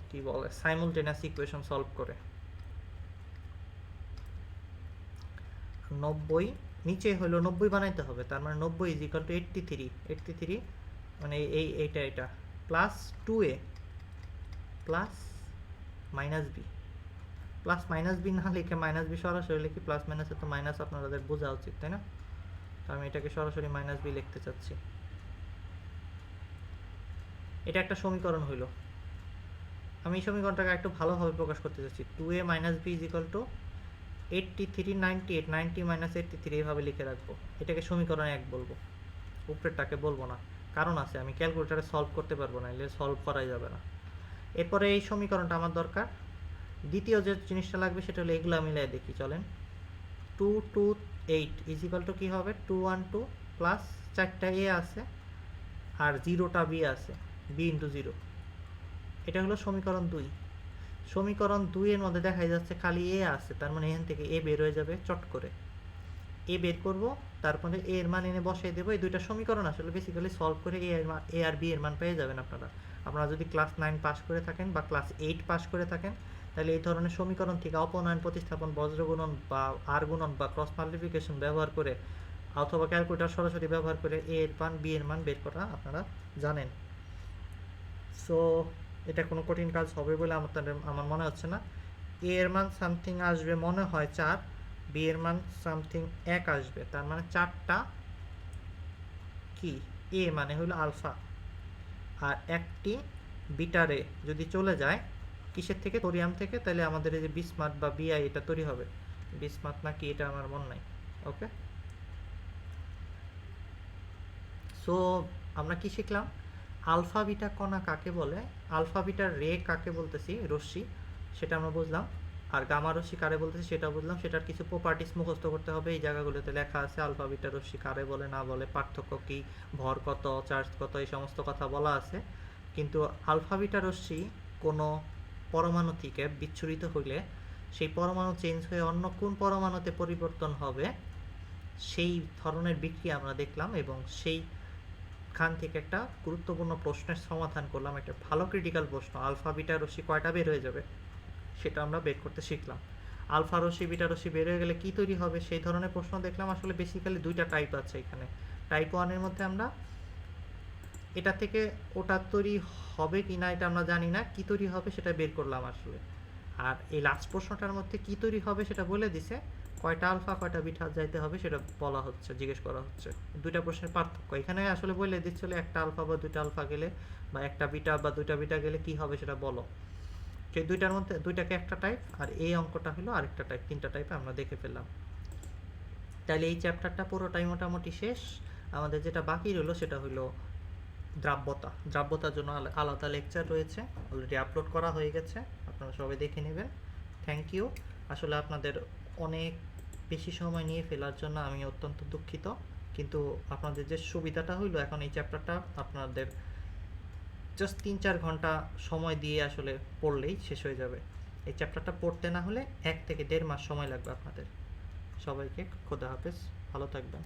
কি বলে সাইমুলটেনিয়াস ইকুয়েশন সলভ করে। 90 নিচে হলো 90 বানাইতে হবে, তার মানে 90 ইজ ইকাল টু 83 মানে এটা plus 2a plus minus B, plus minus B না লিখে মাইনাস বি সরাসরি লিখি, প্লাস মাইনাসে তো মাইনাস আপনাদের বোঝা উচিত, তাই না? তো আমি এটাকে সরাসরি মাইনাস বি লিখতে চাচ্ছি। এটা একটা সমীকরণ হইল। আমি এই সমীকরণটাকে একটু ভালোভাবে প্রকাশ করতে চাচ্ছি। 2a minus B is equal to 83 98 90 minus 83 এইভাবে লিখে রাখবো। এটাকে সমীকরণ 1 বলবো, উপরেরটাকে বলবো না। কারণ আছে, আমি ক্যালকুলেটারে সলভ করতে পারবো না, এলে সলভ করাই যাবে না। এরপরে এই সমীকরণটা আমার দরকার। দ্বিতীয় যে জিনিসটা লাগবে সেটা হলো এগুলো মিলাই দেখি, চলেন। 2 2 8 ইজ ইকাল টু কী হবে? 2 1 2 প্লাস 4টা এ আছে আর 0টা বি আছে, বি ইন্টু 0। এটা হলো সমীকরণ 2। সমীকরণ 2 এর মধ্যে দেখা যাচ্ছে খালি এ আছে, তার মানে এখান থেকে এ বের হয়ে যাবে চট করে। এ বের করব, তারপরে এ এর মান এনে বসাই দেবো। এই দুইটা সমীকরণ আসলে বেসিক্যালি সলভ করে এ আর বি এর মান পেয়ে যাবেন আপনারা। আপনারা যদি ক্লাস 9 পাস করে থাকেন বা ক্লাস 8 পাস করে থাকেন, তাহলে এই ধরনের সমীকরণ থেকে অপনয়ন প্রতিস্থাপন, বজ্রগুণন বা আর গুণন বা ক্রস মাল্টিপ্লিকেশন ব্যবহার করে অথবা ক্যালকুলেটর সরাসরি ব্যবহার করে এ এর মান বি এর মান বের করা আপনারা জানেন। সো এটা কোনো কঠিন কাজ হবে বলে আমার মনে হচ্ছে না। এ এর মান সামথিং আসবে মনে হয় 4, বি এর মান সামথিং 1 আসবে, তার মানে 4টা কি এ মানে হলো আলফা। আর একটি বিটারে যদি চলে যায় কিসের থেকে? থোরিয়াম থেকে, তাহলে আমাদের এই যে বিসমাথ বা বিআই এটা তৈরি হবে। বিসমাথ নাকি এটা আমার মনে নাই। ওকে, সো আমরা কি শিখলাম? আলফা বিটা কণা কাকে বলে, আলফা বিটার রে কাকে বলতেছি, রশ্মি, সেটা আমরা বুঝলাম। আর গামা রশ্মি কারে বলতেছি সেটা বুঝলাম। সেটার কিছু প্রপার্টিস মুখস্থ করতে হবে, এই জায়গাগুলোতে লেখা আছে। আলফা বিটা রশ্মি কারে বলে না বলে, পার্থক্য কী, ভর কত, চার্জ কত, এই সমস্ত কথা বলা আছে। কিন্তু আলফা বিটা রশ্মি কোনো পরমাণু থেকে বিচ্ছুরিত হইলে সেই পরমাণু চেঞ্জ হয়ে অন্য কোন পরমাণুতে পরিবর্তন হবে, সেই ধরনের বিক্রিয়া আমরা দেখলাম এবং সেই খান থেকে একটা গুরুত্বপূর্ণ প্রশ্নের সমাধান করলাম। একটা ভালো ক্রিটিক্যাল প্রশ্ন, আলফা বিটা রশ্মি কয়টা বের হয়ে যাবে সেটা আমরা বের করতে শিখলাম। আলফা রশ্মি বিটা রশ্মি বের হয়ে গেলে কী তৈরি হবে সেই ধরনের প্রশ্ন দেখলাম। আসলে বেসিক্যালি দুইটা টাইপ আছে এখানে। টাইপ 1-এর মধ্যে আমরা এটা থেকে ওটা তৈরি হবে কি না এটা আমরা জানি না, কী তৈরি হবে সেটা বের করলাম আসলে। আর এই লাস্ট প্রশ্নটার মধ্যে কী তৈরি হবে সেটা বলে দিছে, কয়টা আলফা কয়টা বিটা যাইতে হবে সেটা বলা হচ্ছে, জিজ্ঞেস করা হচ্ছে। দুইটা প্রশ্নের পার্থক্য এখানে আসলে বলে দিচ্ছিল, একটা আলফা বা দুইটা আলফা গেলে বা একটা বিটা বা দুইটা বিটা গেলে কি হবে সেটা বলো। সেই দুইটার মধ্যে দুইটাকে একটা টাইপ, আর এই অঙ্কটা হলো আরেকটা টাইপ। 3টা টাইপে আমরা দেখে ফেললাম। তাহলে এই চ্যাপ্টারটা পুরোটাই মোটামুটি শেষ। আমাদের যেটা বাকি রইলো সেটা হলো দ্রাব্যতার জন্য আলাদা লেকচার রয়েছে, অলরেডি আপলোড করা হয়ে গেছে, আপনারা সবাই দেখে নেবেন। Thank you. আসলে আপনাদের অনেক বেশি সময় নিয়ে ফেলার জন্য আমি অত্যন্ত দুঃখিত, কিন্তু আপনাদের যে সুবিধাটা হইলো এখন এই চ্যাপ্টারটা আপনাদের জাস্ট 3-4 ঘন্টা সময় দিয়ে আসলে পড়লেই শেষ হয়ে যাবে। এই চ্যাপ্টারটা পড়তে না হলে 1 থেকে 1.5 মাস সময় লাগবে আপনাদের। সবাইকে খোদা হাফেজ, ভালো থাকবেন।